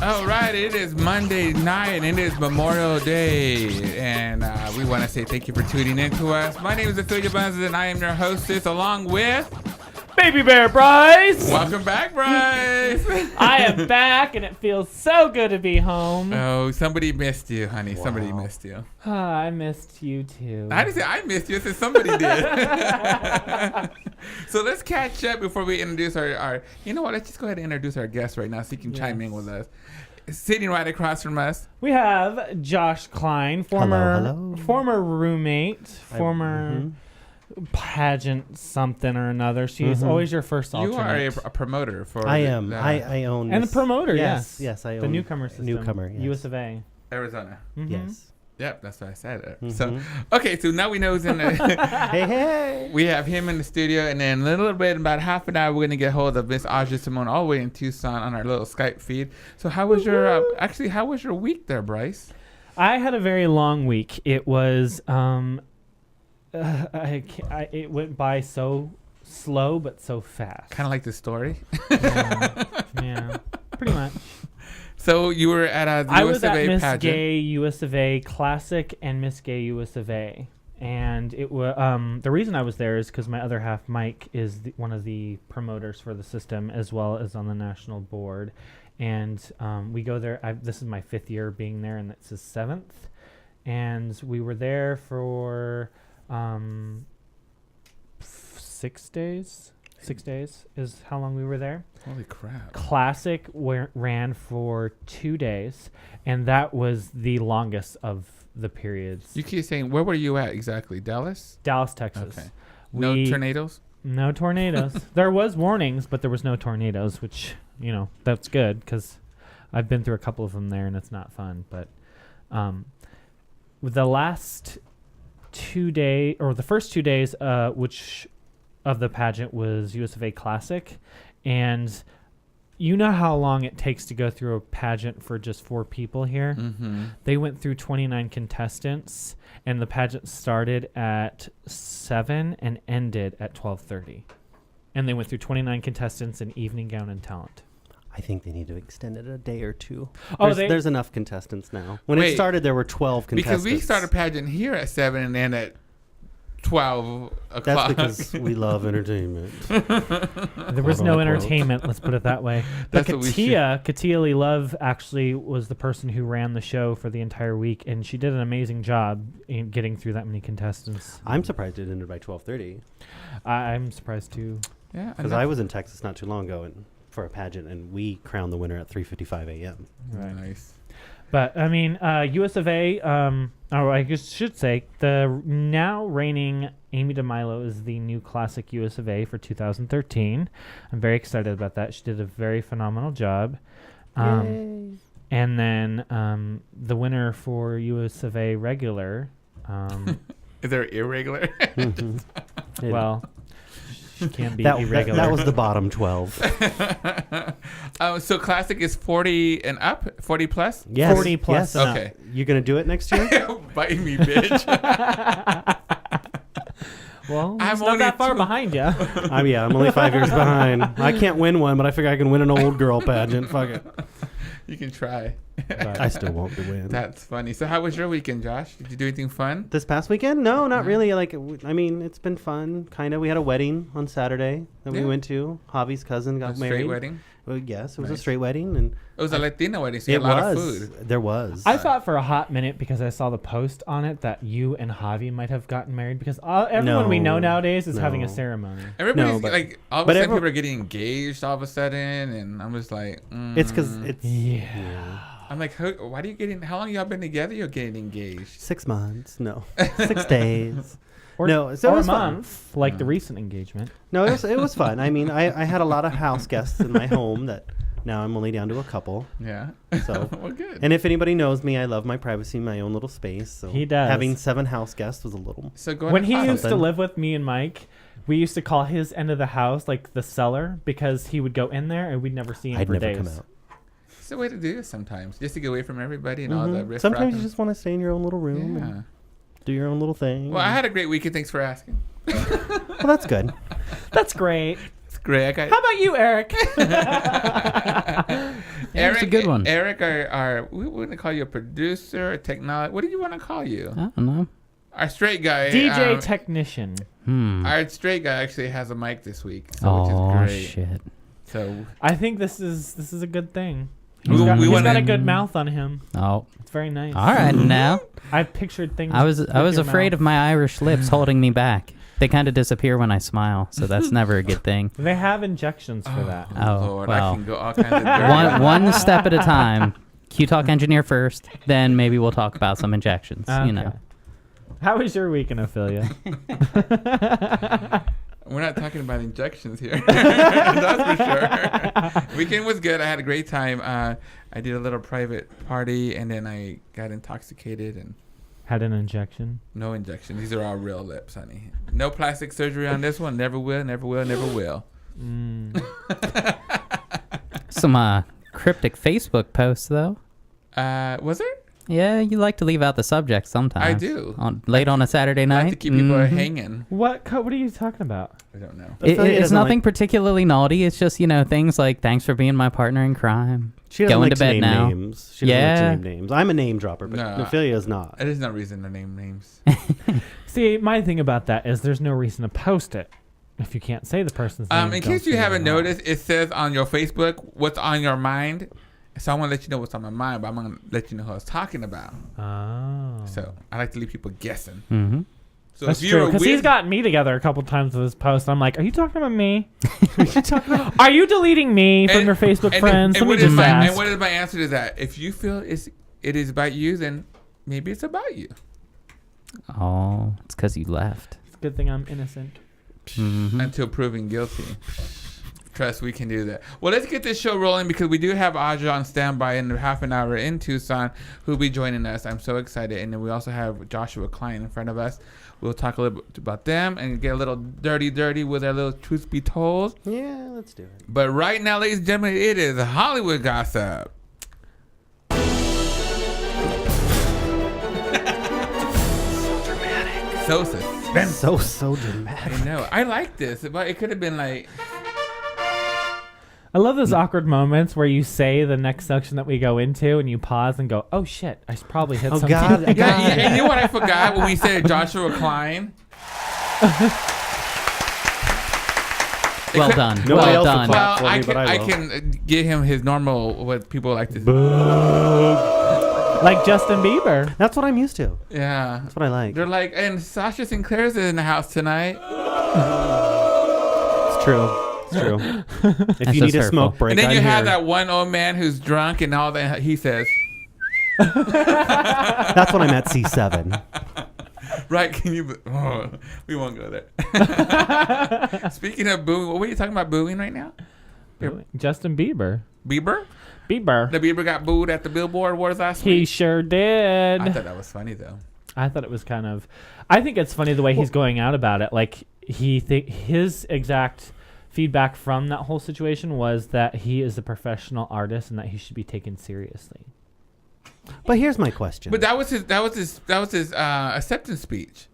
All right, it is Monday night and it is Memorial Day, and we want to say thank you for tuning in to us. My name is Afeelya and I am your hostess, along with Baby Bear Bryce. Welcome back, Bryce. I am back, and it feels so good to be home. Oh, somebody missed you, honey. Wow. Somebody missed you. I missed you too. I didn't say I missed you. I said somebody did. So let's catch up before we introduce our. You know what? Let's just go ahead and introduce our guest right now, so you can chime in with us. Sitting right across from us, we have Josh Kline, former roommate, former pageant something or another. She's always your first alternate. You are a promoter for. I am. I own. And a promoter, yes. I own the Newcomer system. Newcomer, yes. USofA. Arizona. Mm-hmm. Yes. Yep, that's what I said. So, okay, so now we know he's in the... hey. We have him in the studio, and then a little bit, about half an hour, we're going to get hold of Miss Ajia Simone all the way in Tucson on our little Skype feed. So how was your... how was your week there, Bryce? I had a very long week. It was... it went by so slow, but so fast. Kind of like the story? Yeah, pretty much. So you were at a I was at Miss pageant. Gay USofA Classic and Miss Gay USofA, and it was the reason I was there is because my other half, Mike, is one of the promoters for the system as well as on the national board, and we go there. This is my 5th year being there, and it's his 7th, and we were there for 6 days. 6 days is how long we were there. Holy crap. Classic ran for 2 days, and that was the longest of the periods. You keep saying, where were you at exactly? Dallas, Texas. Okay. No tornadoes? No tornadoes. There was warnings, but there was no tornadoes, which, that's good because I've been through a couple of them there, and it's not fun. But the last 2 days, or the first 2 days, which of the pageant was USofA Classic, and you know how long it takes to go through a pageant for just 4 people here. They went through 29 contestants, and the pageant started at 7 and ended at 12:30, and they went through 29 contestants in evening gown and talent. I think they need to extend it a day or two. There's enough contestants now. When it started, there were 12 contestants. Because we started pageant here at 7 and then at 12 o'clock. That's because we love entertainment. There was no entertainment, let's put it that way. But Katia Lee Love actually was the person who ran the show for the entire week, and she did an amazing job in getting through that many contestants. I'm surprised it ended by 12:30. I'm surprised too. Yeah, because I was in Texas not too long ago for a pageant, and we crowned the winner at 3:55 a.m. Right. Nice. But, I mean, USofA, or I guess should say, the now reigning Amy DeMilo is the new Classic USofA for 2013. I'm very excited about that. She did a very phenomenal job. Yay. And then the winner for USofA regular. Is there irregular? Well... She can't be irregular. That was the bottom 12. So Classic is 40 and up? 40 plus? Yes. 40 plus. Yes. Okay. You going to do it next year? Bite me, bitch. Well, I'm not that far behind you. I'm only 5 years behind. I can't win one, but I figure I can win an old girl pageant. Fuck it. You can try. I still won't win. That's funny. So how was your weekend, Josh? Did you do anything fun? This past weekend? No, not really. It's been fun. Kind of. We had a wedding on Saturday that we went to. Javi's cousin got married. Straight wedding? Well, yes, it was a straight wedding. And it was a Latino wedding, so you had a lot of food. There was. I thought for a hot minute, because I saw the post on it, that you and Javi might have gotten married, because everyone we know nowadays is having a ceremony. Everybody's all of a sudden people are getting engaged all of a sudden, and I'm just like... It's because it's... Yeah. I'm like, why are you getting... How long y'all been together? You're getting engaged? 6 months. No. 6 days. Or a month, like the recent engagement. No, it was fun. I mean, I had a lot of house guests in my home that now I'm only down to a couple. Yeah. So well, good. And if anybody knows me, I love my privacy, my own little space. So he does. Having 7 house guests was a little. So when he used to live with me and Mike, we used to call his end of the house like the cellar, because he would go in there and we'd never see him for days. Come out. It's the way to do it sometimes, just to get away from everybody and all the riff. Sometimes you just want to stay in your own little room. Yeah. Do your own little thing. Well, I had a great weekend. Thanks for asking. Well, that's good. That's great. It's great. How about you, Eric? Eric's a good one. Eric, we want to call you a producer, a technology. What do you want to call you? I don't know. Our straight guy. DJ technician. Our straight guy actually has a mic this week, which is great. Shit. So I think this is a good thing. We He's wanna- got a good mouth on him. Oh. It's very nice. All right, now. I've pictured things. I was with afraid your mouth. of my Irish lips holding me back. They kind of disappear when I smile, so that's never a good thing. They have injections for that. Oh, Lord, well. I can go all kinds of dirty. One step at a time. Q-Talk engineer first, then maybe we'll talk about some injections, Okay. you know. How was your week in Afeelya? We're not talking about injections here. That's for sure. Weekend was good. I had a great time. I did a little private party, and then I got intoxicated and Had an injection? no injection. These are all real lips, honey. No plastic surgery on this one. Never will, never will, never will. Some cryptic Facebook posts, though. Was it? Yeah, you like to leave out the subject sometimes. I do. Late on a Saturday I night. like to keep people Mhm. hanging. What are you talking about? I don't know. It's doesn't nothing like- particularly naughty. It's just, things like, thanks for being my partner in crime. She doesn't Going like to bed name now. names. She doesn't like Yeah. to name names. I'm a name dropper, but No. Afeelya is not. There's no reason to name names. See, my thing about that is there's no reason to post it if you can't say the person's name. In don't case you say it haven't at all. noticed, it says on your Facebook what's on your mind. So I want to let you know what's on my mind, but I'm going to let you know who I was talking about. Oh. So I like to leave people guessing. Mm-hmm. So That's if you're true, because he's weird- gotten me together a couple times with his post. I'm like, are you talking about me? Are you deleting me from And- your Facebook and friends? if- Let me what is just my- ask. And what is my answer to that? If you feel it is about you, then maybe it's about you. Oh, it's because you left. It's a good thing I'm innocent. Mhm. Until proven guilty. Trust, we can do that. Well, let's get this show rolling because we do have Ajia on standby in half an hour in Tucson who'll be joining us. I'm so excited. And then we also have Joshua Kline in front of us. We'll talk a little bit about them and get a little dirty with our little truth be told. Yeah, let's do it. But right now, ladies and gentlemen, it is Hollywood gossip. So suspense. So dramatic. I know. I like this, but it could have been like. I love those awkward moments where you say the next section that we go into and you pause and go, oh shit, I probably hit Oh, something. God. Yeah, and you know what I forgot when we said Joshua Kline? Well done. Nobody Well else done. will Well, for me, I but I will. can give him his normal, what people like to say. Like Justin Bieber. That's what I'm used to. Yeah. That's what I like. They're like, and Sasha Sinclair's in the house tonight. It's true. It's true. If That's you need just a hurtful. smoke break, And then I'm you have here. that one old man who's drunk and all that he says. That's when I'm at C7. Right, can you? Oh, we won't go there. Speaking of booing, what were you talking about booing right now? Justin Bieber. Bieber? Bieber. The Bieber got booed at the Billboard Awards last He week? sure did. I thought that was funny, though. I thought it was kind of. I think it's funny the way he's going out about it. Like his exact feedback from that whole situation was that he is a professional artist and that he should be taken seriously. But here's my question. But that was his acceptance speech.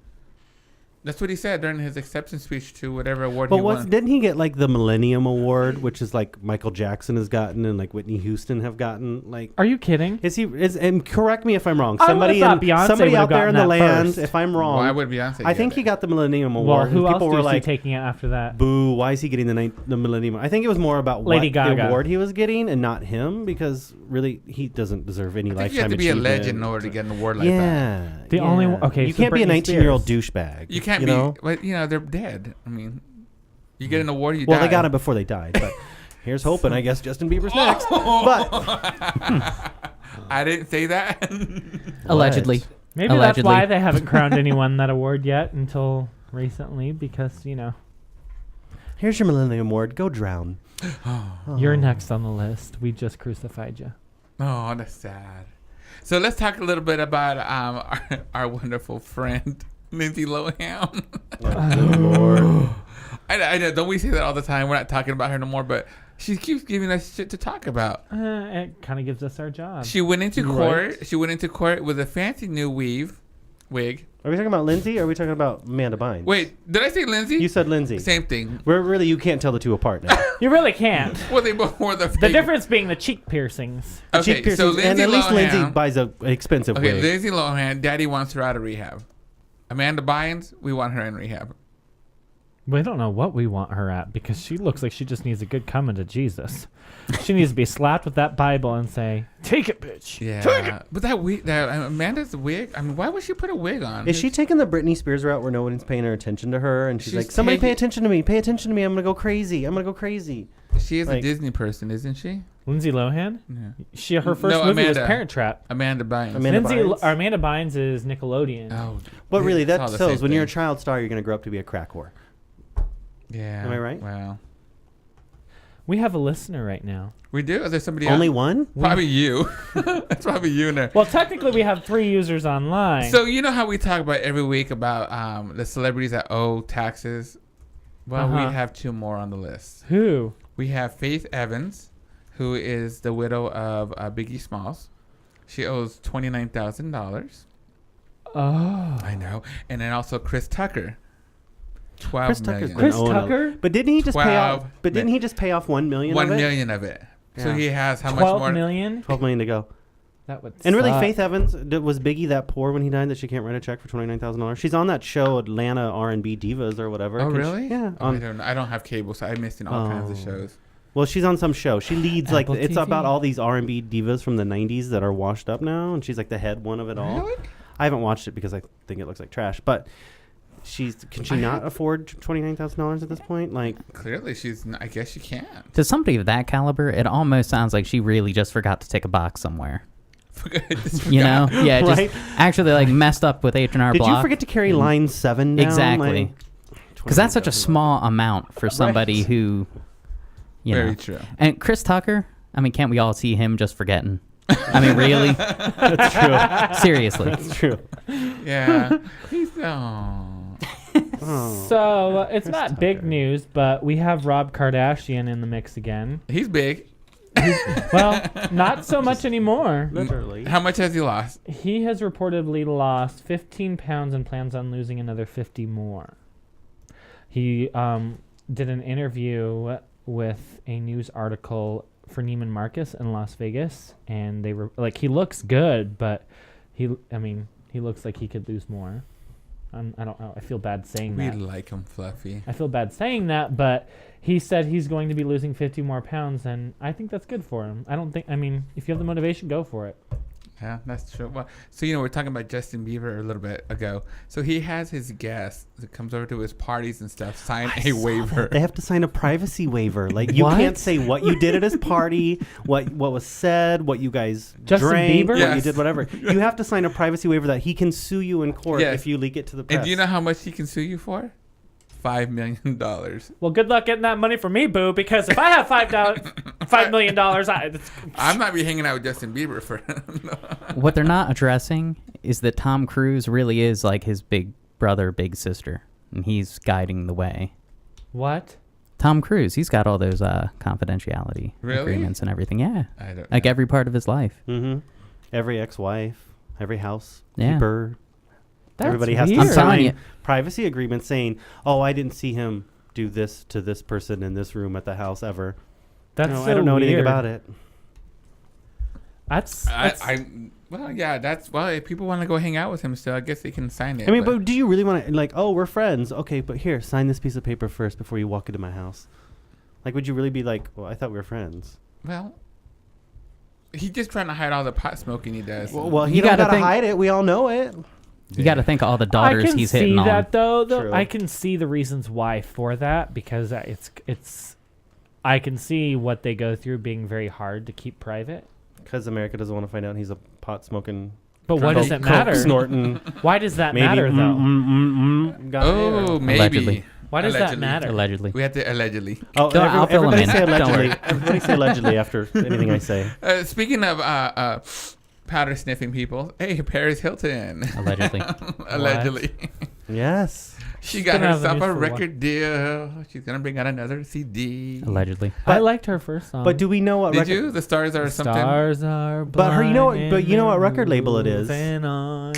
That's what he said during his acceptance speech to whatever award he won. Didn't he get like the Millennium Award, which is like Michael Jackson has gotten and like Whitney Houston have gotten? Like, Are you kidding? and correct me if I'm wrong. I Somebody would've thought Beyonce somebody would've out there in gotten the that land, first. if I'm wrong, Why would Beyonce I think get he it? got the Millennium Well, Award. who and else people do were you see like, taking it after that? "Boo! Why is he getting the Millennium?" I think it was more about Lady what Gaga. the award he was getting and not him, because really he doesn't deserve any I think lifetime you have to be a achievement. legend in order to get an award like that. Yeah, The only one- okay, you so can't be a Britney 19-year-old Spears. douchebag. You can't know? be, but they're dead. I mean, you get an award, you Well, die. they got it before they died, but here's hoping. I guess Justin Bieber's next. But I didn't say that. Allegedly. Maybe Allegedly. that's why they haven't crowned anyone that award yet until recently, because here's your Millennium Award. Go drown. you're next on the list. We just crucified you. Oh, that's sad. So let's talk a little bit about our wonderful friend Lindsay Lohan. Good Lord. I know, don't we say that all the time? We're not talking about her no more, but she keeps giving us shit to talk about. It kind of gives us our job. She went into Right. court. She went into court with a fancy new wig, Are we talking about Lindsay or are we talking about Amanda Bynes? Wait, did I say Lindsay? You said Lindsay. Same thing. You can't tell the two apart now. You really can't. Well, they both wore the The difference being the cheek piercings. Okay, Cheek piercings, so Lindsay and at least Lohan, Lindsay buys an expensive okay, wig. Lindsay Lohan, Daddy wants her out of rehab. Amanda Bynes, we want her in rehab. We don't know what we want her at because she looks like she just needs a good coming to Jesus. She needs to be slapped with that Bible and say, "Take it, bitch." Yeah, Take it. but that wig, Amanda's wig. I mean, why would she put a wig on? Is she taking the Britney Spears route where no one's paying her attention to her, and she's She's like, "Somebody pay taking- attention to me! Pay attention to me! I'm gonna go crazy! I'm gonna go crazy!" She is a like- Disney person, isn't she? Lindsay Lohan? Yeah. Her first No, movie was Amanda. Parent Trap. Amanda Bynes. Amanda Bynes? Amanda Bynes is Nickelodeon. Oh, But really, it's all that the shows same when you're a thing. child star, you're gonna grow up to be a crack whore. Yeah. Am I right? Wow. We have a listener right now. We do? Is there somebody Only else? one? Probably you. That's probably you in there. Well, technically, we have 3 users online. So you know how we talk about every week about the celebrities that owe taxes? Well, Uh-huh. we have 2 more on the list. Who? We have Faith Evans, who is the widow of Biggie Smalls. She owes $29,000. Oh. I know. And then also Chris Tucker. $12 Chris Tucker's million. been Chris owing a- Tucker? But didn't he just pay off? 12 But didn't he just pay off 1 million? $1 of it? million of it. So Yeah. he has how much 12 more? million? 12 million to go. That would And really, suck. Faith Evans was Biggie that poor when he died that she can't write a check for $29,000. She's on that show Atlanta R&B Divas or whatever. Oh, Can really? She, yeah. Oh, I don't know. I don't have cable, so I missed in all kinds of Oh. shows. Well, she's on some show. She leads Apple it's TV? about all these R&B divas from the 90s that are washed up now, and she's like the head one of it all. Really? I haven't watched it because I think it looks like trash, but can she not afford $29,000 at this point? Like, Clearly, I guess she can't. To somebody of that caliber, it almost sounds like she really just forgot to take a box somewhere. You know? Yeah, Right? just actually like messed up with H&R did Block. you forget to carry line 7 down? Exactly. Because that's such a $29,000. small amount for somebody Right. who, you Very know. true. And Chris Tucker, I mean, can't we all see him just forgetting? I mean, really? That's true. Seriously. That's true. Yeah. He's Oh. So it's Chris not big Tucker. news, but we have Rob Kardashian in the mix again. he's big. Well, not so much anymore. Literally. How much has he lost? He has reportedly lost 15 pounds and plans on losing another 50 more. He did an interview with a news article for Neiman Marcus in Las Vegas, and they were like, he looks good, but he looks like he could lose more. I don't know. I feel bad saying We that. like him fluffy. I feel bad saying that, but he said he's going to be losing 50 more pounds, and I think that's good for him. If you have the motivation, go for it. Yeah, that's true. Well, so we're talking about Justin Bieber a little bit ago. So he has his guests that comes over to his parties and stuff sign a waiver. They have to sign a privacy waiver. Like, you What? can't say what you did at his party, what was said, what you guys Justin drank, Bieber? what you Yes. did, whatever. You have to sign a privacy waiver that he can sue you in court Yes. if you leak it to the press. And do you know how much he can sue you for? $5 million. Well, good luck getting that money for me, boo, because if I have $5 million, I'm not be hanging out with Justin Bieber for What they're not addressing is that Tom Cruise really is like his big brother, big sister, and he's guiding the way. What? Tom Cruise, he's got all those confidentiality Really? agreements and everything. Yeah, I don't like know. every part of his life. Mm-hmm. Every ex-wife, every Yeah. housekeeper, That's everybody has weird. to I'm telling sign you. privacy agreements saying, "Oh, I didn't see him do this to this person in this room at the house ever." That's No, so I don't know anything weird. about it. That's If people want to go hang out with him still, I guess they can sign it. I mean, but do you really want to, like, oh, we're friends. Okay, but here, sign this piece of paper first before you walk into my house. Like, would you really be like, well, I thought we were friends? well, he's just trying to hide all the pot smoking he does. Well, You he don't gotta gotta think- hide it. We all know it. You got to think of all the I daughters can he's see hitting that on. though. True. I can see the reasons why for that because it's. I can see what they go through being very hard to keep private. Because America doesn't want to find out he's a pot smoking, But what does it matter? snorting. Why does that Maybe matter though? guy. Oh, maybe. Allegedly. Why does that Allegedly. matter? Allegedly. We have to allegedly. Oh, I'll fill him everybody in. say Don't allegedly. worry. Everybody say allegedly after anything I say. Speaking of powder sniffing people, hey, Paris Hilton. Allegedly. Allegedly. Yes. She got gonna have the herself news a for record deal. She's going to bring out another CD. Allegedly. I liked her first song. But do we know what Did record? you? The stars are something. Stars are But her, you know what- blind but you know what and record label it is? moving on.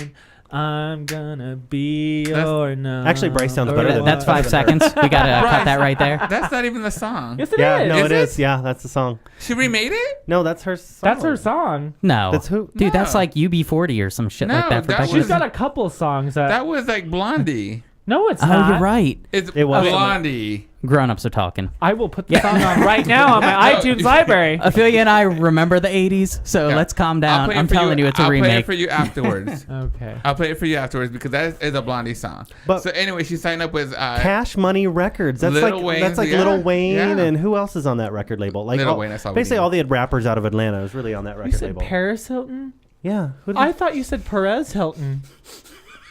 I'm gonna be your number. Actually, Bryce sounds better than That's 5 seconds. We gotta cut that right there. That's not even the song. Yes, it is. Yeah, no, Is it it? is. Yeah, that's the song. She remade it? No, that's her song. That's her song. No. That's who? Dude, that's No. like UB40 or some shit like No, that for that Becky. was- She's got a couple songs that. That was like Blondie. No, it's Oh, not. you're right. It's It was. Blondie. Grown-ups are talking. I will put the song on right now on my No. iTunes library. Afeelya and I remember the 80s, so Yeah. let's calm I'll down. play it I'm for telling you, it's a I'll play it remake. for you afterwards. Okay. I'll play it for you afterwards because that is a Blondie song. But- So anyway, she signed up with Cash Money Records. That's Lil like Wayne, that's like yeah, Lil Wayne, yeah. and who else is on that record label? Like Lil Wayne, that's all we basically need. all the rappers out of Atlanta is really on that You record said label. Paris Hilton? Yeah. Who I thought you said Perez Hilton.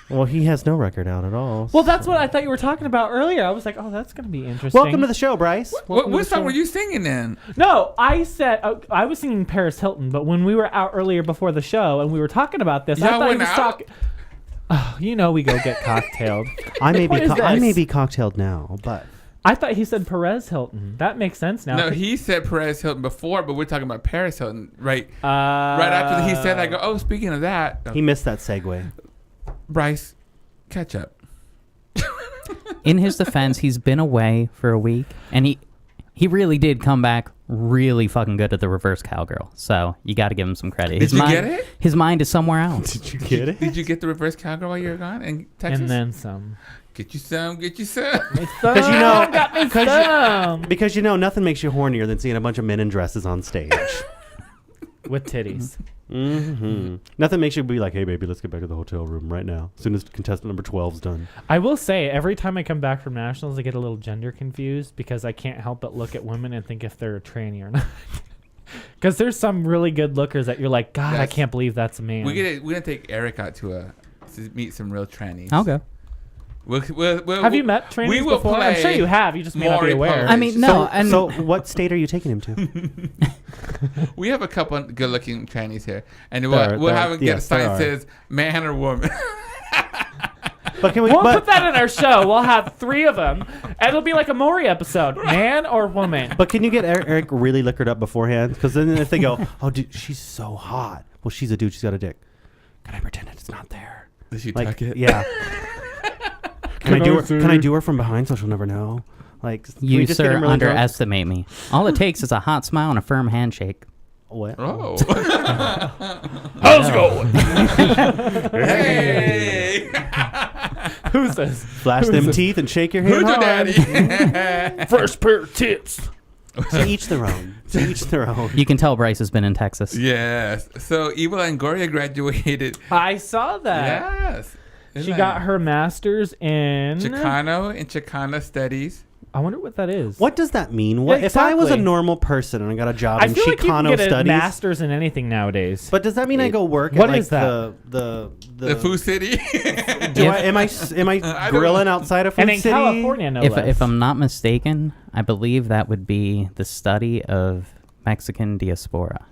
well, he has no record out at all. Well, that's what I thought you were talking about earlier. I was like, oh, that's going to be interesting. Welcome to the show, Bryce. What song were you singing then? No, I said I was singing Paris Hilton, but when we were out earlier before the show and we were talking about this, I Y'all thought he went was out? talking. Oh, you know, we go get cocktailed. I may What is this? be cocktailed now, but I thought he said Perez Hilton. That makes sense now. No, he said Perez Hilton before, but we're talking about Paris Hilton, right? right Right after he said, I go, oh, speaking of that, he missed that segue. Bryce, catch up. In his defense, he's been away for a week, and he really did come back really fucking good at the reverse cowgirl. So you got to give him some credit. Did you get it? His mind is somewhere else. Did you get it? Did you get the reverse cowgirl while you were gone in Texas? And then some. Get you some, get you some. Because you know- got me some. Because nothing makes you hornier than seeing a bunch of men in dresses on stage. With titties. Mm-hmm. Nothing makes you be like, hey, baby, let's get back to the hotel room right now. As soon as contestant number 12's done. I will say, every time I come back from nationals, I get a little gender confused because I can't help but look at women and think if they're a tranny or not. Because there's some really good lookers that you're like, God, I That's- can't believe that's a man. We're gonna take Eric out to meet some real trannies. I'll go. Have you met trannies we will before? I'm sure play you have. You just may not be Maury aware. Povich. I mean, no, and So what state are you taking him to? We have a couple of good-looking trannies here, and There we'll have them get a yes, there sign are. that says man or woman. But can we? We'll but, put that in our show. We'll have 3 of them, and it'll be like a Maury episode, man or woman. but can you get Eric really liquored up beforehand? Because then if they go, oh, dude, she's so hot. Well, she's a dude. She's got a dick. Can I pretend it's not there? Did she Like, tuck it? yeah. Can I do her from behind so she'll never know? Like, can we you, just get sir, him really drunk? underestimate me. All it takes is a hot smile and a firm handshake. What? Oh. How's it going? Hey. Who's this? Flash them teeth and shake your hand Who's your hard. daddy? First pair of tits. To each their own. To each their own. You can tell Bryce has been in Texas. Yes. So Eva Longoria graduated. I saw that. Yes. She got her master's in. Chicano and Chicana studies. I wonder what that is. What does that mean? What if I was a Exactly. normal person and I got a job I in feel like you can Chicano get a studies? master's in anything nowadays. But does that mean I go work What at like is that? the Food City. am I don't grilling outside of Food and in City? California, no less. If I'm not mistaken, I believe that would be the study of Mexican diaspora,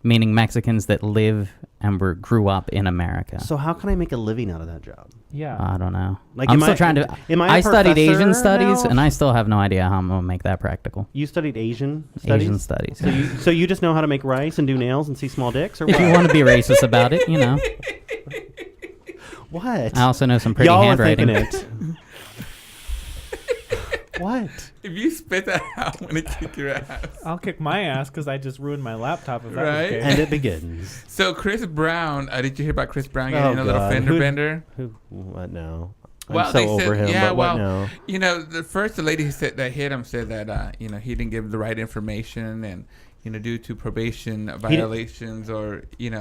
meaning Mexicans that live and grew up in America. So how can I make a living out of that job? yeah. I don't know. Like, I'm am still I- trying to. am I a I studied professor Asian studies, now? and I still have no idea how I'm gonna make that practical. You studied Asian studies? Asian studies. So you just know how to make rice and do nails and see small dicks, or If what? you want to be racist about it, you know. What? I also know some pretty Y'all are handwriting. thinking it. What? If you spit that out, I'm gonna kick your ass. I'll kick my ass because I just ruined my laptop. If that was Right? the case. And it begins. So Chris Brown, did you hear about Chris Brown Oh, getting a little God. fender Who- bender? What now? I'm Well, so they over said- him, yeah, but well, what now? You know, the lady who said that hit him said that he didn't give the right information, and due to probation violations, or he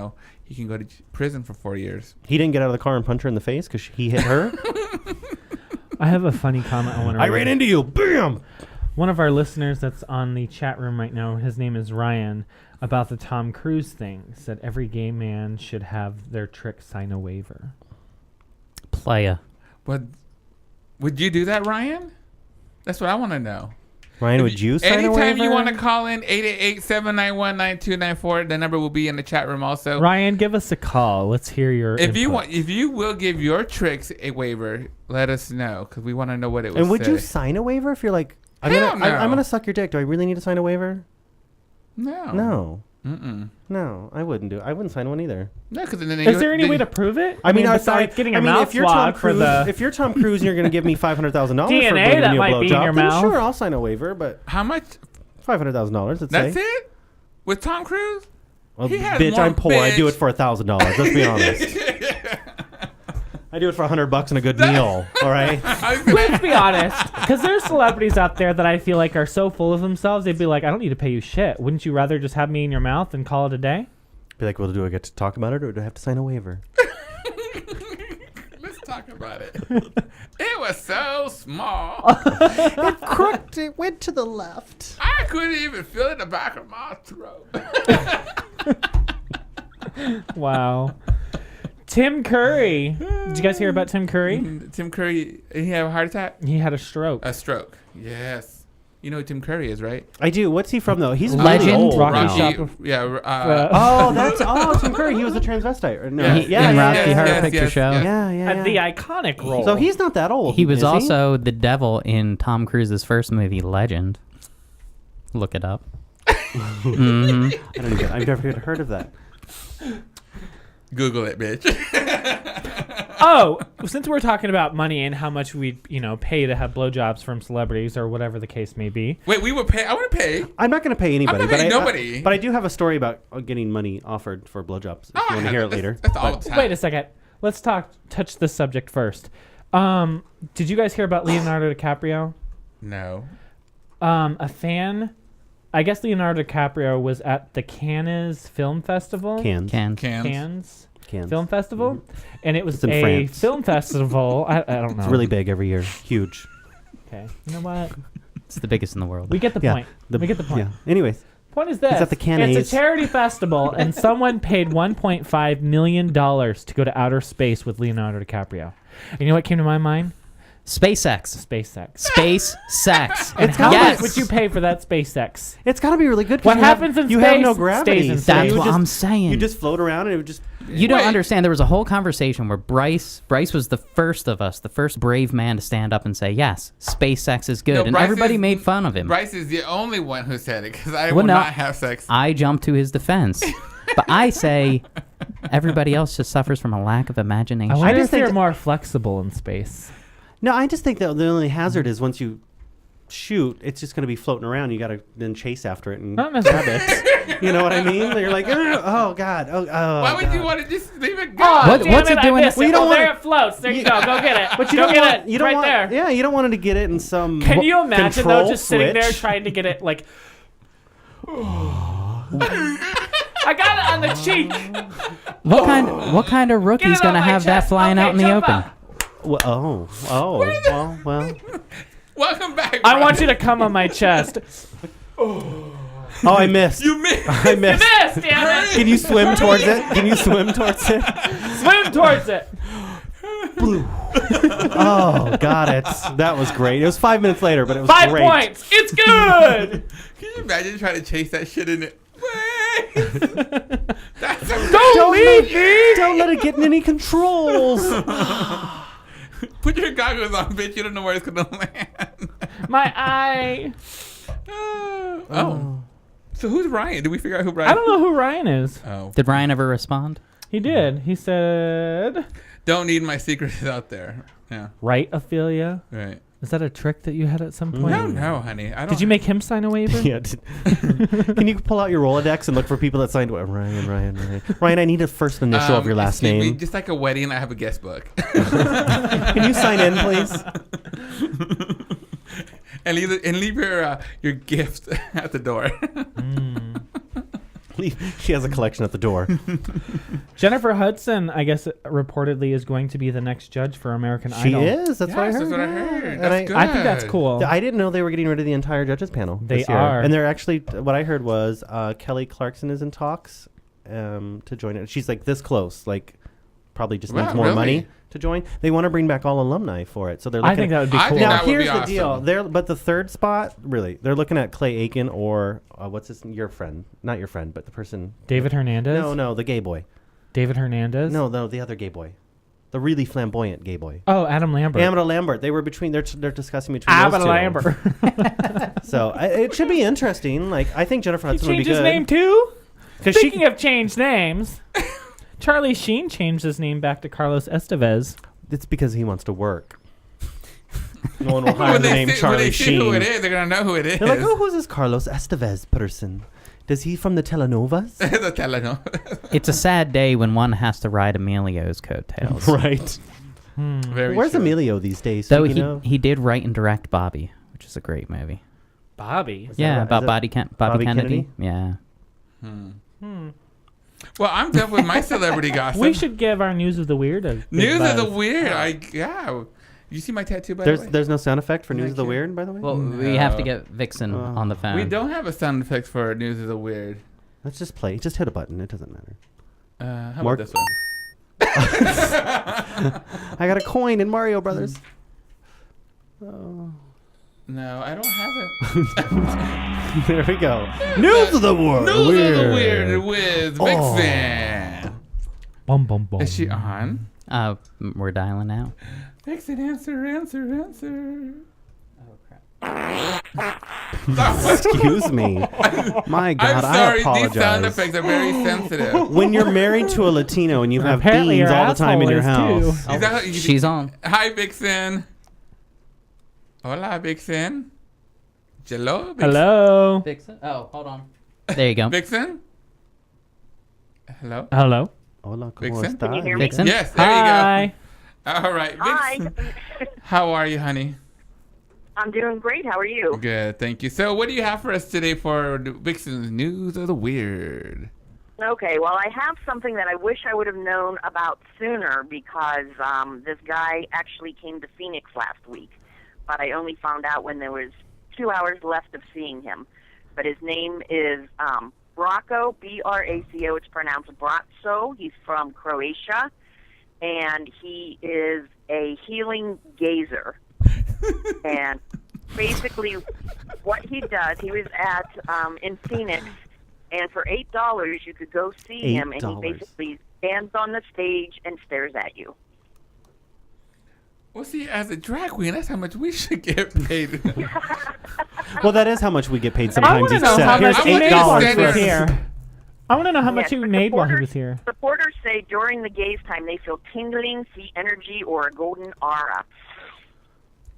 can go to prison for 4 years. He didn't get out of the car and punch her in the face because he hit her? I have a funny comment I want to I ran into you. Bam! One of our listeners that's on the chat room right now, his name is Ryan, about the Tom Cruise thing, said every gay man should have their trick sign a waiver. Playa. But would you do that, Ryan? That's what I want to know. Ryan, would you sign a waiver? Anytime you want to call in, 888-791-9294. The number will be in the chat room also. Ryan, give us a call. Let's hear your If you input. want, if you will give your tricks a waiver, let us know because we want to know what it was. And would you sign a waiver if you're like, I'm Hell gonna no. I'm gonna suck your dick. Do I really need to sign a waiver? No. No. No, I wouldn't do it. I wouldn't sign one either. No, because then Is there any way to prove it? I mean, besides getting a mouth if you're Tom swab for Cruise, the if you're Tom Cruise and you're going to give me $500,000 for DNA giving that you a might be in blowjob, your then mouth. sure, I'll sign a waiver. But how much? $500,000. Let's That's say. it with Tom Cruise. Well, He has bitch, more I'm poor. I do it bitch. for $1,000. Let's be honest. I do it for $100 and a good meal. All right. Let's be honest, because there's celebrities out there that I feel like are so full of themselves. They'd be like, I don't need to pay you shit. Wouldn't you rather just have me in your mouth and call it a day? Be like, well, do I get to talk about it or do I have to sign a waiver? Let's talk about it. It was so small. It crooked. It went to the left. I couldn't even feel it in the back of my throat. Wow. Tim Curry. Did you guys hear about Tim Curry? Tim Curry, he had a heart attack? He had a stroke. A stroke. Yes. You know who Tim Curry is, right? I do. What's he from, though? He's Legend. really old Rocky now. Shop. Oh, Tim Curry. He was a transvestite. Or no. Yeah. in Rocky yes, Horror yes, Picture yes, Show. yes. Yeah. The iconic role. So he's not that old. He was is also the devil in Tom Cruise's first movie, Legend. Look it up. Mhm. I've never even heard of that. Google it, bitch. Oh, since we're talking about money and how much we'd, pay to have blowjobs from celebrities or whatever the case may be. Wait, we would pay. I want to pay. I'm not going to pay anybody. I'm not paying nobody. But I do have a story about getting money offered for blowjobs. If you want to hear it later. That's all the time. Wait a second. Let's touch this subject first. Did you guys hear about Leonardo DiCaprio? No. A fan. I guess Leonardo DiCaprio was at the Cannes Film Festival. Cans. Film Festival, and it was It's in a France. film festival. I don't know. It's really big every year. Huge. Okay. You know what? It's the biggest in the world. We get the point. We get the point. Yeah. Anyways. Point is this. at the Cannes. It's a charity festival, and someone paid $1.5 million to go to outer space with Leonardo DiCaprio. And you know what came to my mind? SpaceX. SpaceX. And how Yes. much would you pay for that SpaceX? It's got to be really good. 'Cause What you happens in you space have no stays gravity. in so space. That's you what just- I'm saying. You just float around and it would just. You don't Wait. understand. There was a whole conversation where Bryce was the first of us, the first brave man to stand up and say, yes, SpaceX is good. No, and Bryce everybody is- made fun of him. Bryce is the only one who said it because I Well, will no. not have sex. I jumped to his defense. But I say everybody else just suffers from a lack of imagination. I wonder just if they're think- more flexible in space. No, I just think that the only hazard is once you shoot, it's just going to be floating around. You got to then chase after it and Not grab necessarily. it. You know what I mean? You're like, oh God, oh. Why would God. you want to just leave it go? Oh, What- damn what's it I doing? missed Well, you it. don't Oh, there want- it floats. There you go. Go get it. But you go don't get want. it. You don't right want. there. Yeah, you don't want it to get it in some. Can you imagine though, control just sitting there switch? trying to get it like? I got it on the cheek. What kind of rookie's Get it on gonna my have that chest. flying Okay, out in the jump open? up. Well. Welcome back. I Bryce. want you to come on my chest. Oh, I missed. You missed. I missed. Miss, damn it. Can you swim towards it? Can you swim towards it? Swim towards it. Oh, got it. That was great. It was 5 minutes later, but it was 5 great. points. It's good. Can you imagine trying to chase that shit in it? That's Don't leave me. Don't let it get in any controls. Put your goggles on, bitch. You don't know where it's gonna land. My eye. Oh. So who's Ryan? Did we figure out who Ryan? I don't know who Ryan is. Oh. Did Ryan ever respond? He did. He said, Don't need my secrets out there. Yeah. "Right, Afeelya." Right. Is that a trick that you had at some point? No, honey. I don't. Did you make him sign a waiver? Yeah. Can you pull out your Rolodex and look for people that signed? Ryan. Ryan, I need a first initial of your last excuse me, name. just like a wedding, I have a guest book. Can you sign in, please? and leave your gift at the door. She has a collection at the door. Jennifer Hudson, I guess, reportedly is going to be the next judge for American She Idol. is. That's what I Yes, heard. that's what I yeah. heard. And That's good. I think that's cool. I didn't know they were getting rid of the entire judges panel. They this year. are. And they're actually. What I heard was Kelly Clarkson is in talks to join it. She's like this close. Like probably just Wow, needs more really? money to join. They want to bring back all alumni for it. So they're. I Looking think that would be I cool. think Now that would here's be the deal. awesome. But the third spot, really, they're looking at Clay Aiken or what's his your friend, not your friend, but the person. David Hernandez? No, the gay boy. David Hernandez? No, the other gay boy, the really flamboyant gay boy. Oh, Adam Lambert. Amanda Lambert. They were between. They're discussing between those Adam two. Lambert. So it should be interesting. Like I think Jennifer He Hudson would be changed his good. name too? Speaking of changed names, Charlie Sheen changed his name back to Carlos Estevez. It's because he wants to work. No one will hire When the they name see, when Charlie they see who it Sheen. is, they're gonna know who it is. They're like, oh, who's this Carlos Estevez person? Does he from the telenovas? The telenovela. It's a sad day when one has to ride Emilio's coattails. Right. Very Where's true. Emilio these days? Though you know? he did write and direct Bobby, which is a great movie. Bobby. Yeah, right? about Is it Bobby Bobby Kennedy. Kennedy? Yeah. Well, I'm done with my celebrity gossip. We should give our news of the weird a big News of the buzz. weird. Yeah. You see my tattoo, by the way? There's no sound effect for News Thank of the you. Weird, by the way? Well, we have to No. get Vixen on the phone. We don't have a sound effect for News of the Weird. Let's just play. Just hit a button. It doesn't matter. How Mark- about this one? I got a coin in Mario Brothers. No, I don't have it. There we go. News of the World. News of the Weird with Vixen. Bum, bum, bum. Is she on? We're dialing out. Vixen, answer. Excuse me. My God, I'm sorry. I apologize. These sound effects are very sensitive. When you're married to a Latino and you have Apparently beans your all the time in your asshole is, house. too. Is that- She's on. Hi, Vixen. Hola, Vixen. Hello, Vixen. Hello. Vixen? Oh, hold on. There you go. Vixen. Hello. Hello. Hola, ¿cómo Vixen? estás? Can you hear me? Vixen? Yes, there Hi. you go. All right, Hi. Vixen. How are you, honey? I'm doing great. How are you? Good, thank you. So, what do you have for us today for Vixen's News of the Weird? Okay, well, I have something that I wish I would have known about sooner because this guy actually came to Phoenix last week, but I only found out when there was 2 hours left of seeing him. But his name is Braco, B-R-A-C-O. It's pronounced Bratso. He's from Croatia, and he is a healing gazer. And basically what he does, he was at in Phoenix, and for $8 you could go see him, and he $8. basically stands on the stage and stares at you. Well, see, as a drag queen, that's how much we should get paid. Well, that is how much we get paid I sometimes. want to each know set. how Here's much he $8 made while he for was us. here. I want to know how much Yes, he but made while he supporters- was here. Supporters say during the gaze time they feel tingling, see energy, or a golden aura.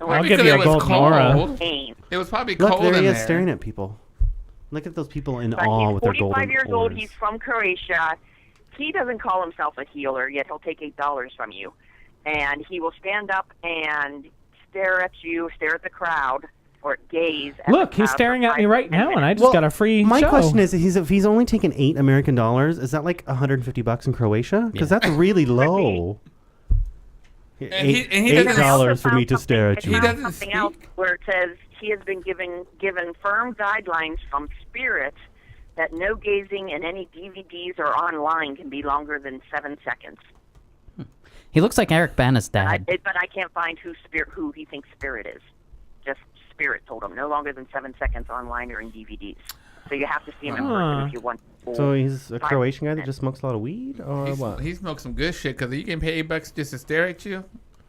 And I'll when give Because you it a was golden cold. aura. pain. It was probably Look, cold there in he is there. staring at people. Look at those people in But awe he's with their golden 45 years old. orbs. He's from Croatia. He doesn't call himself a healer, yet he'll take $8 from you. And he will stand up and stare at you, stare at the crowd, or gaze at Look, the he's crowd staring for at me 5 right now, and I minutes. just got a free My show. question is, if he's only taken $8 American, is that like $150 in Croatia? Because that's really low. And he $8 doesn't- dollars for me to stare at He you. doesn't something else speak? where it says he has been given firm guidelines from spirits that no gazing in any DVDs or online can be longer than 7 seconds. He looks like Eric Bana's dad. But I can't find who he thinks spirit is. Just spirit told him no longer than 7 seconds online or in DVDs. So you have to see him in person if you want. So he's a 5 Croatian guy that minutes. just smokes a lot of weed, or what? He smoked some good shit because you can pay $8 just to stare at you.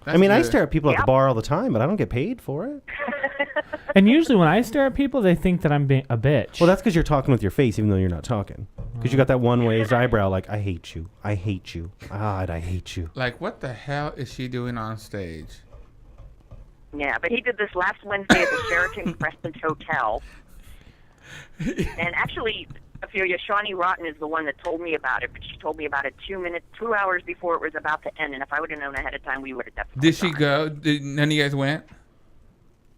I mean, I That's good. stare at people at the Yep. bar all the time, but I don't get paid for it. And usually when I stare at people, they think that I'm being a bitch. Well, that's because you're talking with your face, even though you're not talking. Because you got that one raised eyebrow, like, I hate you. I hate you. God, I hate you. Like, what the hell is she doing on stage? Yeah, but he did this last Wednesday at the Sheraton Crescent Hotel. And actually, Afeelya, Shawnee Rotten is the one that told me about it, but she told me about it 2 hours before it was about to end. And if I would have known ahead of time, we would have definitely Did she gone. go? None of you guys went?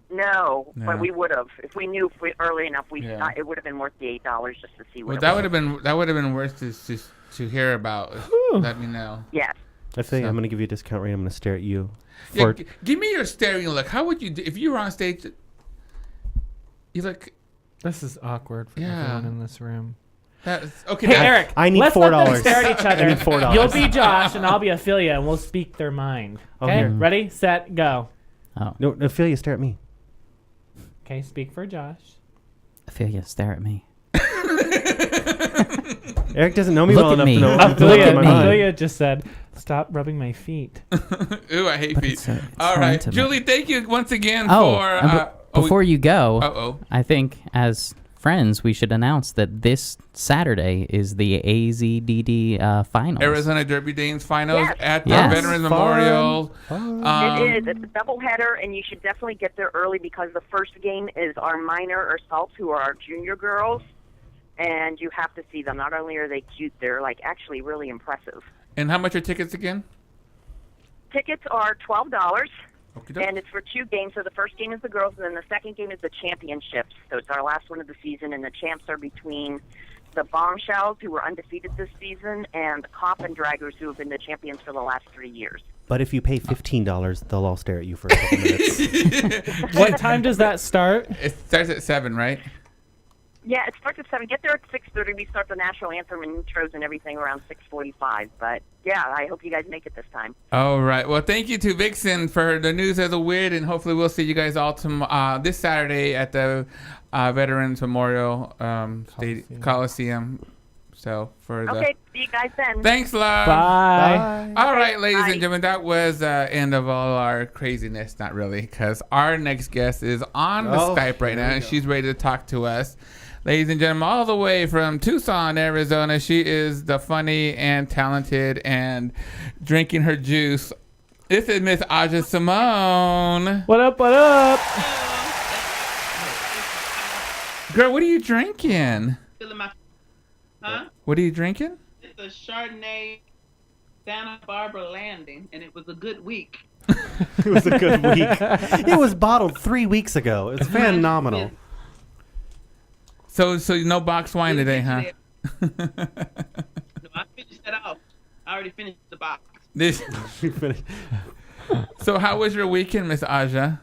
No, No. but we would have. If we knew early enough, Yeah. it would have been worth the $8 just to see what Well, it that was. would have been worth to hear about. Let me know. Yes. I say So- I'm going to give you a discount rate. I'm going to stare at you. Yeah, For, give me your staring look. How would you do if you were on stage? You look. This is awkward for Yeah. everyone in this room. That's okay. Hey, that- Eric, I need let's let them $4. stare at each other. I need $4. You'll be Josh, and I'll be Afeelya, and we'll speak their mind. Okay, Okay. ready, set, go. Oh, no, Ophelia, stare at me. Okay, speak for Josh. Ophelia, stare at me. Eric doesn't know me Look well at enough me. to know Look what's at in Afeelya, my me. mind. Afeelya just said, "Stop rubbing my feet." Ooh, I hate But feet. it's so All right, intimate. Julie, thank you once again Oh, for. and before you go, Uh-oh. I think as friends, we should announce that this Saturday is the AZDD finals. Arizona Derby Dames finals Yes. at the Yes. Veterans Memorial. It is. It's a doubleheader, and you should definitely get there early because the first game is our minor assaults, who are our junior girls, and you have to see them. Not only are they cute, they're like actually really impressive. And how much are tickets again? Tickets are $12, Okey-doke. and it's for 2 games. So the first game is the girls, and then the second game is the championships. So it's our last one of the season, and the champs are between the Bombshells, who were undefeated this season, and the Coffin Draggers, who have been the champions for the last 3 years. But if you pay $15, they'll all stare at you for a couple minutes. What time does that start? It starts at 7, right? Yeah, it starts at 7. Get there at 6:30. We start the national anthem and intros and everything around 6:45. But yeah, I hope you guys make it this time. All right. Well, thank you to Vixen for the news of the win, and hopefully we'll see you guys all this Saturday at the Veterans Memorial Coliseum. So for the Okay, see you guys then. thanks, love. Bye. All right, ladies Bye. and gentlemen, that was end of all our craziness. Not really, because our next guest is on the Skype right now, and she's ready to talk to us. Ladies and gentlemen, all the way from Tucson, Arizona, she is the funny and talented and drinking her juice. This is Miss Ajia Simone. What up? What up? Girl, what are you drinking? Feeling my, huh? What are you drinking? It's a Chardonnay Santa Barbara Landing, and it was a good week. It was a good week. It was bottled 3 weeks ago. It's phenomenal. So no box wine today, huh? No, I finished that off. I already finished the box. This. So how was your weekend, Miss Ajia?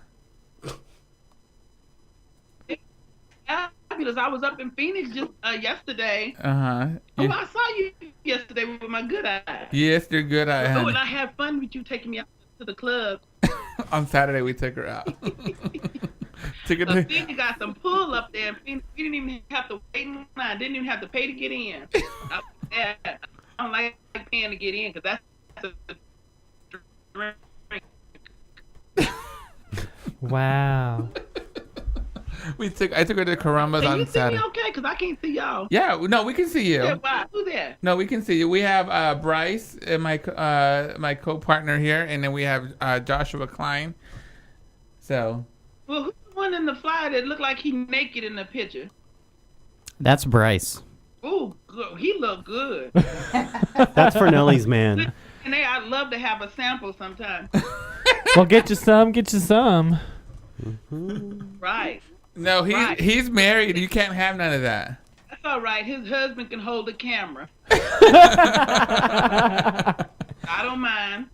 Fabulous. I was up in Phoenix just yesterday. Uh-huh. Oh, I saw you yesterday with my good eye. Yes, you're good. Oh, and I had fun with you taking me out to the club. On Saturday, we took her out. Took her So to- Phoenix got some pull up there. Phoenix, we didn't even have to wait in line. Didn't even have to pay to get in. I don't like paying to get in because that's a drink. Wow. I took her to Carambas Can you on see Saturday. me okay? Because I can't see y'all. Yeah, no, we can see you. Yeah, why? Who there? No, we can see you. We have Bryce, my co-partner here, and then we have Joshua Kline. So. Well, who's the one in the flyer that looked like he naked in the picture? That's Bryce. Ooh, good. He looked good. That's for Nelly's man. And I'd love to have a sample sometime. Well, get you some. Get you some. Right. No, he's married. You can't have none of that. That's all right. His husband can hold the camera. I don't mind.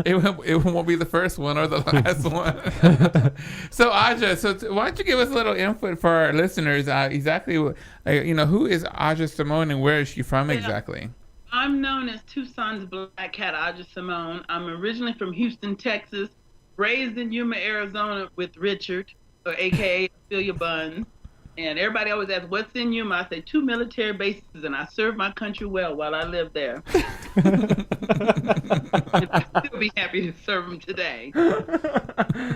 It won't be the first one or the last one. So Ajia, why don't you give us a little input for our listeners? Exactly, who is Ajia Simone and where is she from exactly? I'm known as Tucson's Black Cat, Ajia Simone. I'm originally from Houston, Texas, raised in Yuma, Arizona with Richard, or AKA Afeelya Buns. And everybody always asks, what's in Yuma? I say 2 military bases, and I served my country well while I lived there. I'd still be happy to serve them today. But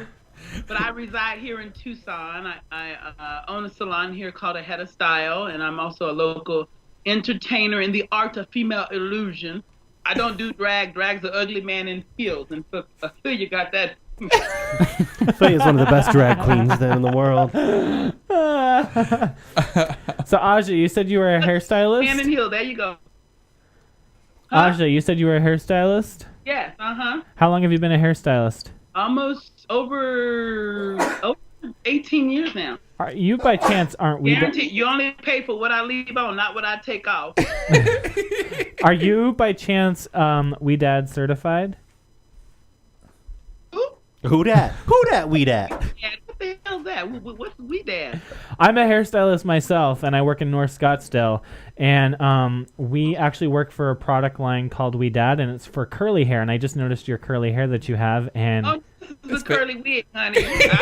I reside here in Tucson. I own a salon here called A Head of Style, and I'm also a local entertainer in the art of female illusion. I don't do drag. Drag's an ugly man in heels, and you got that. Faye is one of the best drag queens there in the world. So Ajia, you said you were a hairstylist? Man in heel, there you go. Huh? Ajia, you said you were a hairstylist? Yes, How long have you been a hairstylist? Almost over 18 years now. Are you by chance aren't we? Guaranteed. You only pay for what I leave on, not what I take off. Are you by chance We Dad certified? Who dat? Who dat? We dat? What the hell's that? What's we dad? I'm a hairstylist myself, and I work in North Scottsdale. And we actually work for a product line called We Dad, and it's for curly hair. And I just noticed your curly hair that you have. And Oh, this is a curly wig, honey.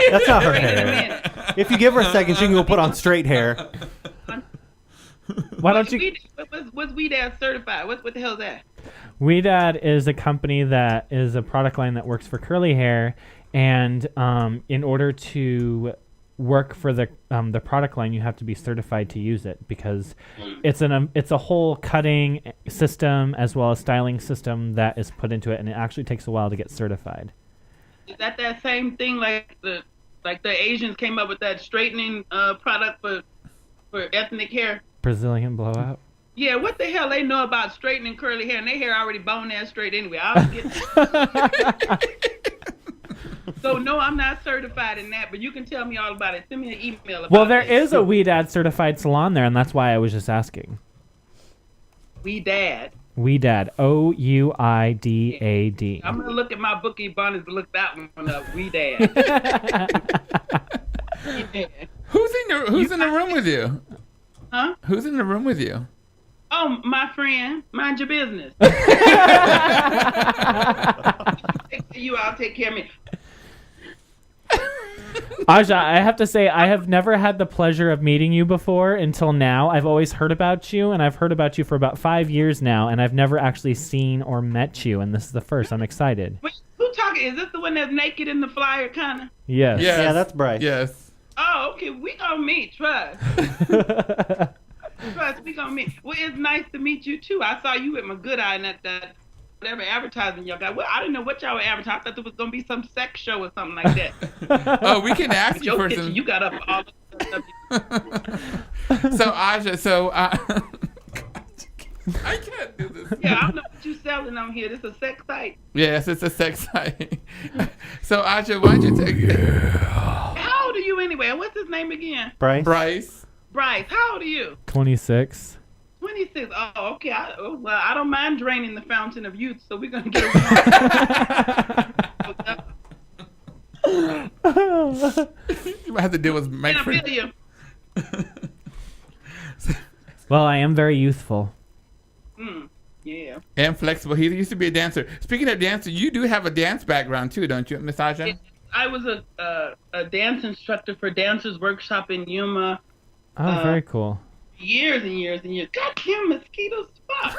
That's not her hair. If you give her a second, she can go put on straight hair. why don't you? What's we dad certified? What the hell's that? We Dad is a company that is a product line that works for curly hair, and in order to work for the product line, you have to be certified to use it because it's a whole cutting system as well as styling system that is put into it, and it actually takes a while to get certified. Is that same thing like the Asians came up with that straightening product for ethnic hair? Brazilian blowout? Yeah, what the hell they know about straightening curly hair, and their hair already bone ass straight anyway. I was getting So no, I'm not certified in that, but you can tell me all about it. Send me an email about it. Well, there is a We Dad certified salon there, and that's why I was just asking. We Dad. We Dad. OUIDAD. I'm gonna look at my bookie bonus to look that one up. We Dad. Yeah. Who's in the room with you? Huh? Who's in the room with you? Oh, my friend. Mind your business. I'll take care of me. Ajia, I have to say, I have never had the pleasure of meeting you before until now. I've always heard about you, and I've heard about you for about 5 years now, and I've never actually seen or met you, and this is the first. I'm excited. Wait, who talking? Is this the one that's naked in the flyer, kind of? Yes. Yeah, that's Bryce. Yes. Oh, okay. We gonna meet. Trust. Trust. We gonna meet. Well, it's nice to meet you too. I saw you with my good eye and that whatever advertising y'all got. Well, I didn't know what y'all were advertising. I thought there was gonna be some sex show or something like that. Oh, we can ask you for picture, some. You got up all the stuff. So Ajia, I can't do this. Yeah, I don't know what you selling on here. This is a sex site. Yes, it's a sex site. So Ajia, why don't you take it? How old are you anyway? What's his name again? Bryce. Bryce. How old are you? 26. 26. Oh, okay. Well, I don't mind draining the fountain of youth, so we're gonna get You might have to deal with Mike. Well, I am very youthful. Yeah. And flexible. He used to be a dancer. Speaking of dancer, you do have a dance background too, don't you, Miss Ajia? I was a dance instructor for Dancers Workshop in Yuma. Oh, very cool. Years and years and years. Goddamn mosquitoes! Fuck.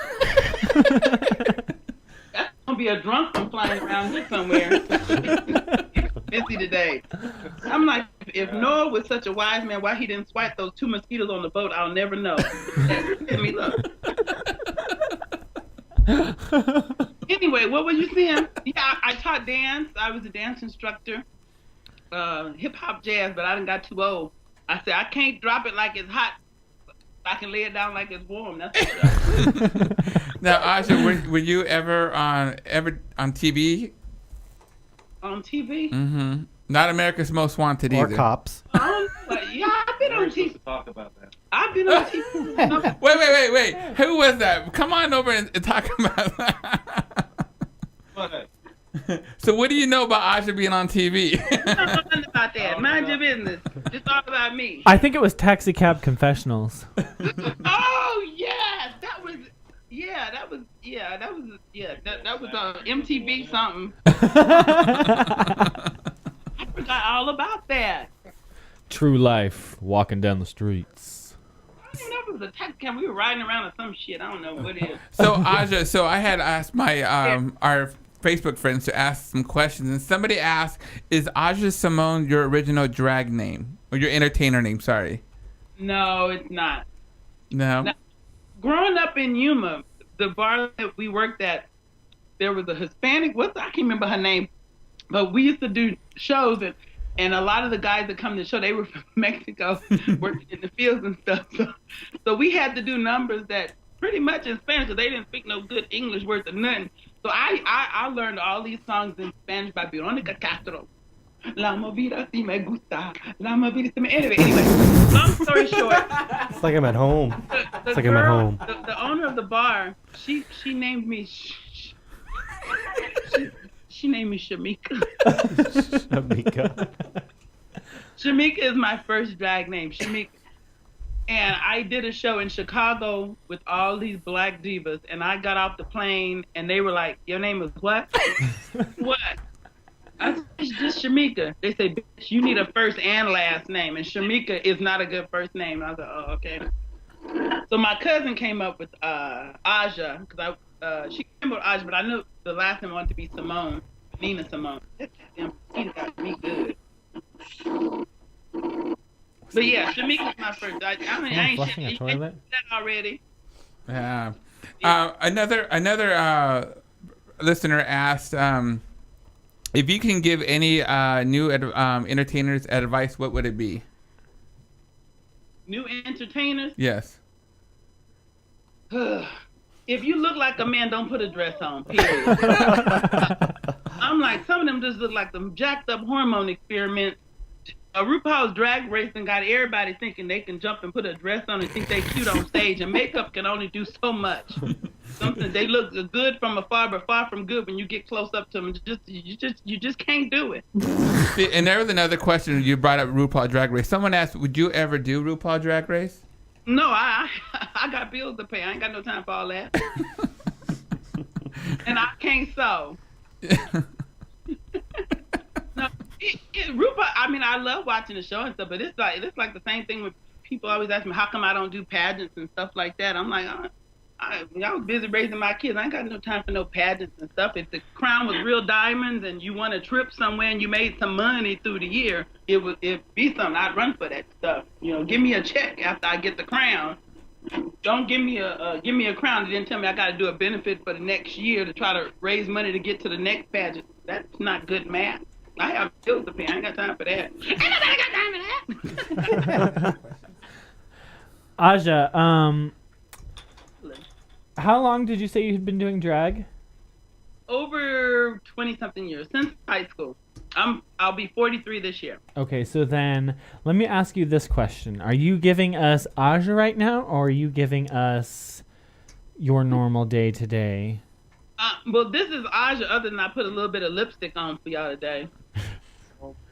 That's gonna be a drunk one flying around here somewhere. Busy today. I'm like, if Noah was such a wise man, why he didn't swipe those 2 mosquitoes on the boat? I'll never know. Let me look. Anyway, what were you saying? Yeah, I taught dance. I was a dance instructor, hip hop jazz, but I done got too old. I said I can't drop it like it's hot. I can lay it down like it's warm. That's Now, Ajia, were you ever on TV? On TV? Mm-hmm. Not America's Most Wanted Or either. Cops. Yeah, I've been on TV. Talk about that. I've been on TV. Wait. Who was that? Come on over and talk about that. What? So what do you know about Ajia being on TV? Nothing about that. Mind your business. Just talk about me. I think it was Taxi Cab Confessionals. Oh yes, that was on MTV something. I forgot all about that. True life, walking down the streets. I don't know if it was a taxi cab. We were riding around or some shit. I don't know what it is. So Ajia, I had asked my our Facebook friends to ask some questions, and somebody asked, "Is Ajia Simone your original drag name or your entertainer name?" Sorry. No, it's not. No. Growing up in Yuma, the bar that we worked at, there was a Hispanic. I can't remember her name, but we used to do shows, and a lot of the guys that come to the show, they were from Mexico, working in the fields and stuff. So we had to do numbers that pretty much in Spanish, because they didn't speak no good English words or nothing. So I learned all these songs in Spanish by Veronica Castro. La movida si me gusta. La movida si me... Anyway, long story short. It's like I'm at home. The like I'm at home. The owner of the bar, she named me... She named me Shamika. Shamika. Shamika is my first drag name, Shamika. And I did a show in Chicago with all these black divas, and I got off the plane, and they were like, "Your name is what?" What? I said, "It's just Shamika." They say, "Bitch, you need a first and last name, and Shamika is not a good first name." I was like, "Oh, okay." So my cousin came up with Ajia, because she came up with Ajia, but I knew the last name wanted to be Simone, Nina Simone. That goddamn Nina got me good. But yeah, Shamika's my first. I mean, I ain't flushing a shit. toilet? That already. Yeah. Another listener asked if you can give any new entertainers advice, what would it be? New entertainers. Yes. If you look like a man, don't put a dress on. Period. I'm like, some of them just look like them jacked up hormone experiments. RuPaul's Drag Race and got everybody thinking they can jump and put a dress on and think they cute on stage, and makeup can only do so much. Something they look good from afar, but far from good when you get close up to them. You just can't do it. And there was another question you brought up, RuPaul Drag Race. Someone asked, would you ever do RuPaul Drag Race? No, I got bills to pay. I ain't got no time for all that. And I can't sew. No, RuPaul. I mean, I love watching the show and stuff, but it's like the same thing with people always ask me, how come I don't do pageants and stuff like that? I'm like, I was busy raising my kids. I ain't got no time for no pageants and stuff. If the crown was real diamonds and you won a trip somewhere and you made some money through the year, it'd be something. I'd run for that stuff. Give me a check after I get the crown. Don't give me a crown and then tell me I got to do a benefit for the next year to try to raise money to get to the next pageant. That's not good math. I have bills to pay. I ain't got time for that. Ain't nobody got time for that. Ajia, how long did you say you had been doing drag? Over 20-something years, since high school. I'll be 43 this year. Okay, so then let me ask you this question. Are you giving us Ajia right now, or are you giving us your normal day-to-day? Well, this is Ajia, other than I put a little bit of lipstick on for y'all today.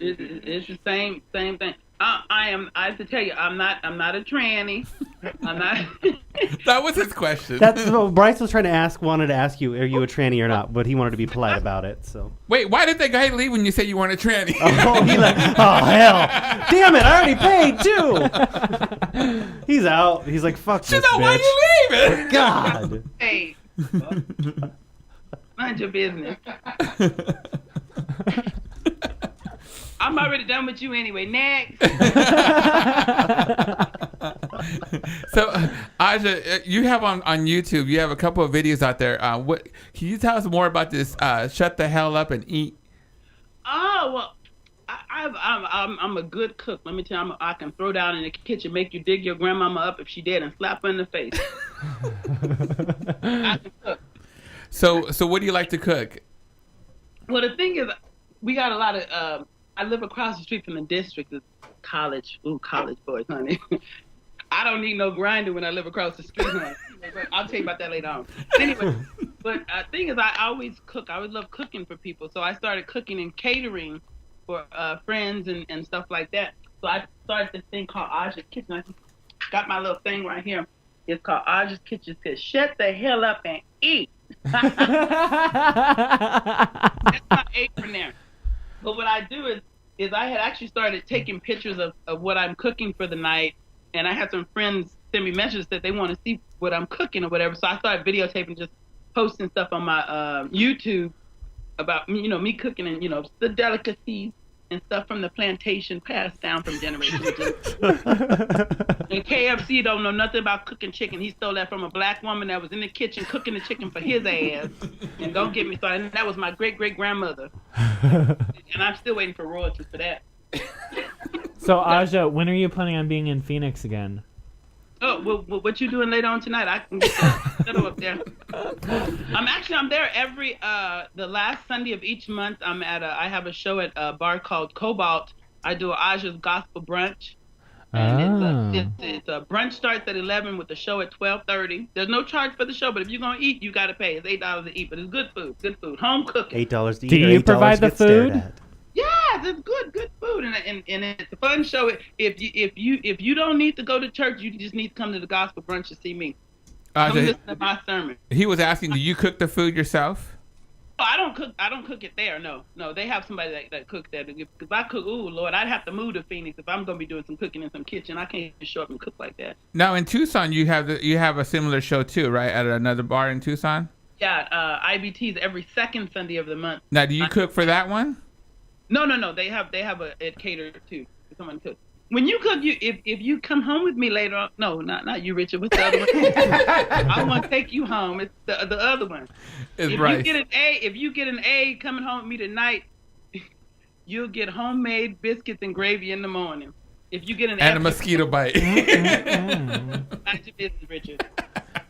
It's the same thing. I have to tell you, I'm not a tranny. I'm not. That was his question. That's what Bryce was trying to wanted to ask you, are you a tranny or not? But he wanted to be polite about it. So. Wait, why did that guy leave when you said you weren't a tranny? Oh, hell. Damn it, I already paid too. He's out. He's like, fuck this bitch. Why you leaving? God. Hey, mind your business. I'm already done with you anyway. Next. So, Ajia, you have on YouTube, you have a couple of videos out there. What can you tell us more about this? Shut the hell up and eat. Oh well, I'm a good cook. Let me tell you, I can throw down in the kitchen, make you dig your grandmama up if she dead, and slap her in the face. I can cook. So what do you like to cook? Well, the thing is, we got a lot of. I live across the street from the district. It's college. Ooh, college boys, honey. I don't need no grinder when I live across the street, honey. I'll tell you about that later on. Anyway, but the thing is, I always cook. I always love cooking for people. So I started cooking and catering for friends and stuff like that. So I started this thing called Ajia's Kitchen. I got my little thing right here. It's called Ajia's Kitchen. It says, shut the hell up and eat. That's my apron there. But what I do is I had actually started taking pictures of what I'm cooking for the night, and I had some friends send me messages that they want to see what I'm cooking or whatever. So I started videotaping, just posting stuff on my YouTube about me cooking and the delicacies and stuff from the plantation passed down from generation to generation. And KFC don't know nothing about cooking chicken. He stole that from a black woman that was in the kitchen cooking the chicken for his ass. And don't get me started. That was my great-great-grandmother. And I'm still waiting for royalties for that. So, Ajia, when are you planning on being in Phoenix again? Oh, well, what you doing later on tonight? I can get that up there. I'm there every the last Sunday of each month. I have a show at a bar called Cobalt. I do Ajia's Gospel Brunch. And it's a brunch starts at 11 with the show at 12:30. There's no charge for the show, but if you're gonna eat, you gotta pay. It's $8 to eat, but it's good food, home cooking. $8 to eat. Do you provide the food? Yes, it's good food, and it's a fun show. If you don't need to go to church, you just need to come to the Gospel Brunch to see me. Come listen to my sermon. He was asking, do you cook the food yourself? Oh, I don't cook it there. No, they have somebody that cooks there. If I cook, ooh Lord, I'd have to move to Phoenix if I'm gonna be doing some cooking in some kitchen. I can't just show up and cook like that. Now in Tucson, you have a similar show too, right? At another bar in Tucson. Yeah, IBT's every second Sunday of the month. Now, do you cook for that one? No. They have it catered too. Someone cooks. when you cook, if you come home with me later on, no, not you, Richard. What's the other one? I want to take you home. It's the other one. It's If Bryce. you get an A coming home with me tonight, you'll get homemade biscuits and gravy in the morning. If you get an And a F, mosquito bite. mind your business, Richard.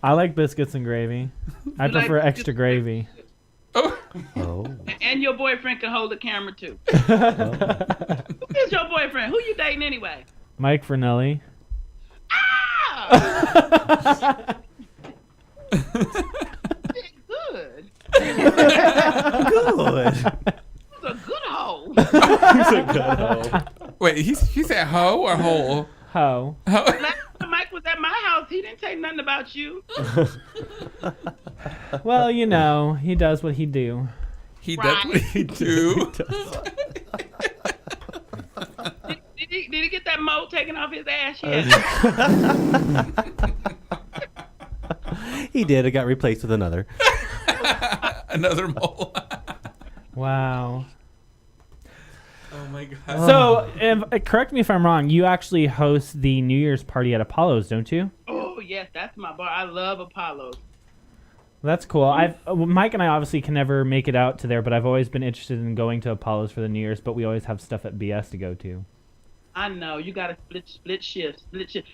I like biscuits and gravy. I You like prefer biscuits extra and gravy. Oh. Oh. And your boyfriend can hold the camera too. Who is your boyfriend? Who you dating anyway? Mike Fernelli. Ah! Good. Good. Who's a good hoe? He's a good hoe. Wait, he said hoe or hole? Ho. Last time Mike was at my house, he didn't say nothing about you. Well, you know, he does what he do. He does what he do. Did he get that mold taken off his ass yet? He did. It got replaced with another. Another mole. Wow. Oh my god. So, correct me if I'm wrong. You actually host the New Year's party at Apollo's, don't you? Oh yes, that's my bar. I love Apollo. That's cool. Mike and I obviously can never make it out to there, but I've always been interested in going to Apollo's for the New Year's. But we always have stuff at BS to go to. I know you got to split shift.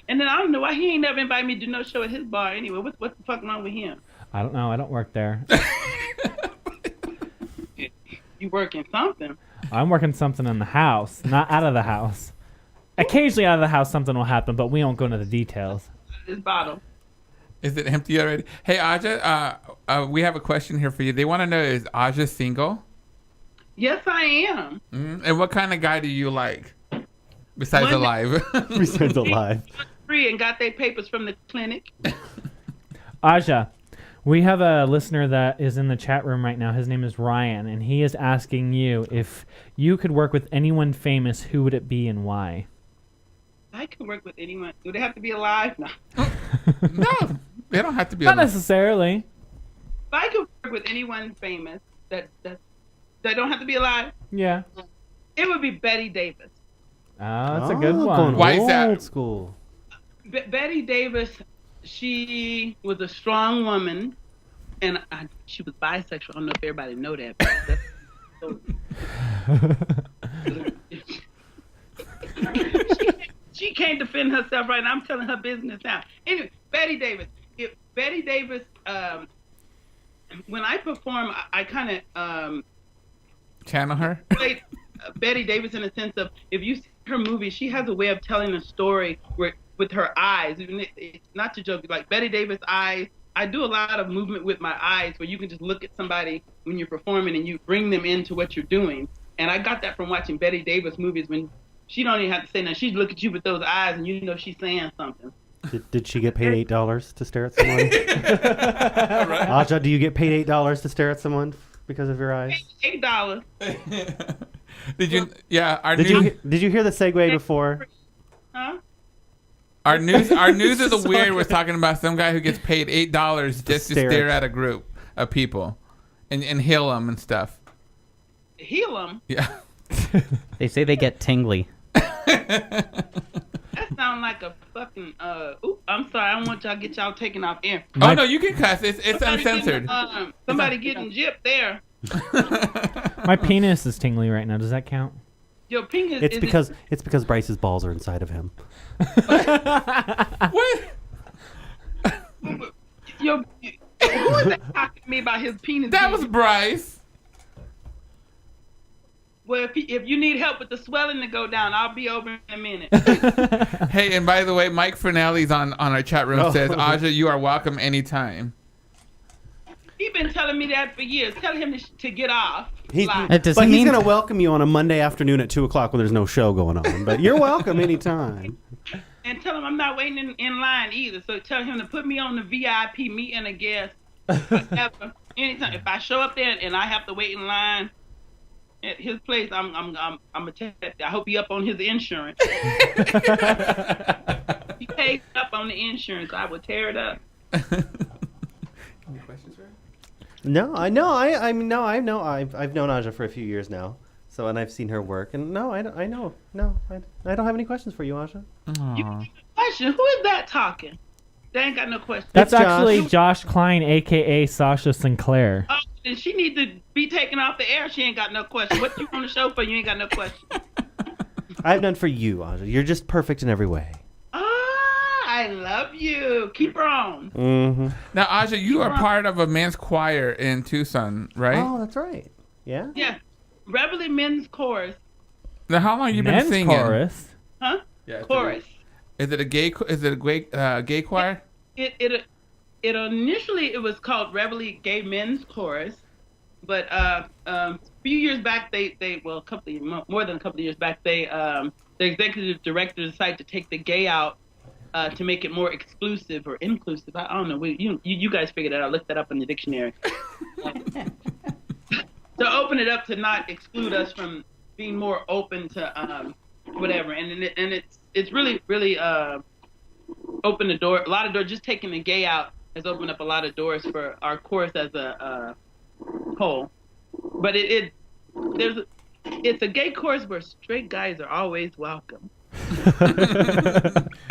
And then I don't know why he ain't never invited me to do no show at his bar anyway. What the fuck wrong with him? I don't know. I don't work there. You working something? I'm working something in the house, not out of the house. Occasionally out of the house something will happen, but we won't go into the details. This bottle. Is it empty already? Hey, Ajia, we have a question here for you. They want to know, is Ajia single? Yes, I am. And what kind of guy do you like? Besides alive. Besides alive. Free and got their papers from the clinic. Ajia, we have a listener that is in the chat room right now. His name is Ryan, and he is asking you if you could work with anyone famous, who would it be and why? I can work with anyone. Do they have to be alive? No. No, they don't have to be Not alive. necessarily. If I could work with anyone famous that don't have to be alive, Yeah. it would be Betty Davis. That's a good going one. Why is that? Old school. Betty Davis, she was a strong woman, and she was bisexual. I don't know if everybody know that. But she can't defend herself right now. I'm telling her business now. Anyway, Betty Davis. If Betty Davis, when I perform, I kind of Channel her? played Betty Davis in the sense of, if you see her movie, she has a way of telling a story with her eyes. It's not to joke. Like Betty Davis' eyes, I do a lot of movement with my eyes where you can just look at somebody when you're performing and you bring them into what you're doing. And I got that from watching Betty Davis movies when she don't even have to say nothing. She look at you with those eyes and you know she's saying something. Did she get paid $8 to stare at someone? Ajia, do you get paid $8 to stare at someone because of your eyes? $8. Did you? Yeah. Did you hear the segue before? Huh? Our news of the weird was talking about some guy who gets paid $8 just to stare at a group of people, and heal them and stuff. Heal them? Yeah. They say they get tingly. That sounds like a fucking I'm sorry, I don't want y'all to get y'all taken off air. Oh no, you can cuss. It's uncensored. Somebody getting gypped there. My penis is tingly right now. Does that count? Your penis It's because Bryce's balls are inside of him. What? Who is that talking to me about his penis? That was Bryce. Well, if you need help with the swelling to go down, I'll be over in a minute. Hey, and by the way, Mike Fernelli's on our chat room says, Ajia, you are welcome anytime. He's been telling me that for years. Tell him to get off. He's Lie. Does going he mean- to welcome you on a Monday afternoon at 2 o'clock when there's no show going on. But you're welcome anytime. And tell him I'm not waiting in line either. So tell him to put me on the VIP, meet and a guest. Whatever. Anytime. If I show up there and I have to wait in line at his place, I'm gonna tell you, I hope he up on his insurance. He pays up on the insurance, I will tear it up. Any questions, right? No, I know. I've known Ajia for a few years now. So, and I've seen her work, and no, I don't have any questions for you, Aja. You have a question. Who is that talking? They ain't got no question. That's It's actually Josh Kline, a.k.a. Sasha Sinclair. Oh, then she need to be taken off the air. She ain't got no question. What you on the show for? You ain't got no question. I've done for you, Aja. You're just perfect in every way. I love you. Keep her on. Mm-hmm. Now, Ajia, you are part of a men's choir in Tucson, right? Oh, that's right. Yeah? Yeah. Reveille Men's Chorus. Now, how long you been Men's singing? chorus. Huh? Yeah, Chorus. Is it a gay choir? It initially it was called Reveille Gay Men's Chorus, but a few years back more than a couple of years back the executive director decided to take the gay out to make it more exclusive or inclusive. I don't know. You guys figured it out. Look that up in the dictionary. To open it up to not exclude us from being more open to whatever, and it's really opened the door. A lot of doors. Just taking the gay out has opened up a lot of doors for our chorus as a whole. But it's a gay chorus where straight guys are always welcome.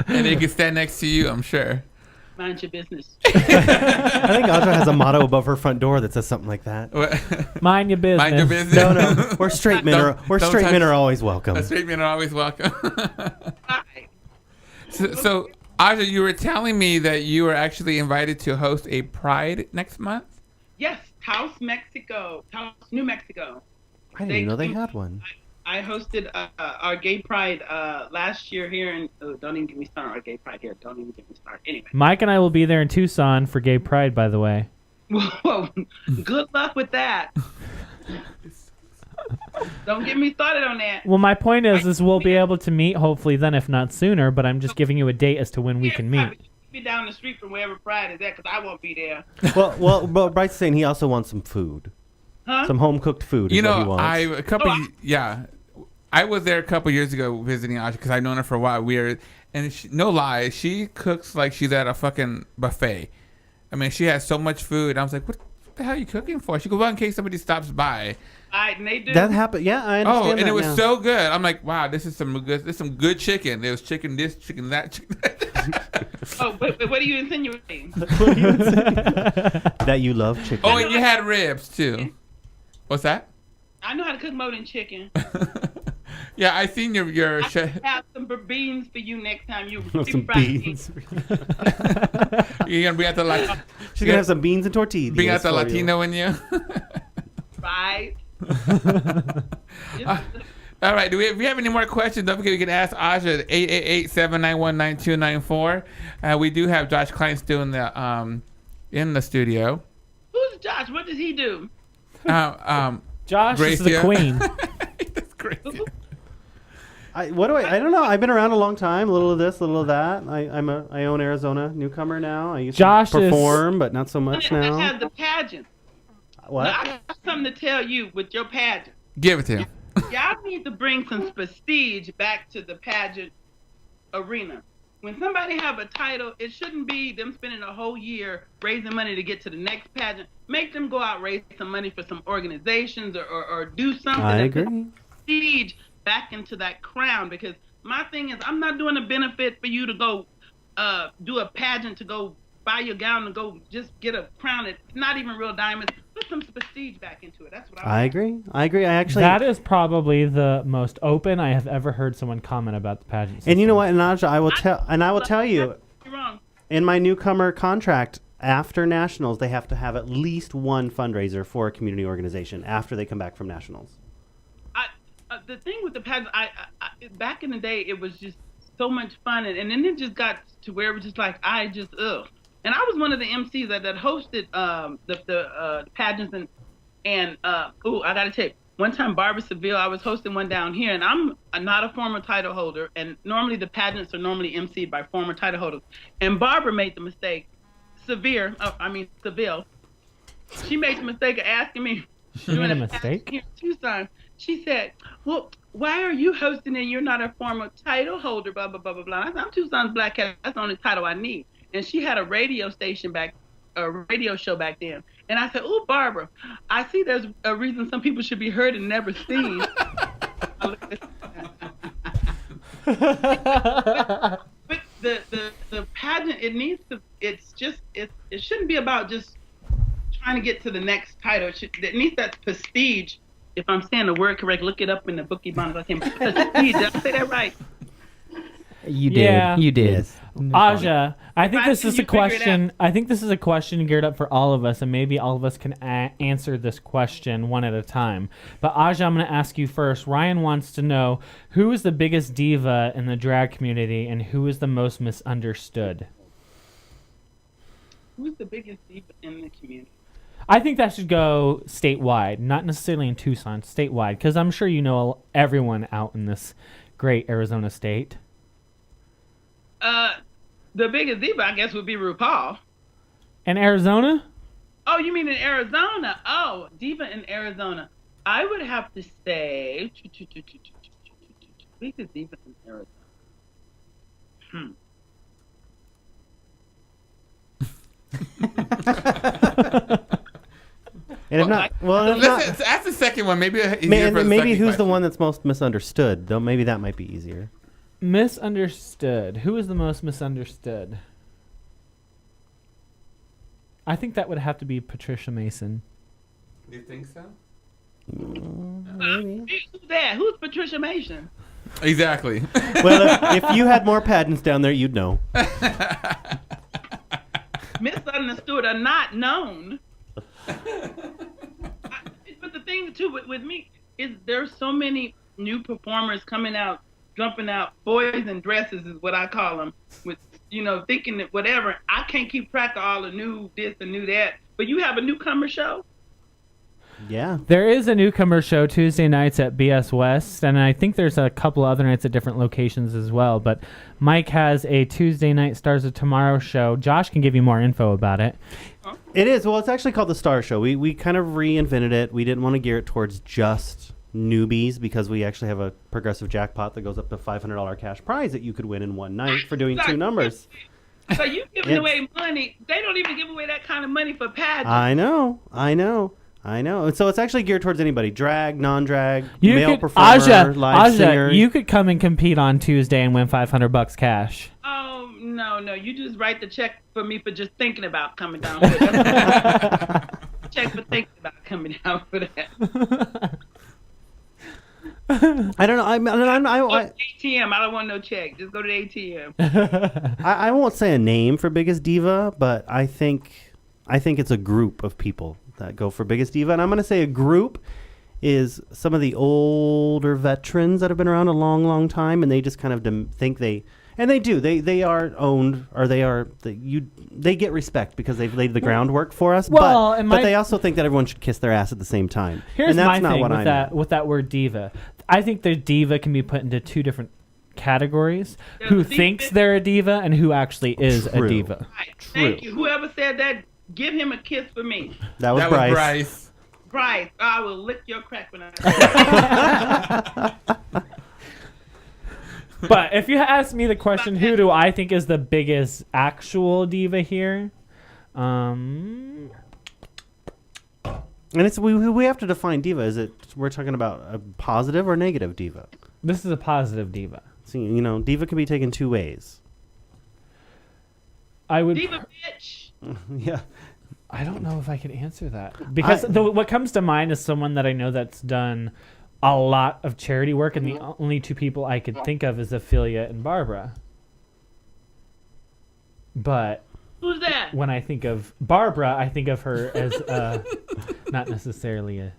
And they can stand next to you, I'm sure. Mind your business. I think Aja has a motto above her front door that says something like that. Mind your business. Mind your business. No. We're straight men are always welcome. Straight men are always welcome. Hi. So, Aja, you were telling me that you were actually invited to host a Pride next month? Yes, Taos, New Mexico. I didn't even know they had one. I hosted our gay pride last year here in. Oh, don't even get me started on our gay pride here. Don't even get me started. Anyway. Mike and I will be there in Tucson for Gay Pride, by the way. Whoa, good luck with that. Don't get me started on that. Well, my point is we'll be able to meet hopefully then, if not sooner. But I'm just giving you a date as to when we can meet. Be down the street from wherever Pride is at, because I won't be there. Well, Bryce is saying he also wants some food. Huh? Some home cooked food. You is what he know, wants. I was there a couple years ago visiting Aja because I've known her for a while. No lie, she cooks like she's at a fucking buffet. I mean, she has so much food. I was like, what the hell are you cooking for? She goes, well, in case somebody stops by. And they do. That happened. Yeah, I understand. Oh, and that it was now. so good. I'm like, wow, this is some good chicken. There was chicken this, chicken that, chicken that. Oh, what are you insinuating? That you love chicken. Oh, and you had ribs too. What's that? I know how to cook more than chicken. Yeah, I seen your. I have some beans for you next time you some beans. You're gonna bring out the Latino. She's gonna have some beans and tortillas. Bring out the Latino in you. Right. All right. Do we have any more questions? Don't forget you can ask Aja at 888-791-9294. We do have Josh Kline still in the studio. Who's Josh? What does he do? Josh is the Gracia. queen. That's crazy. I don't know. I've been around a long time. A little of this, a little of that. I own Arizona Newcomer now. I used Josh to perform, but not so much I now. have the pageant. What? Now, I got something to tell you with your pageant. Give it to him. Y'all need to bring some prestige back to the pageant arena. When somebody have a title, it shouldn't be them spending a whole year raising money to get to the next pageant. Make them go out, raise some money for some organizations or do something. I that puts agree. prestige back into that crown, because my thing is, I'm not doing a benefit for you to go do a pageant to go buy your gown and go just get a crown. It's not even real diamonds. Put some prestige back into it. That's what I agree. I actually. That is probably the most open I have ever heard someone comment about the pageant system. And you know what, Naja, I will tell you, You're wrong. in my Newcomer contract, after nationals, they have to have at least one fundraiser for a community organization after they come back from nationals. The thing with the pageant, I back in the day, it was just so much fun, and then it just got to where it was just like ugh. And I was one of the MCs that hosted the pageants, and I gotta tell you, one time Barbara Seville, I was hosting one down here, and I'm not a former title holder, and normally the pageants are normally MC'd by former title holders, and Barbara made the mistake, Seville, she made the mistake of asking me. She made a mistake? Here in Tucson. She said, well, why are you hosting and you're not a former title holder, blah, blah, blah, blah, blah. I said, I'm Tucson's Black Cat. That's the only title I need. And she had a radio show back then. And I said, oh, Barbara, I see there's a reason some people should be heard and never seen. But the pageant, it shouldn't be about just trying to get to the next title. It needs that prestige. If I'm saying the word correct, look it up in the bookie bonnet. Did I say that right? You did. Yeah. You did. Yes. Aja, I think this Bryce, is a can you figure it question. I think this is a question geared up for all of us, and maybe all of us can answer this question one at a time. But Aja, I'm going to ask you first. Ryan wants to know who is the biggest diva in the drag community, and who is the most misunderstood. Who's the biggest diva in the community? I think that should go statewide, not necessarily in Tucson, statewide, because I'm sure you know everyone out in this great Arizona state. The biggest diva, I guess, would be RuPaul. In Arizona? Oh, you mean in Arizona? Oh, diva in Arizona. I would have to say biggest diva in Arizona. And if not, well, if not, Let's ask the second one. Maybe easier for the maybe second who's the question. one that's most misunderstood? Though maybe that might be easier. Misunderstood. Who is the most misunderstood? I think that would have to be Patricia Mason. Do you think so? Maybe. Who's that? Who's Patricia Mason? Exactly. Well, if you had more pageants down there, you'd know. Misunderstood or not known. But the thing too with me is there's so many new performers coming out, jumping out, boys in dresses is what I call them, with thinking that whatever. I can't keep track of all the new this and new that. But you have a newcomer show. Yeah. There is a newcomer show Tuesday nights at BS West, and I think there's a couple other nights at different locations as well. But Mike has a Tuesday night Stars of Tomorrow show. Josh can give you more info about it. It is. Well, it's actually called the Star Show. We kind of reinvented it. We didn't want to gear it towards just newbies because we actually have a progressive jackpot that goes up to $500 cash prize that you could win in one night for doing 2 numbers. So you giving away money. They don't even give away that kind of money for pageants. I know. And so it's actually geared towards anybody. Drag, non-drag, male performer, live singer. You could come and compete on Tuesday and win $500 cash. Oh, no. You just write the check for me for just thinking about coming down for that. Check for thinking about coming down for that. I don't know. Go to ATM. I don't want no check. Just go to the ATM. I won't say a name for Biggest Diva, but I think it's a group of people that go for Biggest Diva. And I'm going to say a group is some of the older veterans that have been around a long, long time, and they just kind of think they do. They are owned, or they get respect because they've laid the groundwork for us. Well, but they also think that everyone should kiss their ass at the same time. Here's and that's my not thing what with that word diva. I think the diva can be put into 2 different categories: There's who a thinks diva- they're a diva and who actually is a True. diva. Right. Thank you. Whoever said that, give him a kiss for me. That was Bryce. Bryce, I will lick your crack when I But if you ask me the question, who do I think is the biggest actual diva here? And it's we have to define diva. Is it we're talking about a positive or negative diva? This is a positive diva. See, diva can be taken 2 ways. I would. diva bitch. Yeah. I don't know if I can answer that because what comes to mind is someone that I know that's done a lot of charity work, and the only 2 people I could think of is Afeelya and Barbara. But Who's that? when I think of Barbara, I think of her as not necessarily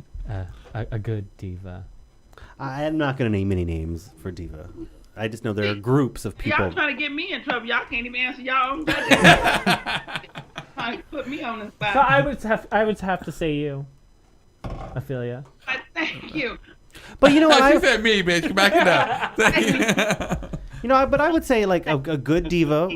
a good diva. I'm not going to name any names for diva. I just know there are groups of people. Y'all trying to get me in trouble. Y'all can't even answer y'all own goddamn. Trying to put me on the spot. So I would have to say you, Afeelya. Thank you. But you know what? She said me, bitch. Back it up. But I would say like a good diva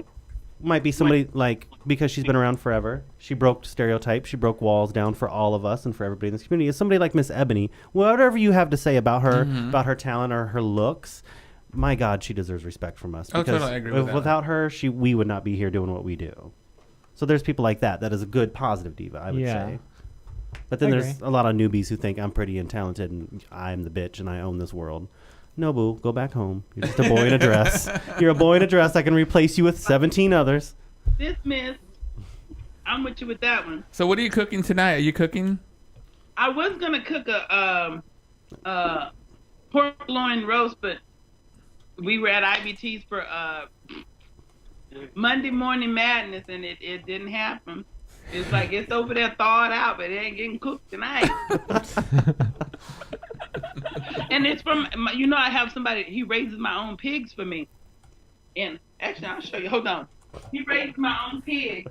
might be somebody like, because she's been around forever. She broke stereotypes. She broke walls down for all of us and for everybody in this community. Is somebody like Miss Ebony. Whatever you have to say about her, about her talent or her looks, my God, she deserves respect from us. Oh, totally agree with that. Without her, we would not be here doing what we do. So there's people like that. That is a good, positive diva, I would say. But then there's a lot of newbies who think I'm pretty and talented and I'm the bitch and I own this world. No, boo, go back home. You're just a boy in a dress. You're a boy in a dress. I can replace you with 17 others. Dismissed. I'm with you with that one. So what are you cooking tonight? Are you cooking? I was gonna cook a pork loin roast, but we were at IBT's for Monday Morning Madness, and it didn't happen. It's like it's over there thawed out, but it ain't getting cooked tonight. And it's from, I have somebody, he raises my own pigs for me. And actually, I'll show you. Hold on. He raised my own pig.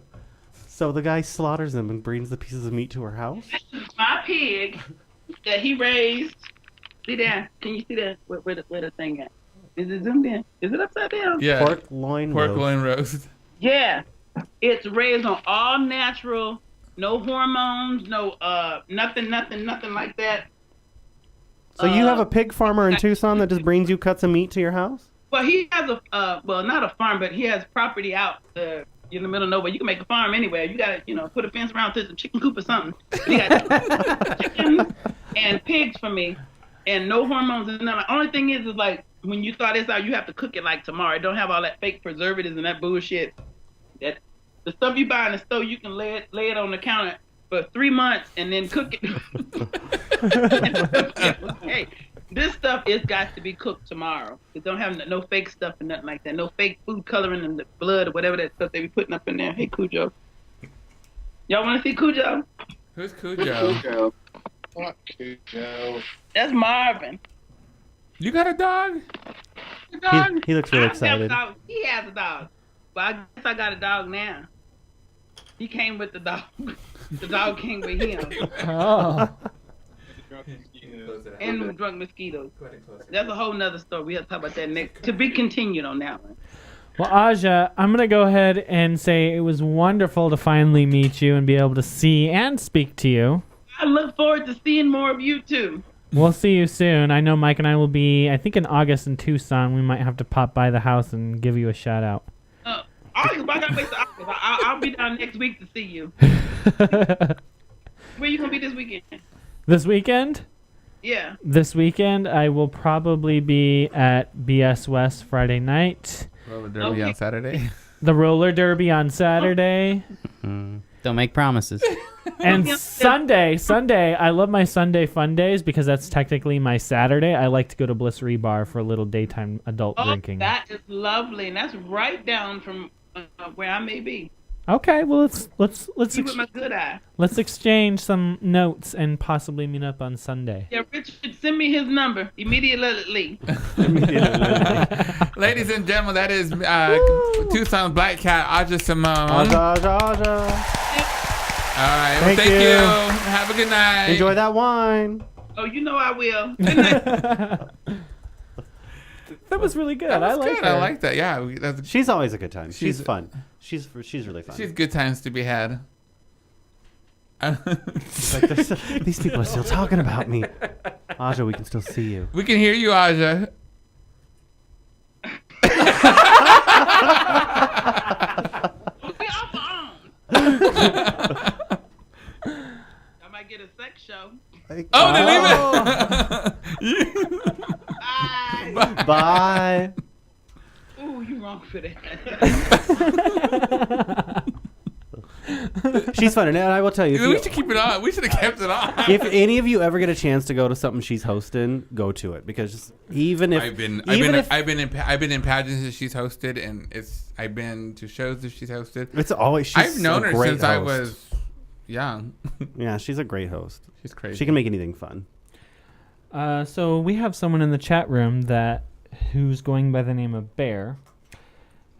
So the guy slaughters them and brings the pieces of meat to her house? My pig that he raised. See that? Can you see that? Where the thing at? Is it zoomed in? Is it upside down? Yeah. Pork loin roast. Yeah. It's raised on all natural, no hormones, no nothing like that. So you have a pig farmer in Tucson that just brings you cuts of meat to your house? Well, he has not a farm, but he has property out in the middle of nowhere. You can make a farm anywhere. You got to, put a fence around to some chicken coop or something. He got chickens and pigs for me, and no hormones. And none. The only thing is like when you thaw this out, you have to cook it like tomorrow. It don't have all that fake preservatives and that bullshit. That the stuff you buy in the store, you can lay it on the counter for 3 months and then cook it. Hey, this stuff is got to be cooked tomorrow. It don't have no fake stuff and nothing like that. No fake food coloring in the blood or whatever that stuff they be putting up in there. Hey, Cujo. Y'all want to see Cujo? Who's Cujo? Fuck Cujo. That's Marvin. You got a dog? He looks really I don't have a excited. dog. He has a dog. But I guess I got a dog now. He came with the dog. The dog came with him. Oh. And the drunk mosquitoes. That's a whole nother story. We have to talk about that next. To be continued on that one. Well, Ajia, I'm going to go ahead and say it was wonderful to finally meet you and be able to see and speak to you. I look forward to seeing more of you too. We'll see you soon. I know Mike and I will be, I think in August in Tucson. We might have to pop by the house and give you a shout out. August, I gotta wait till August. I'll be down next week to see you. Where you gonna be this weekend? This weekend? Yeah. This weekend, I will probably be at BS West Friday night. Roller derby on Saturday. The roller derby on Saturday. Don't make promises. And Sunday, I love my Sunday fun days because that's technically my Saturday. I like to go to Blissery Bar for a little daytime adult drinking. That is lovely, and that's right down from where I may be. Okay, well let's See with my good eye. let's exchange some notes and possibly meet up on Sunday. Yeah, Richard, send me his number immediately. Ladies and gentlemen, that is Tucson Black Cat, Ajia Simone. Ajia. All right, well, thank you. Have a good night. Enjoy that wine. Oh, you know I will. Good night. That was really good. That was I like good. her. I like that. Yeah, She's always a good time. She's She's- fun. She's really fun. she's good times to be had. It's like these people are still talking about me. Ajia, we can still see you. We can hear you, Ajia. We off the I might get a sex show. Oh, they leave it. Bye. Bye. Ooh, you wrong for that. She's fun, and I will tell you. If, We you, should keep it on. We should have kept it on. if any of you ever get a chance to go to something she's hosting, go to it because even if I've been in pageants that she's hosted, and I've been to shows that she's hosted. it's always she's I've known a her great since I host. was young. Yeah, she's a great host. She's crazy. She can make anything fun. So we have someone in the chat room who's going by the name of Bear,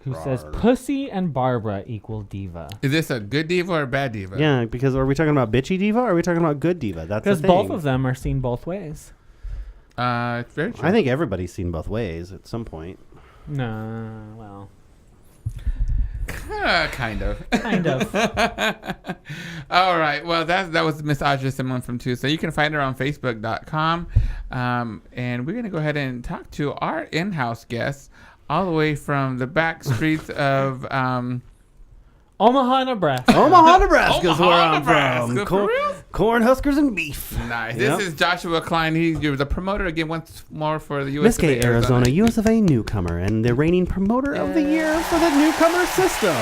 who says Pussy and Barbara equal diva. Is this a good diva or a bad diva? Yeah, because are we talking about bitchy diva or are we talking about good diva? That's the Because thing. both of them are seen both ways. It's very true. I think everybody's seen both ways at some point. No, well, kind of. kind of. All right. Well, that was Miss Ajia Simone from Tucson. You can find her on Facebook.com. And we're going to go ahead and talk to our in-house guest all the way from the back streets of Omaha, Nebraska. Omaha, Nebraska is where Omaha, I'm Nebraska, from. for real? Corn huskers and beef. Nice. Yep. This is Joshua Kline. You're the promoter again once more for the Miss USofA Arizona USofA Newcomer and the reigning promoter of the year for the Newcomer system.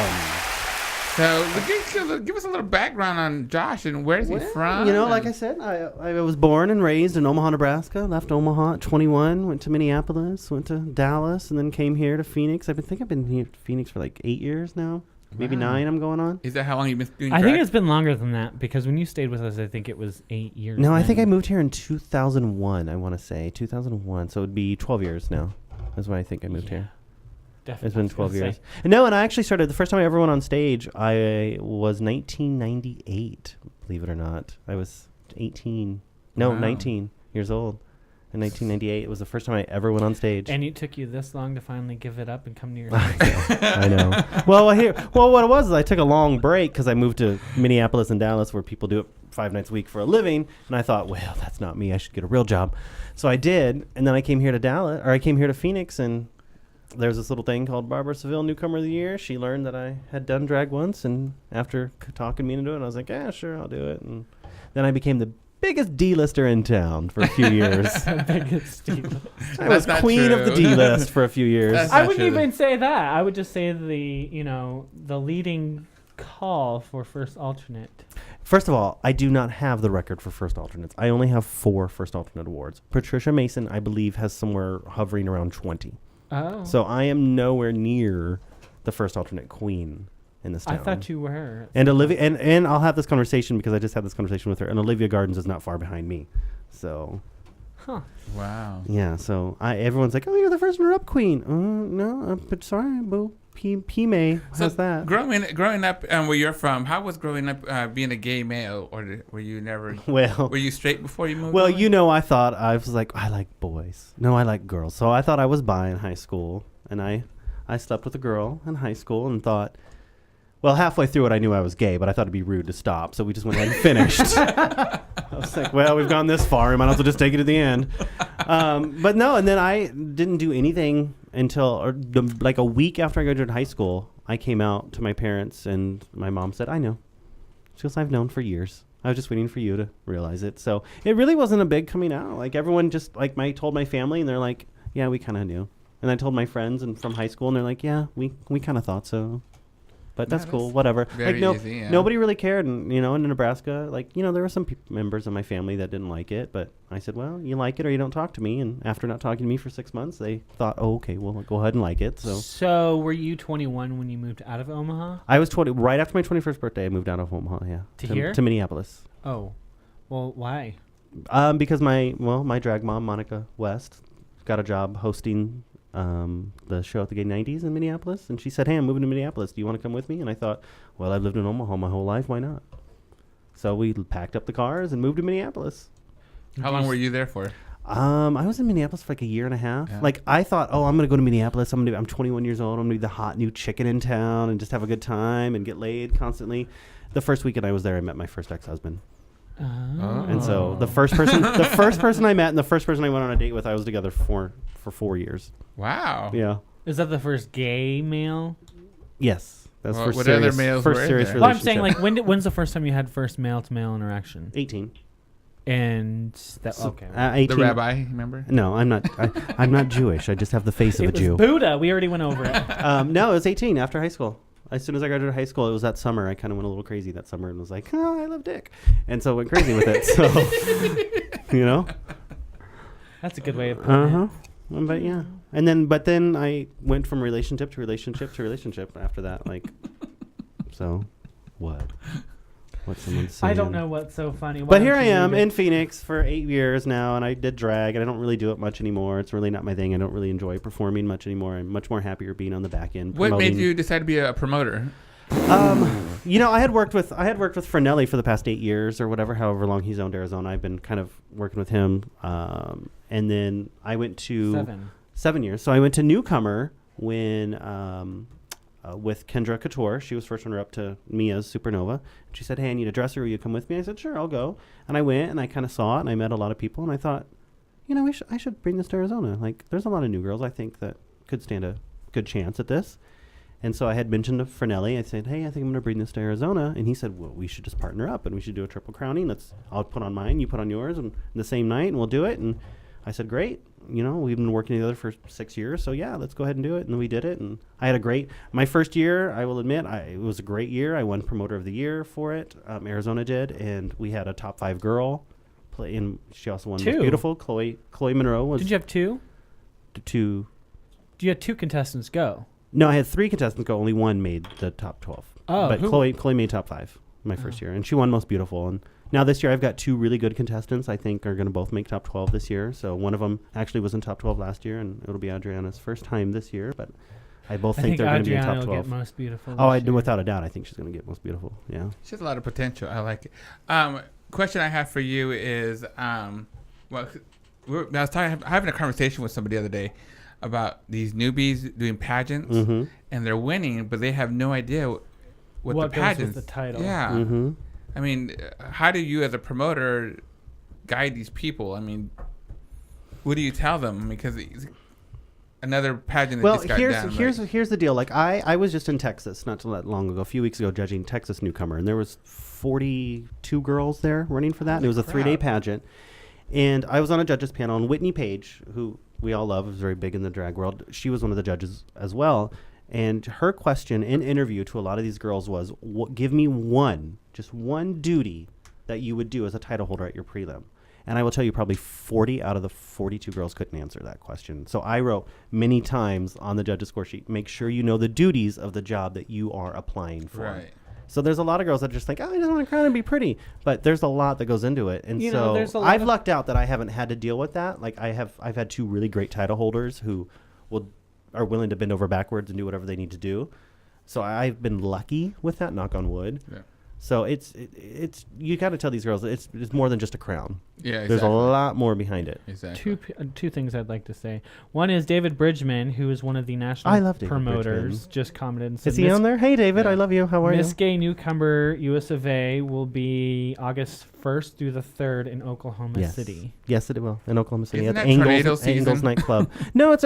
So give us a little background on Josh and where's he from? You know, like I said, I was born and raised in Omaha, Nebraska. Left Omaha at 21, went to Minneapolis, went to Dallas, and then came here to Phoenix. I've been here to Phoenix for like 8 years now. Maybe 9 I'm going on. Is that how long you've been doing I think drag? it's been longer than that because when you stayed with us, I think it was 8 years. No, I think I then. moved here in 2001, I want to say. 2001. So it would be 12 years now. That's why I think I moved here. Definitely. It's been 12 years. No, and I actually started, the first time I ever went on stage, I was 1998, believe it or not. I was 18. No, Wow. 19 years old. In 1998, it was the first time I ever went on stage. And it took you this long to finally give it up and come to your I know. Well, what it was is I took a long break because I moved to Minneapolis and Dallas where people do it 5 nights a week for a living. And I thought, well, that's not me. I should get a real job. So I did. And then I came here to Phoenix, and there's this little thing called Barbara Seville Newcomer of the Year. She learned that I had done drag once. And after talking me into it, I was like, yeah, sure, I'll do it. And then I became the biggest D-lister in town for a few years. biggest deal. I was not queen of the true. D-list for a few years. That's I not wouldn't true. even say that. I would just say the leading call for first alternate. First of all, I do not have the record for first alternates. I only have 4 first alternate awards. Patricia Mason, I believe, has somewhere hovering around 20. Oh. So I am nowhere near the first alternate queen in this town. I thought you were. And Olivia, and I'll have this conversation because I just had this conversation with her. And Olivia Gardens is not far behind me. So Huh. Wow. yeah, so everyone's like, "Oh, you're the first runner-up queen." No, but sorry, boo. P May has that. Growing up where you're from, how was growing up being a gay male, or were you never? Well, Were you straight before you moved? Well, over? you know, I thought I was like, I like boys. No, I like girls. So I thought I was bi in high school, and I slept with a girl in high school and thought, well, halfway through it, I knew I was gay, but I thought it'd be rude to stop, so we just went ahead and finished. I was like, well, we've gone this far, we might as well just take it to the end. But no, and then I didn't do anything until like a week after I graduated high school. I came out to my parents, and my mom said, I know. She goes, I've known for years. I was just waiting for you to realize it. So it really wasn't a big coming out. Like everyone just told my family, and they're like, yeah, we kind of knew. And I told my friends and from high school, and they're like, yeah, we kind of thought so. But that's cool, whatever. very easy, yeah. Nobody really cared. And, in Nebraska, there were some members of my family that didn't like it. But I said, well, you like it or you don't talk to me. And after not talking to me for 6 months, they thought, oh, okay, well, go ahead and like it. So were you 21 when you moved out of Omaha? I was 20. Right after my 21st birthday, I moved out of Omaha, yeah. To here? To Minneapolis. Oh. Well, why? Because my drag mom, Monica West, got a job hosting the show at the Gay 90s in Minneapolis, and she said, hey, I'm moving to Minneapolis, do you want to come with me? And I thought, well, I've lived in Omaha my whole life, why not? So we packed up the cars and moved to Minneapolis. How long were you there for? I was in Minneapolis for like a year and a half. Yeah. Like I thought, I'm gonna go to Minneapolis, I'm 21 years old, I'm gonna be the hot new chicken in town and just have a good time and get laid constantly. The first weekend I was there, I met my first ex-husband. Oh. And so the first person I met and the first person I went on a date with, I was together for 4 years. Wow. Yeah. Is that the first gay male? Yes. That's Well, first what serious, other males first were serious there? Well, relationship. I'm saying, like, when's the first time you had first male-to-male interaction? 18. And that So, okay. 18. The rabbi, remember? No, I'm not. I'm not Jewish. I just have the face of It a was Jew. Buddha. We already went over it. No, it was 18 after high school. As soon as I graduated high school, it was that summer. I kind of went a little crazy that summer and was like, I love dick. And so I went crazy with it. So, That's a good way of putting it. But yeah. But then I went from relationship to relationship to relationship after that. Like, so what? What's someone saying? I don't know what's so funny. Why But don't here I you am read it? in Phoenix for 8 years now, and I did drag, and I don't really do it much anymore. It's really not my thing. I don't really enjoy performing much anymore. I'm much more happier being on the back end. What made promoting. you decide to be a promoter? I had worked with Fernelli for the past 8 years or whatever, however long he's owned Arizona. I've been kind of working with him, and then I went to 7 years. So I went to Newcomer when with Kendra Couture. She was first runner up to Mia's Supernova. She said, "Hey, I need a dresser. Will you come with me?" I said, "Sure, I'll go." And I went and I kind of saw it and I met a lot of people and I thought, I should bring this to Arizona. Like, there's a lot of new girls I think that could stand a good chance at this. And so I had mentioned to Fernelli, I said, hey, I think I'm going to bring this to Arizona. And he said, well, we should just partner up and we should do a triple crowning. I'll put on mine, you put on yours, and the same night, and we'll do it. And I said, great. You know, we've been working together for 6 years. So, yeah, let's go ahead and do it. And we did it. And I had my first year, I will admit, it was a great year. I won Promoter of the Year for it. Arizona did. And we had a top 5 girl play. And she also won Most Beautiful. Chloe Monroe was. Did you have 2? 2. You had 2 contestants go. No, I had 3 contestants go. Only one made the top 12. Oh, but Chloe made top 5 my first year, and she won Most Beautiful. And now this year I've got 2 really good contestants. I think are going to both make top 12 this year. So one of them actually was in top 12 last year, and it'll be Adriana's first time this year. But I think they're going to be in top 12. Will get Most Beautiful. Oh, I do without a doubt. I think she's going to get Most Beautiful. Yeah, she has a lot of potential. I like it. Question I have for you is, I was having a conversation with somebody the other day about these newbies doing pageants, and they're winning, but they have no idea what the pageants. Goes with the title. Yeah. Mm-hmm. I mean, how do you as a promoter guide these people? I mean, what do you tell them? Because another pageant that just got down. Here's the deal. Like I was just in Texas not too long ago, a few weeks ago, judging Texas Newcomer, and there was 42 girls there running for that, and it was a 3-day pageant. And I was on a judges panel, and Whitney Page, who we all love, is very big in the drag world. She was one of the judges as well. And her question in interview to a lot of these girls was, give me just one duty that you would do as a title holder at your prelim. And I will tell you, probably 40 out of the 42 girls couldn't answer that question. So I wrote many times on the judges score sheet, make sure you know the duties of the job that you are applying for. Right. So there's a lot of girls that are just think, I just want to crown and be pretty. But there's a lot that goes into it. And I've lucked out that I haven't had to deal with that. Like I've had 2 really great title holders who are willing to bend over backwards and do whatever they need to do. So I've been lucky with that, knock on wood. Yeah. So it's you got to tell these girls it's more than just a crown. Yeah, exactly. There's a lot more behind it. Exactly. Two things I'd like to say. One is David Bridgman, who is one of the national promoters, just commented and said, is he on there? Hey, David, I love you. How are you? Miss Gay Newcomer USofA will be August 1st through the 3rd in Oklahoma City. Yes, it will. In Oklahoma City. Isn't at that tornado season? Angles nightclub. No, it's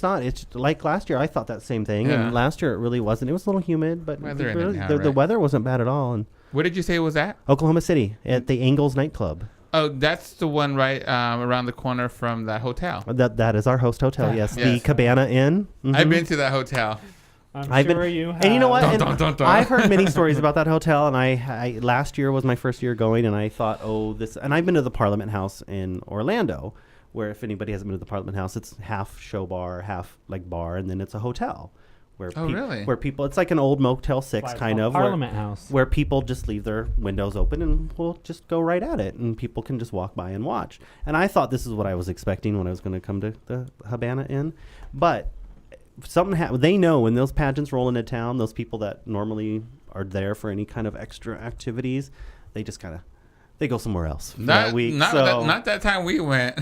not. It's like last year. I thought that same thing. Yeah. And last year it really wasn't. It was a little humid, but the weather wasn't bad at all. And what did you say it was at? Oklahoma City at the Angles nightclub. Oh, that's the one right around the corner from that hotel. That is our host hotel. Yes, the Cabana Inn. Mm-hmm. I've been to that hotel. I'm sure you have. And you know what? Don't. I've heard many stories about that hotel, and I last year was my first year going, and I thought, and I've been to the Parliament House in Orlando, where if anybody hasn't been to the Parliament House, it's half show bar, half like bar, and then it's a hotel. Where people, it's like an old Motel 6 kind of Parliament House, where people just leave their windows open and we'll just go right at it, and people can just walk by and watch. And I thought this is what I was expecting when I was going to come to the Habana Inn, but something they know when those pageants roll into town, those people that normally are there for any kind of extra activities, they just they go somewhere else for that week. Not that time we went.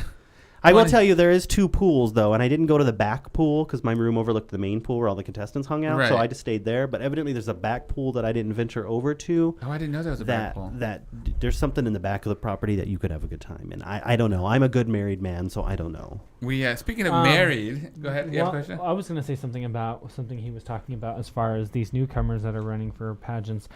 I will tell you, there is 2 pools, though, and I didn't go to the back pool because my room overlooked the main pool where all the contestants hung out, so I just stayed there. But evidently there's a back pool that I didn't venture over to. Oh, I didn't know there was a back pool. There's something in the back of the property that you could have a good time, and I don't know. I'm a good married man, so I don't know. Speaking of married, go ahead. You have a question? I was going to say something about something he was talking about as far as these newcomers that are running for pageants.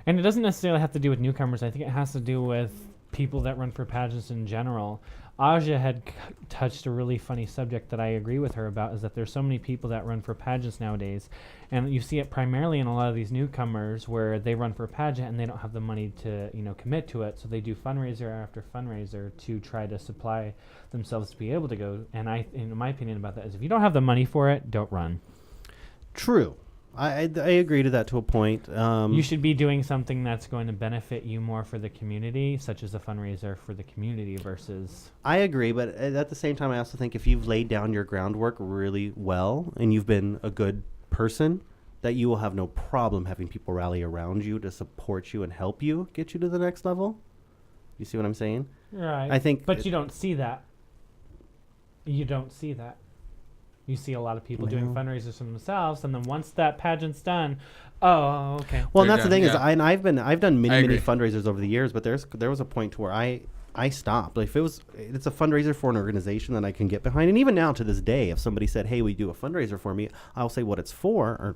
And it doesn't necessarily have to do with newcomers. I think it has to do with people that run for pageants in general. Ajia had touched a really funny subject that I agree with her about, is that there's so many people that run for pageants nowadays, and you see it primarily in a lot of these newcomers where they run for a pageant and they don't have the money to commit to it, so they do fundraiser after fundraiser to try to supply themselves to be able to go. And in my opinion about that is, if you don't have the money for it, don't run. True. I agree to that to a point. You should be doing something that's going to benefit you more for the community, such as a fundraiser for the community versus... I agree, but at the same time, I also think if you've laid down your groundwork really well and you've been a good person, that you will have no problem having people rally around you to support you and help you get you to the next level. You see what I'm saying? Right. I think... But you don't see that. You don't see that. You see a lot of people doing fundraisers for themselves, and then once that pageant's done, okay. Well, and that's the thing is, I've done many fundraisers over the years, but there was a point to where I I stopped. Like, it's a fundraiser for an organization that I can get behind. And even now to this day, if somebody said, hey, we do a fundraiser for me, I'll say what it's for or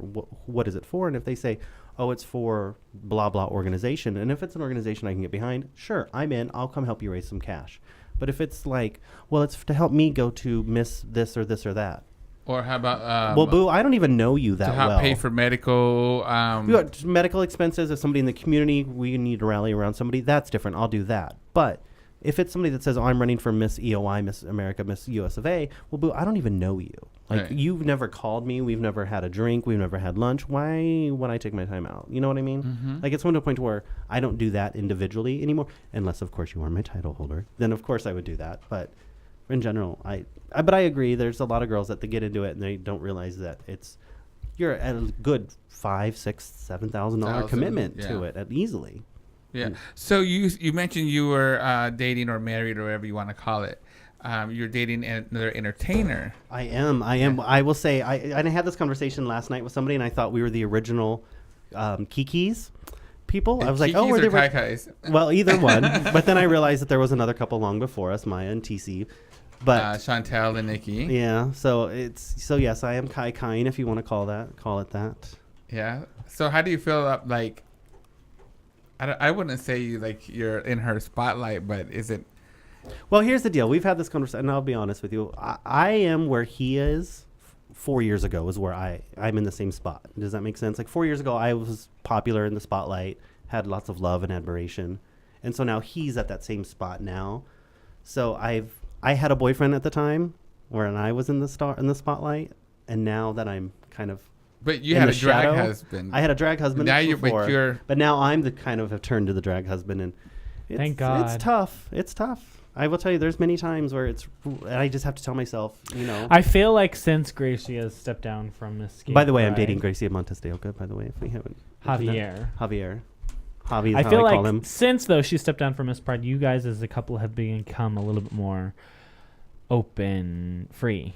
what is it for. And if they say, oh, it's for blah, blah organization. And if it's an organization I can get behind, sure, I'm in. I'll come help you raise some cash. But if it's like, well, it's to help me go to Miss this or that. Or how about well, Boo, I don't even know you that to help well. pay for medical You got medical expenses. If somebody in the community, we need to rally around somebody, that's different. I'll do that. But if it's somebody that says, oh, I'm running for Miss EOI, Miss America, Miss USofA, well, Boo, I don't even know you. Like, right. You've never called me. We've never had a drink. We've never had lunch. Why would I take my time out? You know what I mean? Mm-hmm. Like, it's come to a point where I don't do that individually anymore. Unless, of course, you are my title holder. Then, of course, I would do that. But in general, but I agree. There's a lot of girls that they get into it and they don't realize that you're at a good $5,000, $6,000, $7,000 commitment to it easily. Yeah. So you mentioned you were dating or married or whatever you want to call it. You're dating another entertainer. I am. I will say I had this conversation last night with somebody and I thought we were the original Kikis people. I was like, oh, we're the Kai-Kais? Well, either one. But then I realized that there was another couple long before us, Maya and TC. But Chantel and Nikki. Yeah. So yes, I am Kai Kine, if you want to call it that. Yeah. So how do you feel about, like, I wouldn't say you're in her spotlight, but is it? Well, here's the deal. We've had this conversation, and I'll be honest with you. I am where he is. 4 years ago is where I'm in the same spot. Does that make sense? Like 4 years ago, I was popular in the spotlight, had lots of love and admiration, and so now he's at that same spot now. So I had a boyfriend at the time, when I was in the spotlight, and now that I'm kind of. But you had a drag husband. I had a drag husband now before, but now I'm the kind of have turned to the drag husband, and thank God. It's tough. It's tough. I will tell you, there's many times where I just have to tell myself, I feel like since Gracie has stepped down from this game. By the way, I'm dating Gracie Montes de Oca, by the way, if we haven't. Javier. Javi is I how feel I like call him. since, though, she stepped down from Miss Pride, you guys as a couple have become a little bit more open, free.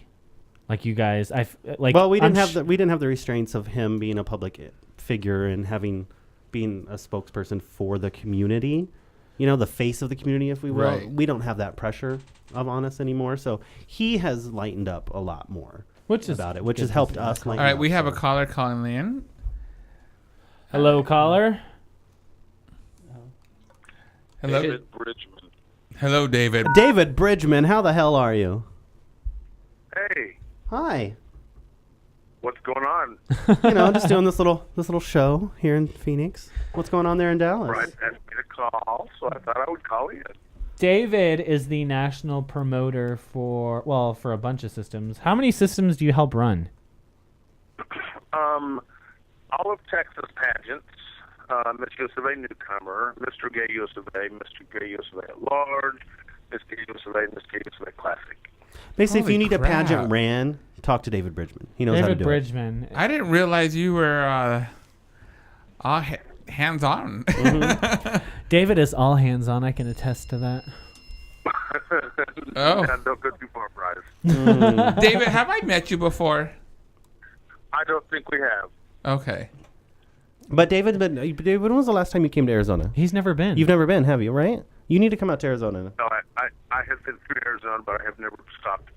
Like you guys, well, we didn't have the restraints of him being a public figure and being a spokesperson for the community. The face of the community, if we will. Right. We don't have that pressure on us anymore. So he has lightened up a lot more which has helped us. All right, we have a caller calling in. Hello, caller. Hello, David Bridgman. Hello, David. David Bridgman, how the hell are you? Hey, Hi. what's going on? Just doing this little show here in Phoenix. What's going on there in Dallas? Right, asked me to call, so I thought I would call you. David is the national promoter for a bunch of systems. How many systems do you help run? All of Texas pageants, Miss USofA Newcomer, Mr. Gay USofA, Mr. Gay USofA at Large, Miss Gay USofA, Miss Gay USofA Classic. Basically, Holy if you need crap. a pageant ran, talk to David Bridgman. He knows how to do Bridgman. I didn't realize you were all hands-on. Mm-hmm. David is all hands-on. I can attest to that. Oh. Yeah, don't go too far, Bryce. it. David, have I met you before? I don't think we have. Okay. But David, when was the last time you came to Arizona? He's never been. You've never been, have you? Right? You need to come out to Arizona. No, I have been through Arizona, but I have never stopped.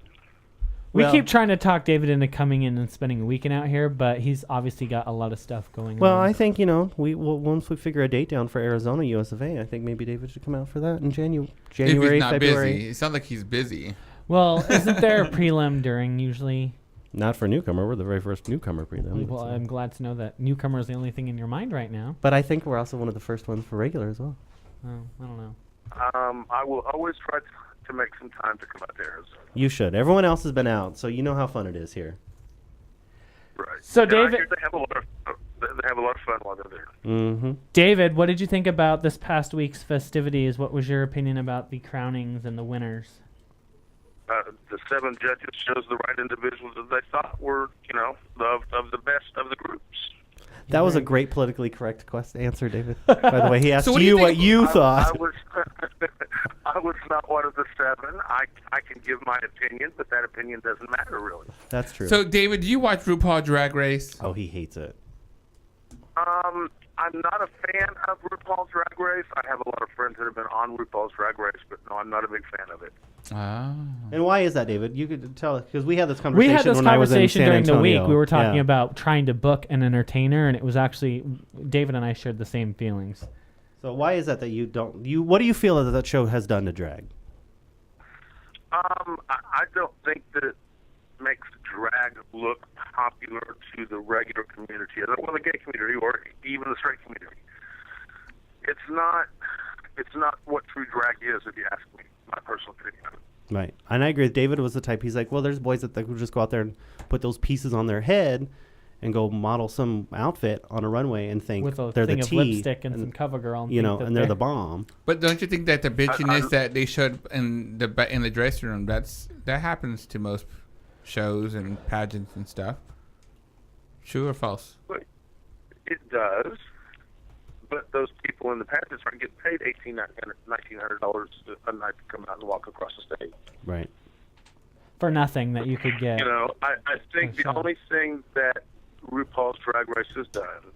We Well- keep trying to talk David into coming in and spending a weekend out here, but he's obviously got a lot of stuff going Well, on. I think once we figure a date down for Arizona USofA, I think maybe David should come out for that in January, If he's not February. busy. It sounds like he's busy. Well, isn't there a prelim during usually? Not for Newcomer. We're the very first Newcomer prelim. Well, I'm glad to know that Newcomer is the only thing in your mind right now. But I think we're also one of the first ones for regular as well. Oh, I don't know. I will always try to make some time to come out to Arizona. You should. Everyone else has been out, so you know how fun it is here. Right. So, And I David- hear they have a lot of fun while they're there. Mm-hmm. David, what did you think about this past week's festivities? What was your opinion about the crownings and the winners? The 7 judges chose the right individuals that they thought were, of the best of the groups. That was a great politically correct answer, David. By the way, he asked So what do you you what think- you thought. I was not one of the 7. I can give my opinion, but that opinion doesn't matter really. That's true. So, David, do you watch RuPaul Drag Race? Oh, he hates it. I I'm not a fan of RuPaul's Drag Race. I have a lot of friends that have been on RuPaul's Drag Race, but no, I'm not a big fan of it. Oh. And why is that, David? You could tell because we had this conversation. We had this when I was in conversation San during the Antonio. week. We were talking Yeah. about trying to book an entertainer, and it was actually David and I shared the same feelings. So why is that you don't? What do you feel that show has done to drag? I don't think that it makes drag look popular to the regular community, well, the gay community, or even the straight community. It's not what true drag is, if you ask me. My personal opinion. Right, and I agree with David. Was the type he's like, well, there's boys that would just go out there and put those pieces on their head and go model some outfit on a runway and think With a they're thing the of tea, lipstick and some CoverGirl, and they're the bomb. But don't you think that the bitchiness that they showed in the dressing room, that happens to most shows and pageants and stuff? True or false? It does, but those people in the pageants aren't getting paid $1,900 a night to come out and walk across the stage. Right. for nothing that you could get. You know, I think the only thing that RuPaul's Drag Race has done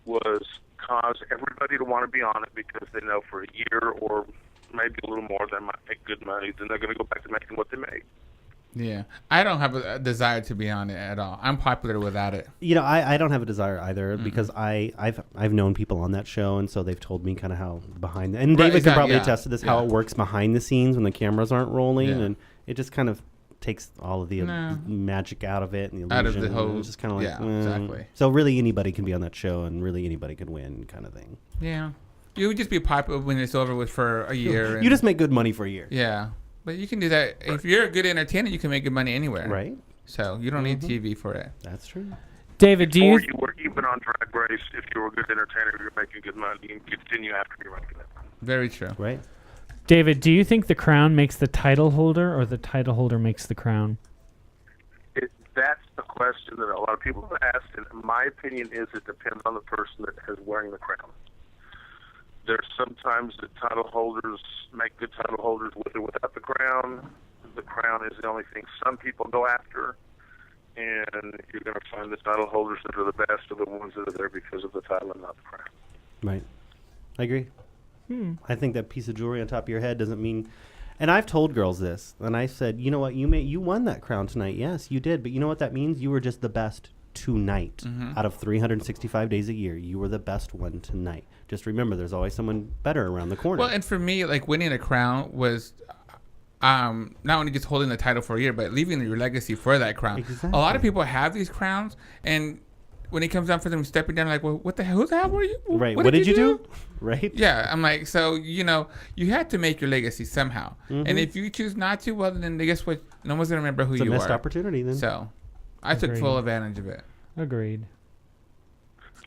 was cause everybody to want to be on it because they know for a year or maybe a little more they might make good money. Then they're going to go back to making what they made. Yeah, I don't have a desire to be on it at all. I'm popular without it. You know, I don't have a desire either because I've known people on that show, and so they've told me kind of how behind and David can probably attest to this how it works behind the scenes when the cameras aren't rolling, and it just kind of takes all of the magic out of it and the illusion. Out of the whole, it's just kind of like exactly. So really anybody can be on that show, and really anybody can win, kind of thing. Yeah, you would just be popular when it's over with for a year. You just make good money for a year. Yeah. But you can do that. If you're a good entertainer, you can make good money anywhere. Right. So you don't need TV for it. That's true. David, do you... Or you were even on Drag Race, if you were a good entertainer, you're making good money, you can continue after you're making it. Very true. Right. David, do you think the crown makes the title holder or the title holder makes the crown? That's the question that a lot of people have asked, and my opinion is it depends on the person that is wearing the crown. There's sometimes the title holders make good title holders with or without the crown. The crown is the only thing some people go after, and you're going to find the title holders that are the best are the ones that are there because of the title and not the crown. Right. I agree. I think that piece of jewelry on top of your head doesn't mean... And I've told girls this, and I said, you know what, you won that crown tonight. Yes, you did. But you know what that means? You were just the best tonight. Out of 365 days a year, you were the best one tonight. Just remember, there's always someone better around the corner. Well, and for me, like winning a crown was not only just holding the title for a year, but leaving your legacy for that crown. Exactly. A lot of people have these crowns, and when it comes down for them stepping down, like, well, what the hell? Who the hell were you? Right. What did you do? Right. Yeah. I'm like, so, you know, you had to make your legacy somehow. And if you choose not to, well, then guess what? No one's going to remember who you are. It's a missed opportunity then. So I took full advantage of it. Agreed.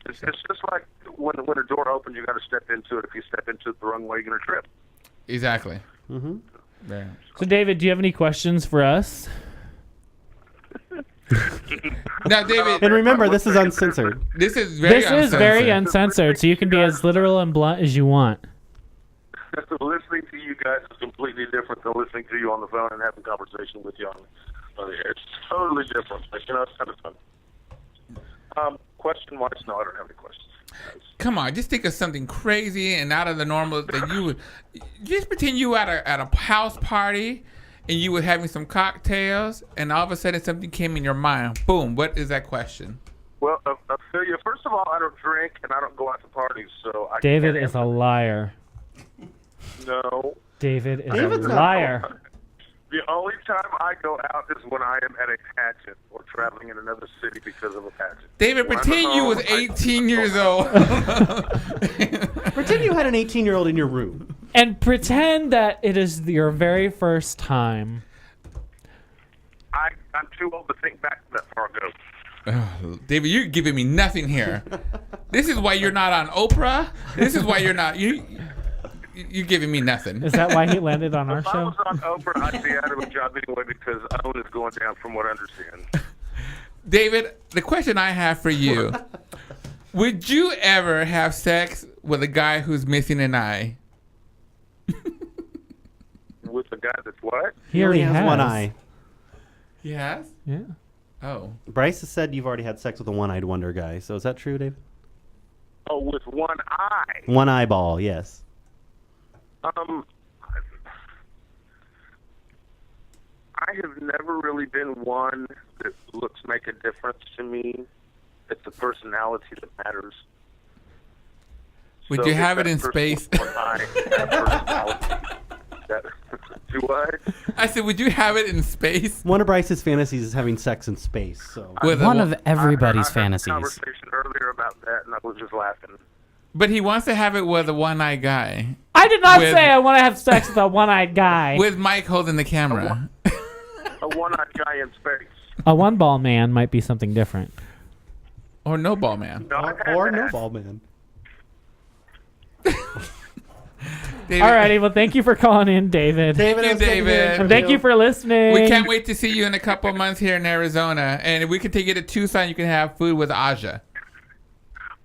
It's just like when a door opens, you got to step into it. If you step into it the wrong way, you're going to trip. Exactly. So, David, do you have any questions for us? Now, David, and remember, this is uncensored. This is very uncensored, so you can be as literal and blunt as you want. Listening to you guys is completely different than listening to you on the phone and having a conversation with you on the air. It's totally different. But, you know, it's kind of fun. Question-wise, no, I don't have any questions. Come on, just think of something crazy and out of the normal that you would. Just pretend you were at a house party and you were having some cocktails, and all of a sudden something came in your mind. Boom! What is that question? Well, Afeelya, first of all, I don't drink and I don't go out to parties, so I David can't is a liar. No. David is David's a not- liar. The only time I go out is when I am at a pageant or traveling in another city because of a pageant. David, When I'm pretend at you home, was 18 years old. Pretend you had an 18-year-old in your room. And pretend that it is your very first time. I'm too old to think back that far ago. Oh, David, you're giving me nothing here. This is why you're not on Oprah. This is why you're you're giving me nothing. Is that why he landed on our If I show? was on Oprah, I'd be out of a job anyway because OWN is going down from what I understand. David, the question I have for you, would you ever have sex with a guy who's missing an eye? With the guy that's what? He already has one eye. He has? Yeah. Oh. Bryce has said you've already had sex with a one-eyed wonder guy. So is that true, David? Oh, with one eye. One eyeball, yes. I have never really been one that looks make a difference to me. It's the personality that matters. Would So you if have it that in person space? with one eye, that personality, do what? I said, would you have it in space? One of Bryce's fantasies is having sex in space. So With One a, of everybody's I had a fantasies. conversation earlier about that, and I was just laughing. but he wants to have it with a one-eyed guy. I did not With- say I want to have sex with a one-eyed guy. With Mike holding the camera. A one-eyed guy in space. A one-ball man might be something different. Or no ball man. No, or no ball man. David, Alrighty, well, thank you for calling in, David. David, Thank you, David. And thank you for listening. We can't wait to see you in a couple months here in Arizona. And if we can take you to Tucson, you can have food with Ajia.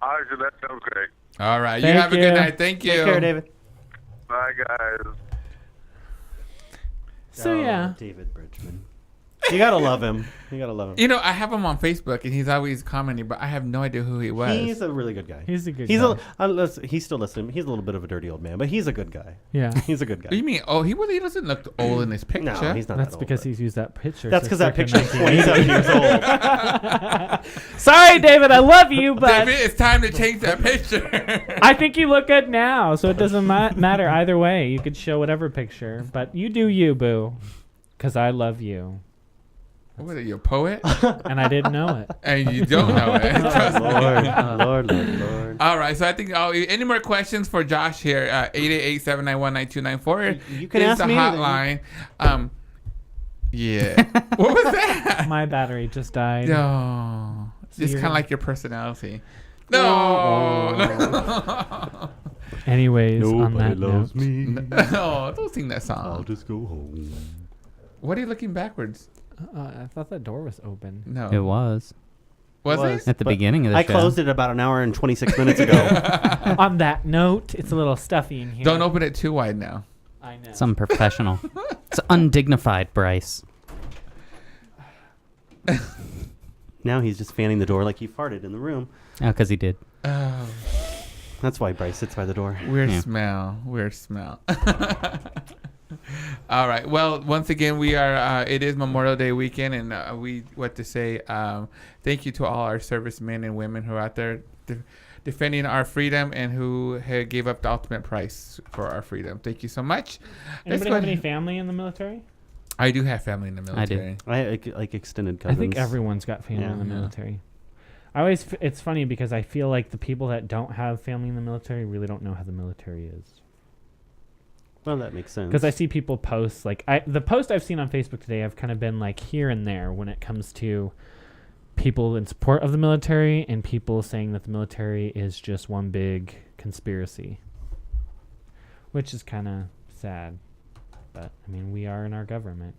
Ajia, that sounds great. All right. Thank you have a good you. night. Thank you. Take care, David. Bye, guys. So, yeah. David Bridgman. You gotta love him. You gotta love him. You know, I have him on Facebook, and he's always commenting, but I have no idea who he was. He's a really good guy. He's a good He's guy. he's still listening. He's a little bit of a dirty old man, but he's a good guy. Yeah. He's a good guy. What do you mean? Oh, he doesn't look old in this picture. No, he's not. That's that because old, he's used that picture. That's because that since picture is frickin' 27 years old. Sorry, David, I love you, but David, it's time to change that picture. I think you look good now, so it doesn't matter either way. You could show whatever picture, but you do you, boo, because I love you, What are you, a poet? and I didn't know it. And you don't know it. Trust me. Lord. All right, so I think any more questions for Josh here? 888-791-9294 You can is ask the me hotline. Yeah. What was that? My battery just died. No. It's you're- kind of like your personality. No. Anyways, on that note, me. No, don't sing that I'll song. just go home. What are you looking backwards? I thought that door was open. No. It was Was Was. it? at the But beginning of the I show. closed it about an hour and 26 minutes ago. On that note, it's a little stuffy in here. Don't open it too wide now. I know. It's unprofessional. It's undignified, Bryce. Now he's just fanning the door like he farted in the room. Oh, because he did. Oh, That's why Bryce sits by the door. weird Yeah. smell. Weird smell. All right. Well, once again, we are. It is Memorial Day weekend, and thank you to all our servicemen and women who are out there defending our freedom and who gave up the ultimate price for our freedom. Thank you so much. Let's Anybody go have any ahead. family in the military? I do have family in the I do. military. I like extended cousins. I think everyone's got family in the Yeah. military. It's funny because I feel like the people that don't have family in the military really don't know how the military is. Well, that makes sense. Because I see people post the post I've seen on Facebook today have kind of been like here and there when it comes to people in support of the military and people saying that the military is just one big conspiracy, which is kind of sad. But I mean, we are in our government.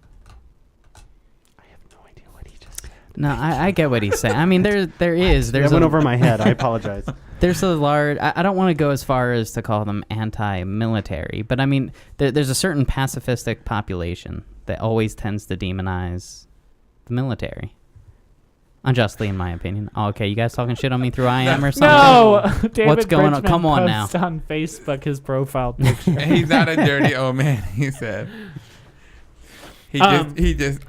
I have no idea what he just said. No, I get what he's saying. I mean, there's That went over my head. I apologize. there's a large. I don't want to go as far as to call them anti-military, but I mean, there's a certain pacifistic population that always tends to demonize the military. Unjustly, in my opinion. Oh, okay, you guys talking shit on me through IM or something? No, David What's going on? Bridgman Come on now. posts on Facebook his profile picture. He's not a dirty old man. He said. He just.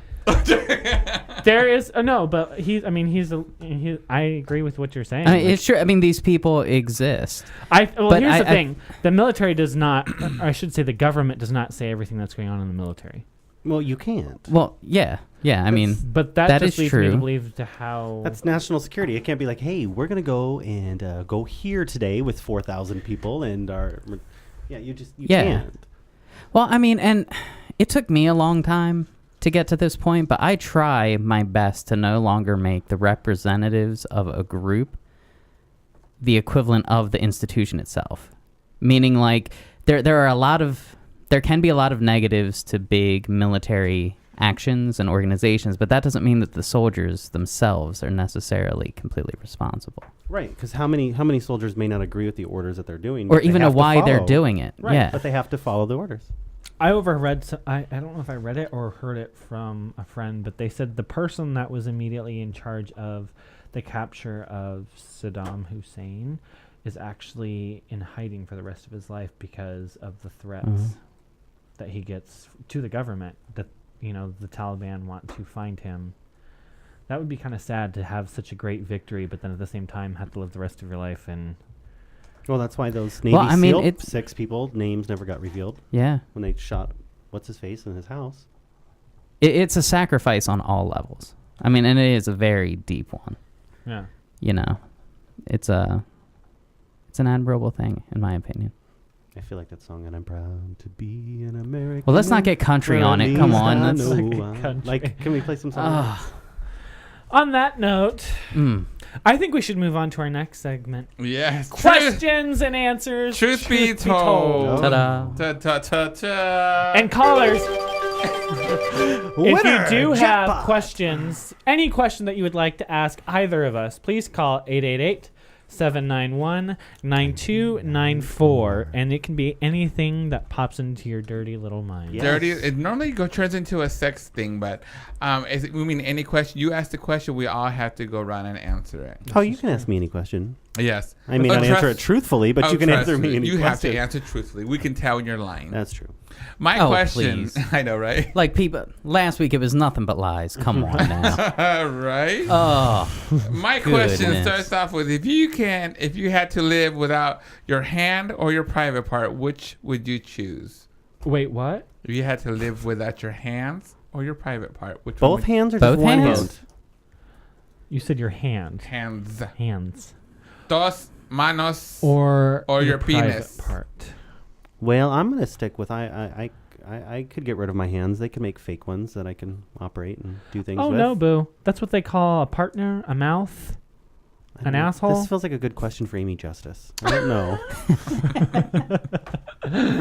There is no, but he's. I mean, I agree with what you're saying. I mean, it's true. I mean, these people exist. But here's the I- thing: the military does not. Or I should say, the government does not say everything that's going on in the military. Well, you can't. Well, yeah. I mean, But that that just is leads me to true. believe to how. That's national security. It can't be like, hey, we're gonna go and go here today with 4,000 people and our. Yeah, you Yeah. can't. well, I mean, and it took me a long time to get to this point, but I try my best to no longer make the representatives of a group the equivalent of the institution itself. Meaning, like, there can be a lot of negatives to big military actions and organizations, but that doesn't mean that the soldiers themselves are necessarily completely responsible, Right, because how many soldiers may not agree with the orders that they're doing, or but they even know have to why they're follow. doing it. Right, Yeah, but they have to follow the orders. I overread. I don't know if I read it or heard it from a friend, but they said the person that was immediately in charge of the capture of Saddam Hussein, is actually in hiding for the rest of his life because of the threats that he gets to the government, that, you know, the Taliban want to find him. That would be kind of sad to have such a great victory, but then at the same time have to live the rest of your life in... Well, that's why those Navy SEAL 6 people, names never got revealed. Yeah. When they shot what's-his-face in his house. It's a sacrifice on all levels. I mean, and it is a very deep one. Yeah. You know, it's an admirable thing, in my opinion. I feel like that song, and I'm proud to be an American. Well, let's not get country on it. Come on. That's like, can we play some songs? On that note, I think we should move on to our next segment. Yes. Questions and answers. Truth be told. Ta-da. Ta-ta-ta-ta. And callers, if you do have questions, any question that you would like to ask either of us, please call 888-791-9294, and it can be anything that pops into your dirty little mind. Yes. Dirty. It normally turns into a sex thing, but we mean any question. You ask the question, we all have to go around and answer it. Oh, you can ask me any question. Yes. I may not answer it truthfully, but you can answer me any question. You have to answer truthfully. We can tell when you're lying. That's true. My question. Please. I know, right? Like people, last week it was nothing but lies. Come on now. Right? Oh. My question Goodness. starts off with, if you had to live without your hand or your private part, which would you choose? Wait, what? If you had to live without your hands or your private part, which Both hands or Both just one hands? hand? You said your hand. Hands. Hands. Dos manos. Or your private penis. part. Well, I'm going to stick with I could get rid of my hands. They can make fake ones that I can operate and do things with. Oh, no, boo. That's what they call a partner, a mouth, I don't an know. asshole. This feels like a good question for Amy Justice. I don't know.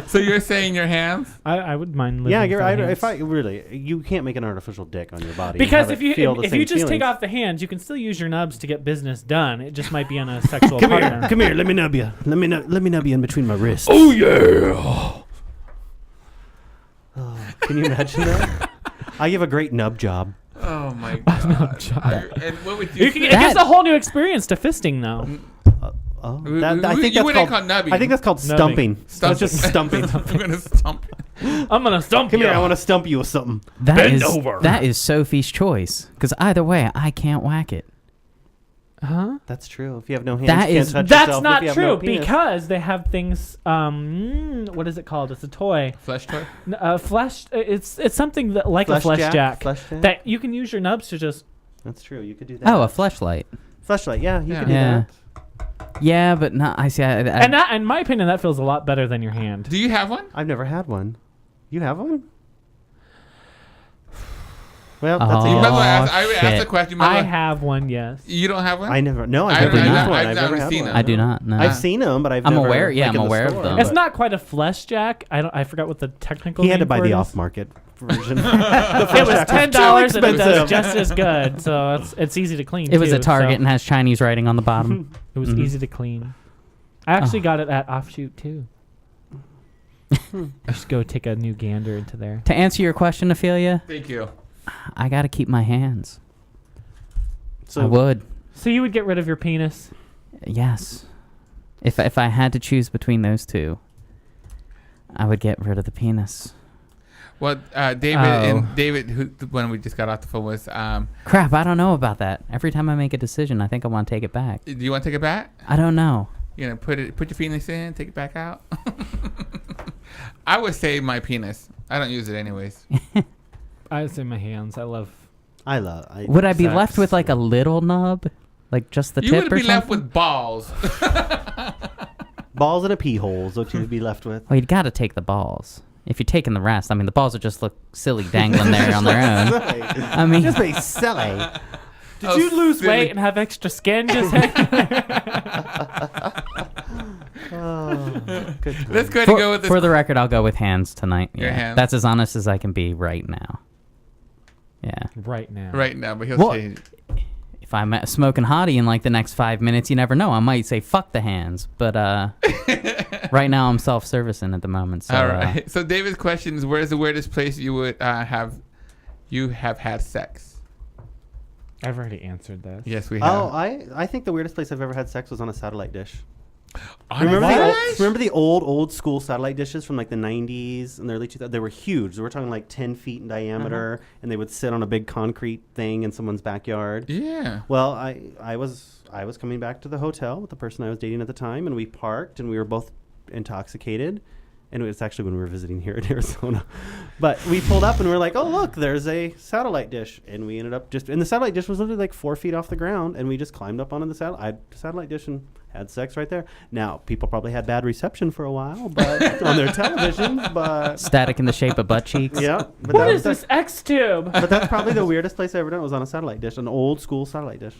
So you're saying your hands? I would mind living Yeah, without hands. if I really, you can't make an artificial dick on your body. Because and if have it feel the you same just take feelings. off the hands, you can still use your nubs to get business done. It just might be on a sexual come partner. here, come here, let me nub you. Let me nub you in between my wrists. Oh, yeah. Oh, can you imagine that? I give a great nub job. Oh, my God. And what would you It gives a whole new experience to fisting, though. Oh, You I think wouldn't that's call called nubbing. I think that's called Nubbing. stumping. That's just stumping. I'm going to stump. I'm gonna stump Come you. here, I want to stump you with something. That is Sophie's choice. Because either way, I can't whack it. Huh? That's true. If you have no hands, That you is- can't touch That's yourself. not If you have true no penis. because they have things. What is it called? It's a toy. Flesh toy? Flesh. It's something that like a flesh jack that you can use your nubs to just. That's true. You could do that. Oh, a fleshlight. Fleshlight. Yeah, you could do Yeah. that. Yeah, but not. I see. And that, in my opinion, that feels a lot better than your hand. Do you have one? I've never had one. You have one? Well, that's Oh. You might as well a ask, I would ask shit. the question. You might I as well- have one. Yes. You don't have one? I never. No, I I've never do used not. one. I've I've never never had seen one. them. I do not. No. I've seen them, but I've I'm never. aware- yeah, like, I'm in the aware of store, them. but It's not quite a flesh jack. I forgot what the technical. He had to name buy for the it is. off-market version. It was $10 and it does expensive. just as good. So it's easy to clean. It was too, a Target so and has Chinese writing on the bottom. it was Mhm. easy to clean. I actually got it at Offshoot too. I should go take a new gander into there. To answer your question, Afeelya, Thank you. I got to keep my hands. I So would. So you would get rid of your penis? Yes. If I had to choose between those two, I would get rid of the penis. Well, David, who when we just got off the phone was, Crap, I don't know about that. Every time I make a decision, I think I want to take it back. do you want to take it back? I don't know. You know, put your penis in, take it back out. I would say my penis. I don't use it anyways. I would say my hands. I love. Would I be Sex. left with like a little nub? Like just the You tip would or be left something? with balls. balls and a pee hole is what you'd be left with. Well, you'd got to take the balls. If you're taking the rest, I mean, the balls would just look silly dangling there on their own. I mean, Just be silly. Did Oh, you lose silly. weight and have extra skin just hanging there? Oh, good time. Let's go ahead and go with this. for the record, I'll go with hands tonight. Your Yeah. hands? That's as honest as I can be right now. Yeah. Right now. right now, but he'll Well, change. If I'm smoking hottie in like the next 5 minutes, you never know. I might say fuck the hands, but right now I'm self-servicing at the moment. So, All right. So David's question is, where's the weirdest place you would have had sex? I've already answered this. Yes, we have. Oh, I think the weirdest place I've ever had sex was on a satellite dish. Remember the old school satellite dishes from like the 90s and the early 2000s? They were huge. We're talking like 10 feet in diameter, and they would sit on a big concrete thing in someone's backyard. Yeah. Well, I was coming back to the hotel with the person I was dating at the time, and we parked, and we were both intoxicated. And it was actually when we were visiting here in Arizona. But we pulled up and we were like, oh, look, there's a satellite dish. And we ended up and the satellite dish was literally like 4 feet off the ground. And we just climbed up onto the satellite dish and had sex right there. Now, people probably had bad reception for a while but on their televisions. But Static in the shape of butt cheeks. yeah. But What is this X tube? But that's probably the weirdest place I ever done. It was on a satellite dish, an old school satellite dish.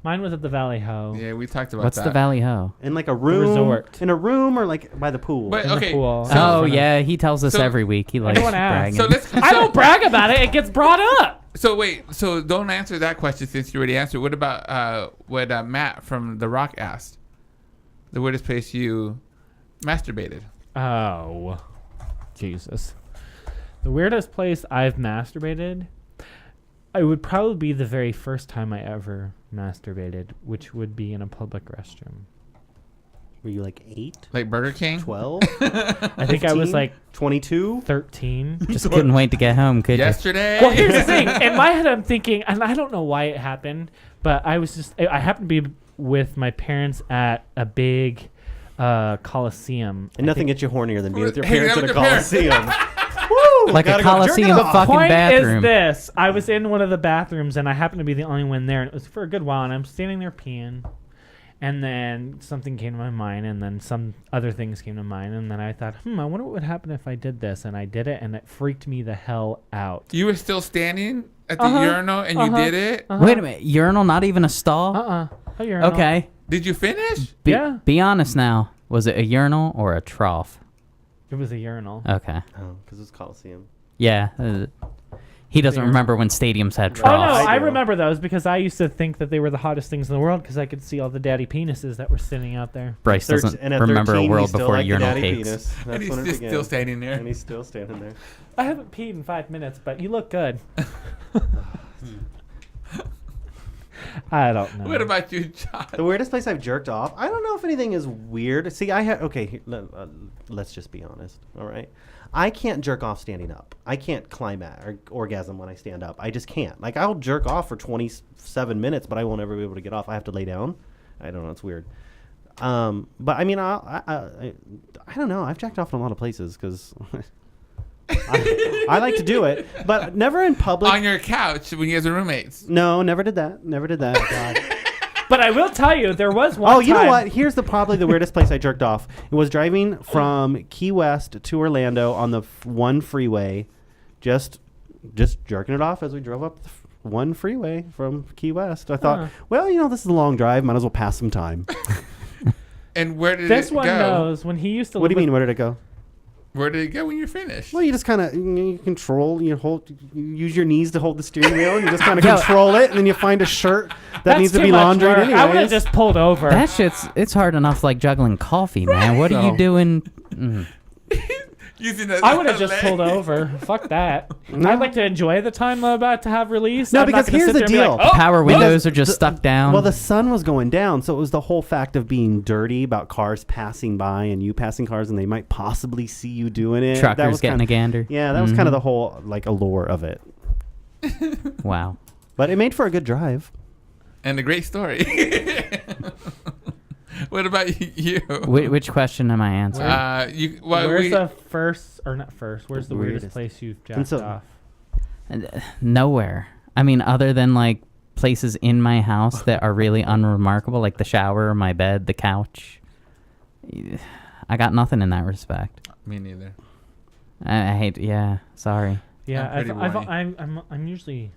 Mine was at the Valley Ho. Yeah, we talked about What's that. the Valley Ho? In like a room. resort. In a room or like by the pool. But In the okay, pool. so, Oh, yeah. He tells us so- every week. He likes Everyone asks. bragging. so let's. I don't brag about it. It gets brought up. So wait, so don't answer that question since you already answered. What about what Matt from The Rock asked? The weirdest place you masturbated? Oh, Jesus. The weirdest place I've masturbated, it would probably be the very first time I ever masturbated, which would be in a public restroom. Were you like 8? Like Burger King? 12? I think I was 15? like 22? 13. Just couldn't wait to get home, could you? Yesterday? Well, here's the thing. In my head, I'm thinking, and I don't know why it happened, but I happened to be with my parents at a big Coliseum. And nothing gets you hornier than being with your Hanging parents out at a with your parents. Coliseum. Woo! Like a Gotta go jerk it Coliseum off. fucking Point bathroom. is this: I was in one of the bathrooms, and I happened to be the only one there, and it was for a good while. And I'm standing there peeing, and then something came to my mind, and then some other things came to mind, and then I thought, I wonder what would happen if I did this, and I did it, and it freaked me the hell out. You were still standing at the Uh-huh. urinal and you did it? Wait a minute. Urinal, not even a stall? A urinal. Okay. Did you finish? Yeah. Be honest now. Was it a urinal or a trough? It was a urinal. Okay. Oh, because it's Coliseum. Yeah. He doesn't remember when stadiums had Oh troughs. no, I do. remember those because I used to think that they were the hottest things in the world because I could see all the daddy penises that were sitting out there. Bryce doesn't And at remember 13, a he world still before liked the urinal daddy cakes. penis. And That's he's when it just began. still standing there. And he's still standing there. I haven't peed in 5 minutes, but you look good. I don't know. What about you, John? The weirdest place I've jerked off? I don't know if anything is weird. See, let's just be honest, all right? I can't jerk off standing up. I can't climax or orgasm when I stand up. I just can't. Like, I'll jerk off for 27 minutes, but I won't ever be able to get off. I have to lay down. I don't know. It's weird. But, I mean, I don't know. I've jacked off in a lot of places because I like to do it, but never in public. On your couch when you guys were roommates. No, never did that. Never did that. God. But I will tell you, there was one Oh, you know time- what? Here's probably the weirdest place I jerked off. It was driving from Key West to Orlando on the one freeway, just jerking it off as we drove up the one freeway from Key West. I thought, well, this is a long drive. Might as well pass some time. And where did This it one go? knows when he used to What do live you mean? Where did it go? Where did it go when you're finished? Well, you just kind of you control. You use your knees to hold the steering wheel, and you just kind of control it, and then you find a shirt that That's needs to too be much laundried work. anyway. I would have just pulled over. That it's hard enough like juggling coffee, man. What are you doing? Using I would have just pulled over. Fuck that. I'd like to enjoy the time I'm about to have released. No, I'm not because gonna here's sit the there and be deal. like, Power windows are just stuck down. Well, the sun was going down, so it was the whole fact of being dirty about cars passing by and you passing cars, and they might possibly see you doing it. That Truckers was getting kinda, a gander. Yeah, that was kind of the whole allure of it. Wow. But it made for a good drive. And a great story. What about you? Which question am I answering? where's the first, or not first, where's the weirdest Weirdest. place you've And jacked so- off? Nowhere. I mean, other than like places in my house that are really unremarkable, like the shower, my bed, the couch. I got nothing in that respect. Me neither. I hate. Yeah, sorry. Yeah, I'm pretty whiny. I'm usually,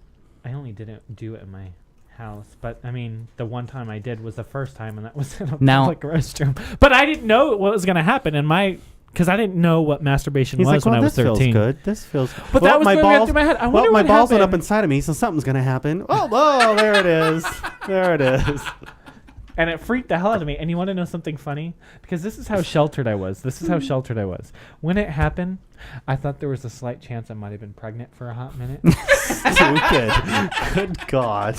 I only didn't do it in my house, but I mean, the one time I did was the first time, and that was in a Now- public restroom. But I didn't know what was going to happen in my, because I didn't know what masturbation He's was like, when I was this 13. feels good. This feels. But that was my going balls, through my head. I well, wonder my what balls went up happened. inside of me, so something's gonna happen. Oh, there it is. There it is. And it freaked the hell out of me. And you want to know something funny? Because this is how sheltered I was. When it happened, I thought there was a slight chance I might have been pregnant for a hot minute. Stupid. Good God.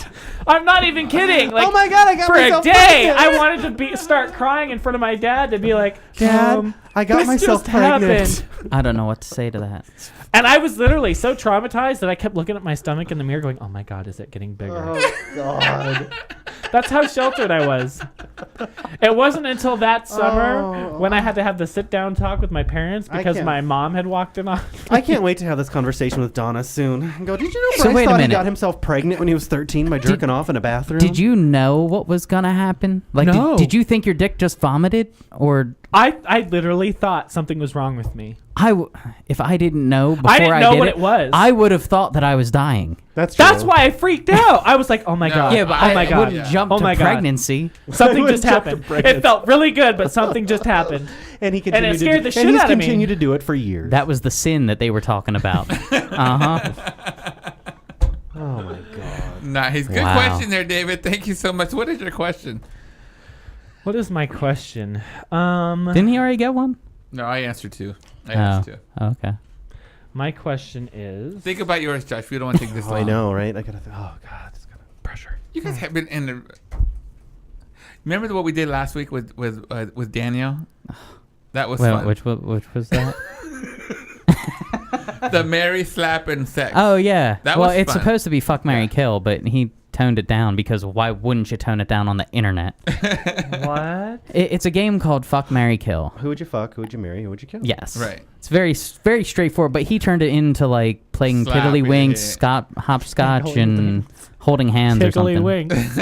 I'm not even kidding. Like, Oh my God! I got for a myself day, pregnant. I wanted to start crying in front of my dad to be like, Dad, I got this myself just pregnant. happened. I don't know what to say to that. And I was literally so traumatized that I kept looking at my stomach in the mirror going, oh my God, is it getting bigger? Oh, God. That's how sheltered I was. It wasn't until that summer when I had to have the sit-down talk with my parents because can't- my mom had walked in on I can't wait to have this conversation with Donna soon. And go, did you know So Bryce wait a thought he minute. got himself pregnant when he was 13 by jerking off in a bathroom? Did you know what was gonna happen? Like, No. did you think your dick just vomited, or I literally thought something was wrong with me. if I didn't know before I didn't I know did what it, it was. I would have thought that I was dying. That's true. That's why I freaked out. I was like, oh my No. God. Yeah, but oh my I God. wouldn't jump oh to my God. pregnancy. Something I just wouldn't jump to happened. pregnancy. It felt really good, but something just happened. And he continued it scared the shit and he's out of me. continued to do it for years. That was the sin that they were talking about. Oh my God. Nice. Good Wow. question there, David. Thank you so much. What is your question? What is my question? Didn't he already get one? No, I answered two. I answered two. Okay. My question is... Think about yours, Josh. We don't want to take this Oh, long. I know, right? I gotta. Oh God, it's gonna pressure. You guys have been in the. Remember what we did last week with Daniel? That was Well, fun. which was that? The Mary slap and sex. Oh yeah. That well, was it's fun. supposed to be fuck, marry, Yeah. kill, but he toned it down because why wouldn't you tone it down on the internet? What? It's a game called Fuck, Marry, Kill. Who would you fuck? Who would you marry? Who would you kill? Yes. Right. It's very straightforward, but he turned it into like playing Slap, tiddlywinks, yeah. hopscotch, and holding hands or Tickly something. wings.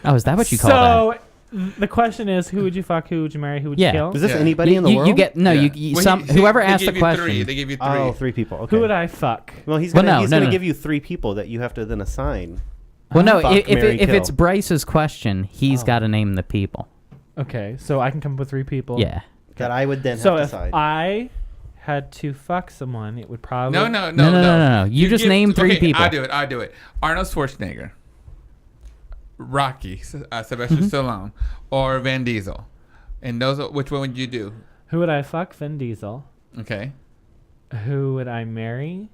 Oh, is that what you call that? So, the question is, who would you fuck, who would you marry, who would Yeah. you kill? Is this Yeah. anybody in the world? You get no. Yeah. You Well, some whoever they asked the gave you question. Three. They give you three. Oh, 3 people. Okay. Who would I fuck? Well, he's Well, gonna no, he's no, gonna no. give you 3 people that you have to then assign. Well, no. Fuck, marry, If it's kill. Bryce's question, he's Oh. got to name the people. Okay, so I can come up with 3 people. Yeah. That I would then So have to if decide. I had to fuck someone, it would probably... No. You just name 3 people. I'll do it. Arnold Schwarzenegger, Rocky, Sylvester Stallone, or Van Diesel. And those are, which one would you do? Who would I fuck? Vin Diesel. Okay. Who would I marry?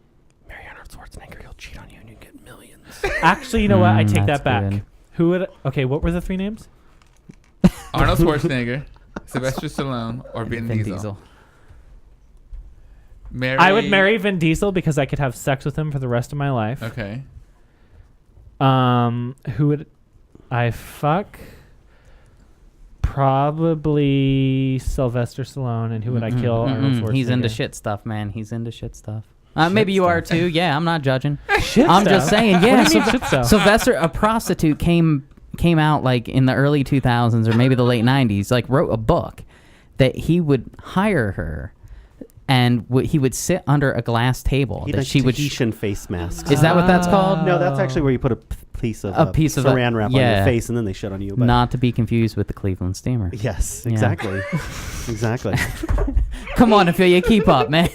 Marry Arnold Schwarzenegger. He'll cheat on you and you get millions. Actually, you know what? I take that's that back. good. Who would... Okay, what were the 3 names? Arnold Schwarzenegger, Sylvester Stallone, or Vin Diesel. Marry. I would marry Vin Diesel because I could have sex with him for the rest of my life. Okay. Who would I fuck? Probably Sylvester Stallone. And who would I kill? Arnold Schwarzenegger. He's into shit stuff, man. He's into shit stuff. Maybe you stuff. are too. Yeah, I'm not judging. Shit I'm stuff? just saying. What Yeah, do you mean shit stuff? Sylvester, a prostitute, came out like in the early 2000s or maybe the late 90s. Like wrote a book that he would hire her, and he would sit under a glass table He that does she would. Tahitian face masks. Is that what that's called? No, that's actually where you put a piece of saran wrap on yeah. your face and then they shit on you. But Not to be confused with the Cleveland Steamer. yes, Yeah. exactly. Exactly. Come on, Afeelya, keep up, man.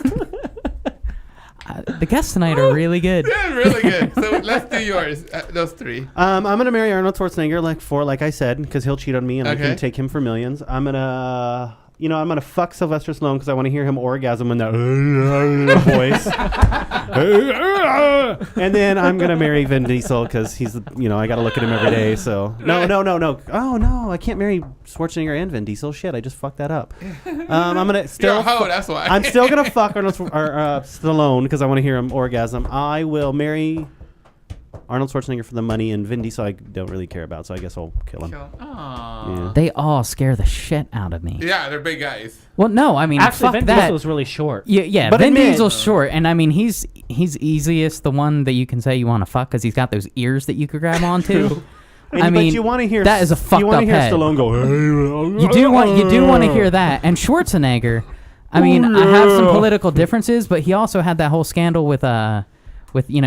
The guests tonight are really good. Yeah, really good. So let's do yours. Those 3. I'm gonna marry Arnold Schwarzenegger, like I said, because he'll cheat on me and I Okay. can take him for millions. I'm gonna fuck Sylvester Stallone because I want to hear him orgasm in that voice. And then I'm gonna marry Vin Diesel because he's, I gotta look at him every day. So no. Oh no, I can't marry Schwarzenegger and Vin Diesel. Shit, I just fucked that up. I'm gonna still. You're a hoe, that's why. I'm still gonna fuck Arnold Stallone because I want to hear him orgasm. I will marry Arnold Schwarzenegger for the money, and Vin Diesel I don't really care about, so I guess I'll kill him. Aww. Yeah. They all scare the shit out of me. Yeah, they're big guys. Well, no, I mean, Actually, fuck Vin that. Diesel is really short. Yeah, But Vin admit- Diesel's short, and I mean, he's easiest the one that you can say you want to fuck because he's got those ears that you could grab onto. I But mean, you want to hear that is a fucked you wanna up hear head. Stallone go. You do want to hear that, and Schwarzenegger. I mean, I have some political differences, but he also had that whole scandal with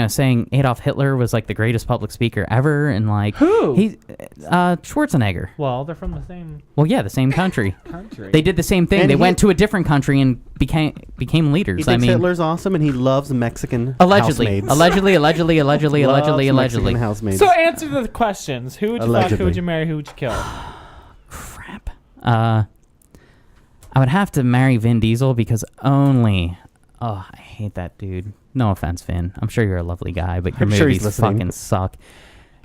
saying Adolf Hitler was like the greatest public speaker ever, and like Who? Schwarzenegger. Well, they're from the same Well, yeah, the same country. country. They did the same thing. And They he- went to a different country and became leaders. He thinks Hitler's awesome, and he loves Mexican allegedly, housemaids. allegedly, Loves Mexican housemaids. So answer the questions. Who would you fuck? Allegedly. Who would you marry? Who would you kill? Crap. I would have to marry Vin Diesel because I hate that dude. No offense, Vin. I'm sure you're a lovely guy, but your I'm sure he's movies listening. fucking suck.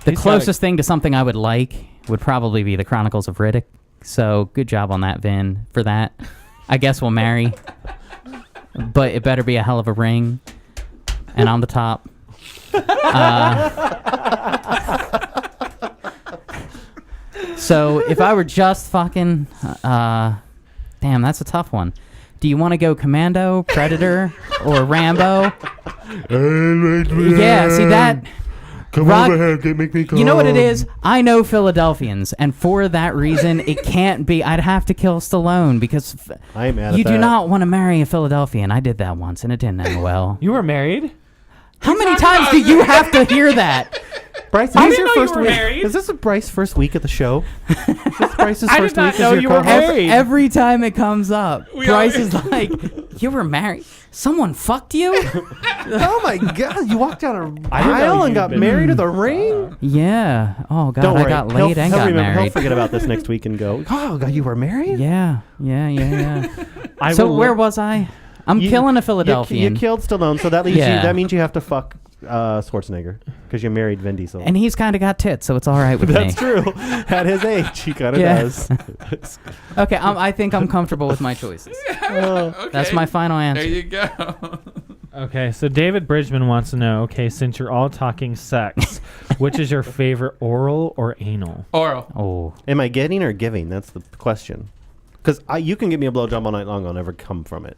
The He's closest thing to something I would like would probably be the Chronicles of Riddick. So good job on that, Vin. For that, I guess we'll marry. But it better be a hell of a ring. And on the top. So if I were just fucking... damn, that's a tough one. Do you want to go Commando, Predator, or Rambo? Yeah, see that... Come over here, make me come. You know what it is? I know Philadelphians, and for that reason, it can't be. I'd have to kill Stallone because I am mad at you do that. not want to marry a Philadelphian. I did that once, and it didn't end well. You were married? How many times do you have to hear that? Bryce, I is this didn't your know you first were week? married. Is this Bryce's first week at the show? Is this Bryce's I first did not week know as your you were co-host? married. Every time it comes up, We Bryce all- is like, "You were married? Someone fucked you?" Oh my God! You walked down a I didn't know aisle and you'd got been- married to the ring. Yeah. Oh God, Don't worry, I got he'll- laid and he'll got remember- He'll married. forget about this next week and go, "Oh God, you were married." Yeah. I So will- where was I? I'm You- killing a You Philadelphian. killed Stallone, so that leaves Yeah. you. That means you have to fuck Schwarzenegger because you married Vin Diesel. And he's kind of got tits, so it's all right with That's me. true. At his age, he kind of Yeah. does. Okay, I think I'm comfortable with my choices. Okay. That's my final answer. There you go. Okay, so David Bridgman wants to know, okay, since you're all talking sex, which is your favorite, oral or anal? Oral. Oh, Am I getting or giving? That's the question. Because you can give me a blowjob all night long, I'll never come from it.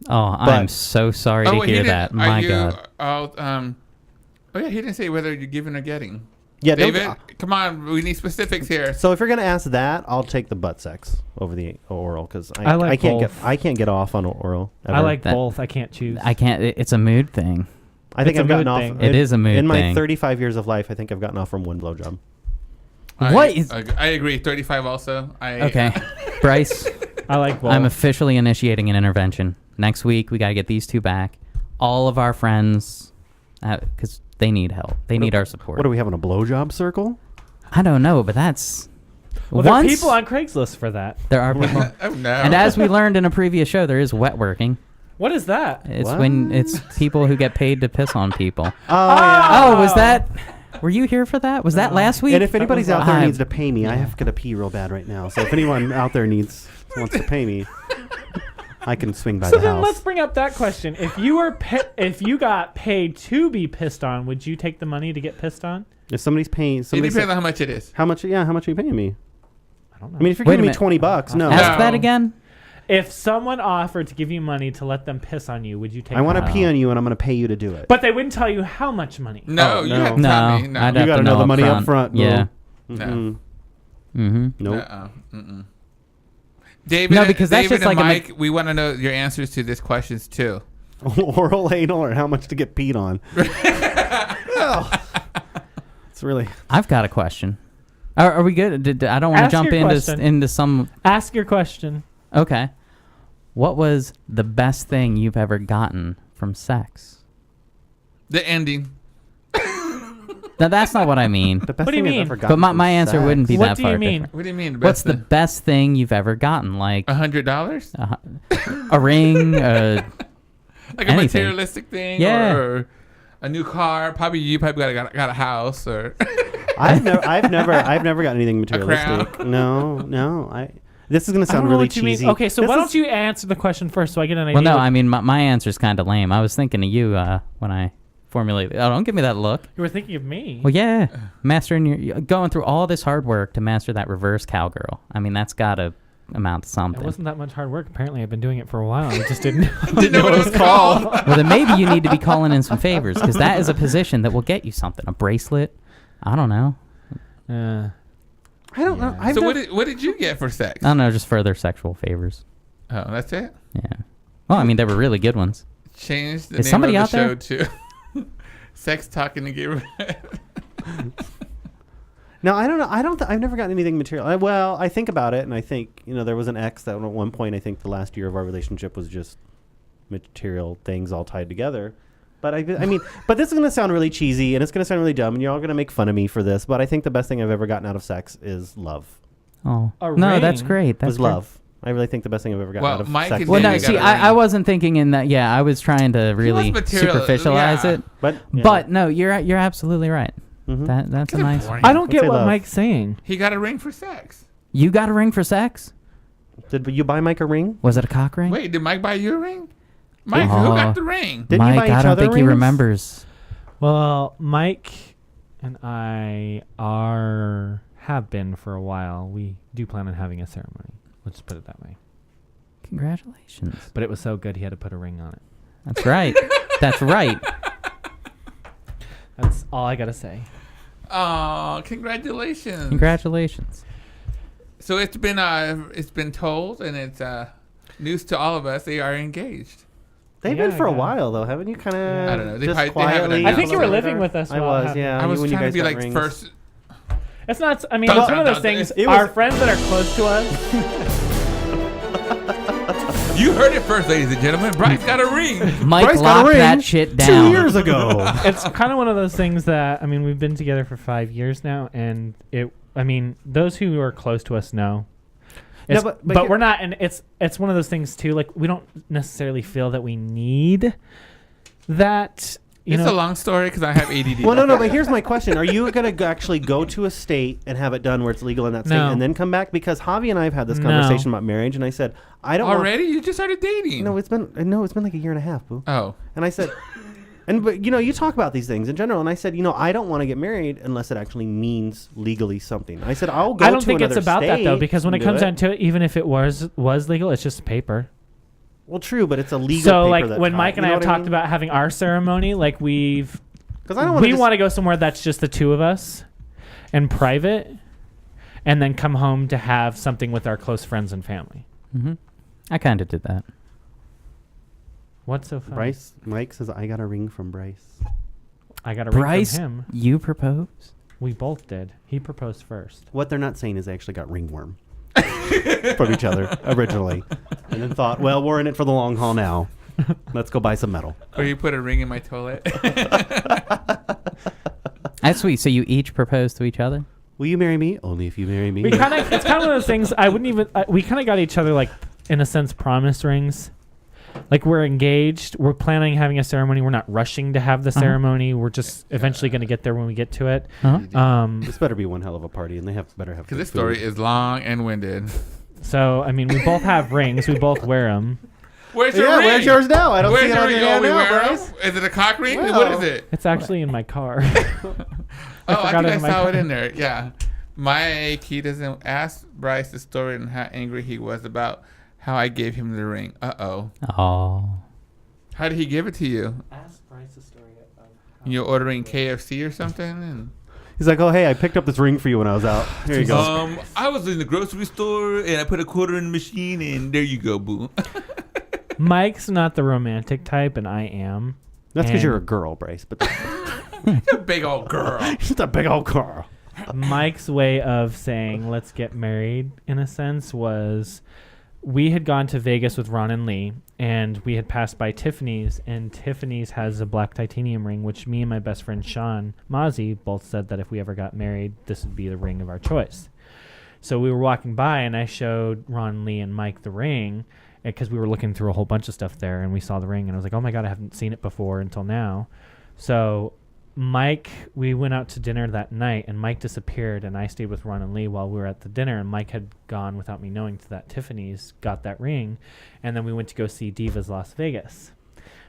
I'm so sorry to wait, he hear didn't- that. are My you, God. Oh yeah, he didn't say whether you're giving or getting. Yeah, David, come on, we need specifics here. So if you're gonna ask that, I'll take the butt sex over the oral because I like both. I can't get off on oral. Ever. I like That- both. I can't choose. I can't. It's a mood thing. I think It's a I've gotten mood off. thing. It is a mood in my thing. 35 years of life. I think I've gotten off from one blowjob. I agree. 35 also. Okay, Bryce, I like both. I'm officially initiating an intervention. Next week, we got to get these two back. All of our friends, because they need help. They need our support. What are we having, a blowjob circle? I don't know, but that's... well, there are once people on Craigslist for that. there are people... Oh no. And as we learned in a previous show, there is wet working. What is that? It's What? when it's people who get paid to piss on people. Oh, yeah. Oh, was that... Were you here for that? Was that last week? And if anybody's out there I- needs to pay me, I have to pee real bad right now. So if anyone out there wants to pay me, I can swing by So the then house. let's bring up that question. If you were if you got paid to be pissed on, would you take the money to get pissed on? If somebody's paying, It somebody depends on how much it is. how much? Yeah, how much are you paying me? I don't know. I mean, if you're Wait a giving me minute. $20, no. Ask No. that again? If someone offered to give you money to let them piss on you, would you take I want that? to pee on you, and I'm going to pay you to do it. But they wouldn't tell you how much money. No, Oh, you no. have to No, tell me. No. I'd you have got to to know the money up up front. Bro. Yeah. Mm-mm. Mm-hmm. Nope. Mm-mm. David, No, because that's David just and like a Mike, we want to know your answers to these questions too. Oral, anal, or how much to get peed on? Oh. It's really. I've got a question. Are we good? I don't want to Ask jump your question. into some... Ask your question. Okay. What was the best thing you've ever gotten from sex? The ending. Now, that's not what I mean. The best What do you thing I've mean? ever gotten But my from answer sex. wouldn't be What that do far you mean? different. What do you mean? What's the best thing you've ever gotten? Like $100? a ring, Like a anything. materialistic thing, Yeah. or a new car. Probably you probably got a house, or I've never gotten anything crown. materialistic. No. This is gonna I don't sound know really what you cheesy. mean. Okay, so This why is- don't you answer the question first so I get an idea? well, no, what- I mean, my answer's kind of lame. I was thinking of you when I formulated. Oh, don't give me that look. You were thinking of me. Well, yeah, mastering you're going through all this hard work to master that reverse cowgirl. I mean, that's got to amount to It something. wasn't that much hard work. Apparently, I've been doing it for a while. I just didn't didn't know what it was called. Well, then maybe you need to be calling in some favors because that is a position that will get you something. A bracelet. I don't know. I don't know. I've So never- what did you get for sex? I don't know. Just further sexual favors. Oh, that's it. Yeah. Well, I mean, they were really good ones. Change the Is name somebody of out the there? show to Sex Talking to Get Rid. No, I don't know. I've never gotten anything material. Well, I think about it, and I think there was an ex that at one point, I think the last year of our relationship was just material things all tied together. But I mean, but this is gonna sound really cheesy, and it's gonna sound really dumb, and you're all gonna make fun of me for this. But I think the best thing I've ever gotten out of sex is love. Oh. A No, that's ring? great. That's Was great. love. I really think the best thing I've ever gotten Well, out of Mike sex. and Well, Then no, you see, got a I ring. wasn't thinking in that. Yeah, I was trying to really material- superficialize yeah. it. But yeah. But no, you're absolutely right. That's a nice. boring. I don't What's get they what love? Mike's saying. He got a ring for sex. You got a ring for sex? Did you buy Mike a ring? Was it a cock ring? Wait, did Mike buy you a ring? Mike, who Oh. got the ring? Didn't you Mike, buy each I don't other think he rings? remembers. Well, Mike and I have been for a while. We do plan on having a ceremony. Let's just put it that way. Congratulations. But it was so good he had to put a ring on it. That's right. That's right. That's all I gotta say. Oh, congratulations! Congratulations. So it's been told, and it's news to all of us. They are engaged. They've been Yeah, for a yeah. while though, haven't you? Kind of. I don't know. They Just probably- they haven't quietly. announced I think you were it. living with us. I while it was, happened. yeah. I was when you trying to guys be got like rings. first. It's not. I mean, Dun, it's dun, one of dun, those dun. things. It Our was- friends that are close to us. You heard it first, ladies and gentlemen. Bryce got a ring. Mike Bryce got a locked ring that shit 2 down. years ago. It's kind of one of those things that I mean, we've been together for 5 years now, and it. I mean, those who are close to us know. No, It's, but but we're not, and it's one of those things too. Like we don't necessarily feel that we need that. You It's know, a long story because I have ADD. Well, no, but here's my question: are you gonna actually go to a state and have it done where it's legal in that state, No. and then come back? Because Javi and I have had this No. conversation about marriage, and I said I don't want- Already? You just started dating. No, it's been like a year and a half, boo. Oh. And I said, but you talk about these things in general, and I said, I don't want to get married unless it actually means legally something. I said I'll go. I don't to think it's another about that though, state because when it and comes do down to it, even if it was legal, it's just paper. well, true, but it's a legal. So paper like that's when hot, Mike and you I know have what talked mean? about having our ceremony, like we Because I don't want want to go somewhere that's just the two of us and private, and then come home to have something with our close friends and family. Mm-hmm. I kind of did that. What's so funny? Mike says I got a ring from Bryce. I got a ring Bryce, from him. you proposed? We both did. He proposed first. What they're not saying is they actually got ringworm from each other originally, and then thought, well, we're in it for the long haul now. Let's go buy some metal. Or you put a ring in my toilet. That's sweet. So you each proposed to each other? Will you marry me? Only if you marry me. It's kind of one of those things. I wouldn't even. We kind of got each other like, in a sense, promise rings. Like we're engaged. We're planning having a ceremony. We're not rushing to have the ceremony. We're just eventually going to get there when we get to it. This better be one hell of a party, and they better have. Because good this story food. is long and winded. So I mean, we both have rings. We both wear them. Where's your ring? Where's yours now? I don't Where's see it your on ring? your Oh, hand we now, wear Bryce. 'em? Is it a cock ring? Well. What is it? It's actually in my car. Oh, I forgot think it I in my saw car. it in there. Yeah. Mike, he doesn't ask Bryce the story and how angry he was about how I gave him the ring. Uh-oh. Oh. How did he give it to you? Ask Bryce the story of You're ordering KFC or something? And He's like, oh, hey, I picked up this ring for you when I was out. Here you go. I was in the grocery store and I put a quarter in the machine and there you go, boo. Mike's not the romantic type, and I am. That's because and- you're a girl, Bryce. But You're a big old girl. just a big old girl. Mike's way of saying let's get married, in a sense, was we had gone to Vegas with Ron and Lee, and we had passed by Tiffany's, and Tiffany's has a black titanium ring, which me and my best friend Sean Mozzie both said that if we ever got married, this would be the ring of our choice. So we were walking by, and I showed Ron, Lee, and Mike the ring, because we were looking through a whole bunch of stuff there, and we saw the ring, and I was like, oh my God, I haven't seen it before until now. So Mike, we went out to dinner that night, and Mike disappeared, and I stayed with Ron and Lee while we were at the dinner, and Mike had gone without me knowing to that Tiffany's, got that ring, and then we went to go see Divas Las Vegas.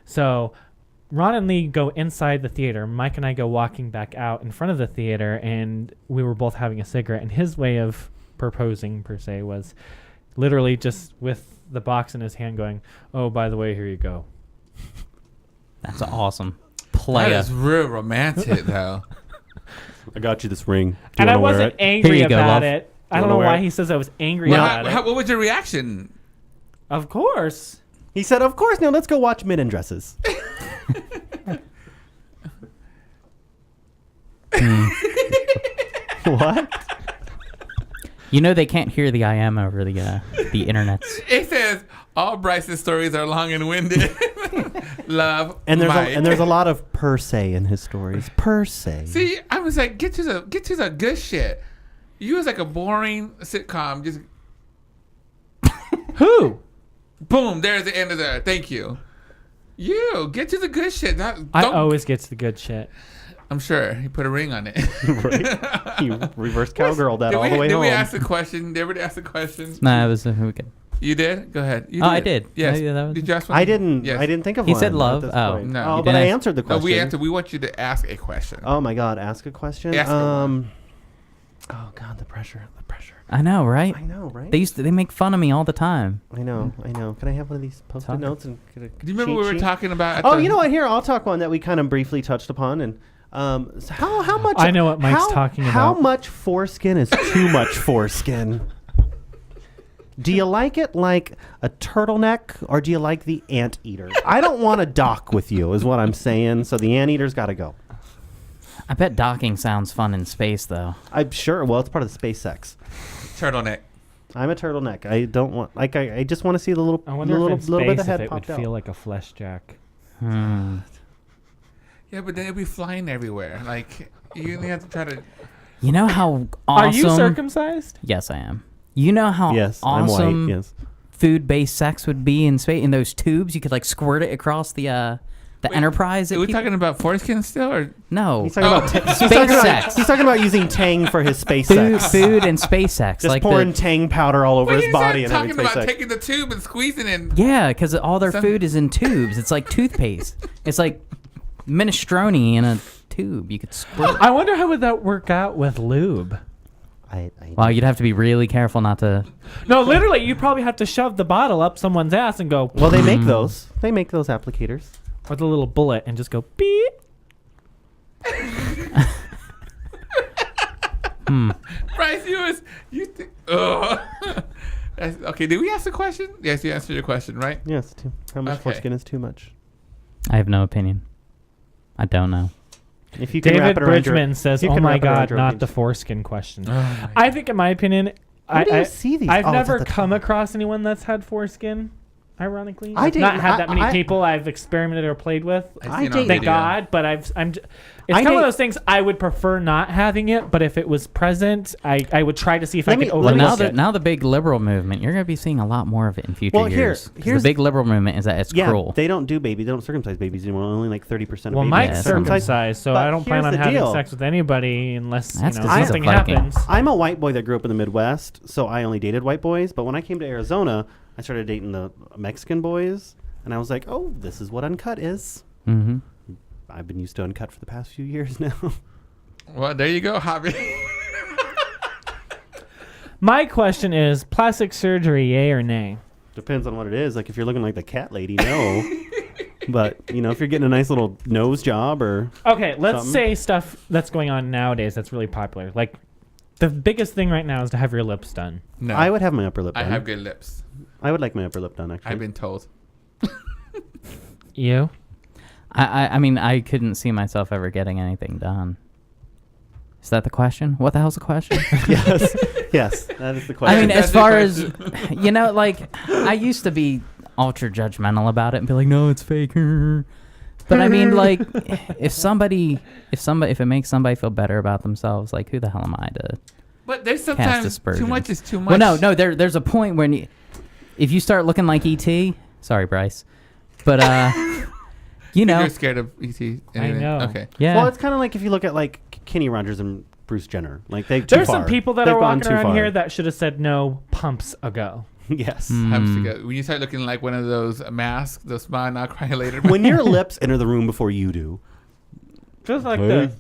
So Ron and Lee go inside the theater. Mike and I go walking back out in front of the theater, and we were both having a cigarette, and his way of proposing, per se, was literally just with the box in his hand going, oh, by the way, here you go. That's awesome. That Playa. is real romantic, though. I got you this ring. Do you And I wanna wear wasn't it? angry Here you go, about love. it. I You don't wanna know wear why it? he says I was angry Well, about it. what was your reaction? Of course. He said, of course, now let's go watch Men in Dresses. What? You know they can't hear the IM over the internets. It says all Bryce's stories are long and winded. Love, And Mike. there's a lot of per se in his stories. Per se. See, I was like, get to the good shit. You was like a boring sitcom. Just Who? boom, there's the end of that. Thank you. You get to the good shit. I always get to the good shit. I'm sure he put a ring on it. Right? You reverse cowgirl that all the way did home. we ask the question? Did everybody ask the question? Nah, it was okay. You did? Go ahead. You I did. Yes. Yeah, that was- Did you ask one? I didn't. Yes. I didn't think of He one. said love. at this Oh. point. No, Oh, you but I didn't. answered the No, question. we answered. We want you to ask a question. Oh my God! Ask a question. Ask one. Oh God, the pressure. The pressure. I know, right? I know, right? They make fun of me all the time. I know. Can I have one of these post-it Talk. notes and get a Do you remember cheat we were sheet? talking about? Oh, you know what? Here, I'll talk one that we kind of briefly touched upon, and so how much? I know what Mike's talking How about. much foreskin is too much foreskin? Do you like it like a turtleneck, or do you like the anteater? I don't want to dock with you, is what I'm saying. So the anteater's got to go. I bet docking sounds fun in space, though. I'm sure. Well, it's part of the space sex. turtleneck. I'm a turtleneck. I don't want like I just want to see the little I wonder little, if in little bit space of head if it would popped out. feel like a flesh jack. Yeah, but then it'd be flying everywhere. Like you only have to try to. You know how awesome... Are you circumcised? Yes, I am. You know how Yes, awesome I'm white. Yes. food-based sex would be in space? In those tubes, you could like squirt it across the Enterprise. Are we talking about foreskin still, or No. He's talking about Space sex. He's talking about using Tang for his space Food, sex. food and space sex. Just like pouring Tang powder all over Well, his you body said and having talking space about sex. taking the tube and squeezing in? Yeah, because all their food is in tubes. It's like toothpaste. It's like minestrone in a tube. You could squirt. I wonder how would that work out with lube. Wow, you'd have to be really careful not to. No, literally, you'd probably have to shove the bottle up someone's ass and go. Well, they make those. They make those applicators. With a little bullet and just go beep. Bryce, you think? Okay, did we ask the question? Yes, you answered your question, right? Yes. How much Okay. foreskin is too much? I have no opinion. I don't know. If you can wrap David it around Bridgman says, you "Oh can my wrap it around God, your not range." the foreskin question." Oh I think, in my opinion, Where do you see these? I've Oh, it's never at the come top. across anyone that's had foreskin. Ironically, I I've not date- had that many I- people I've experimented or played with. I've seen date- on Thank video. God, but it's I kind of one date- of those things. I would prefer not having it, but if it was present, I would try to see if I Let me- could let Well, me overlook now it. now the big liberal movement, you're going to be seeing a lot more of it in future Well, years. 'Cause here's- the big liberal movement is that it's Yeah, cruel. they don't circumcise babies anymore. Only like 30% of Well, babies. Mike's Yeah, circumcised, so But I don't plan here's on the having deal. sex with anybody unless That's you know, disease of something Viking. happens. I'm a white boy that grew up in the Midwest, so I only dated white boys. But when I came to Arizona, I started dating the Mexican boys, and I was like, "Oh, this is what uncut is." Mm-hmm. I've been used to uncut for the past few years now. Well, there you go, Hobby. My question is: plastic surgery, yay or nay? Depends on what it is. Like if you're looking like the cat lady, no. But if you're getting a nice little nose job or Okay, let's Something. say stuff that's going on nowadays that's really popular. Like the biggest thing right now is to have your lips done. No, I would have my upper lip I done. have good lips. I would like my upper lip done actually. I've been told. You? I mean, I couldn't see myself ever getting anything done. Is that the question? What the hell's the question? yes, that is the question. I mean, That's as the far as, question. like, I used to be ultra judgmental about it and be like, no, it's fake. But I mean, like, if it makes somebody feel better about themselves, like, who the hell am I to? But there's Cast sometimes too aspersions. much is too much. Well, no, there's a point when if you start looking like ET, sorry, Bryce, but You're scared of ET. I know. Okay. yeah. Well, it's kind of like if you look at like Kenny Rogers and Bruce Jenner. Like There's some far. people that They've are gone walking too around far. here that should have said no pumps ago. Yes. Happens to go. When you start looking like one of those masks, the smile now, cry later. When your lips enter the room before you do. Just like Hey. this.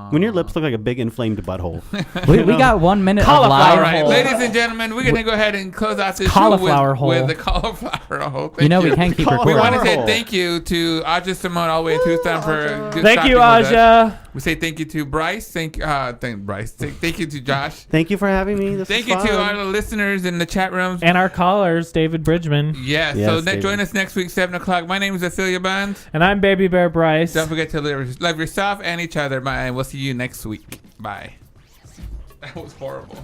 When your lips look like a big inflamed butthole. we got 1 minute of Cauliflower live. All right, hole. ladies and gentlemen, we're gonna go ahead and close out this show Cauliflower hole. with the cauliflower hole. Thank You know we can't keep her We Cauliflower want to say hole. thank you to Ajia Simone all the way in Tucson for good Thank you, shopping with us. Ajia. We say thank you to Bryce. Thank Bryce. Thank you to Josh. Thank you for having me. This Thank was you to fun. our listeners in the chat rooms. And our callers, David Bridgman. Yes. Yes, So David. join us next week, 7 o'clock. My name is Afeelya Band. And I'm Baby Bear Bryce. Don't forget to love yourself and each other. Bye. And we'll see you next week. Bye. That was horrible.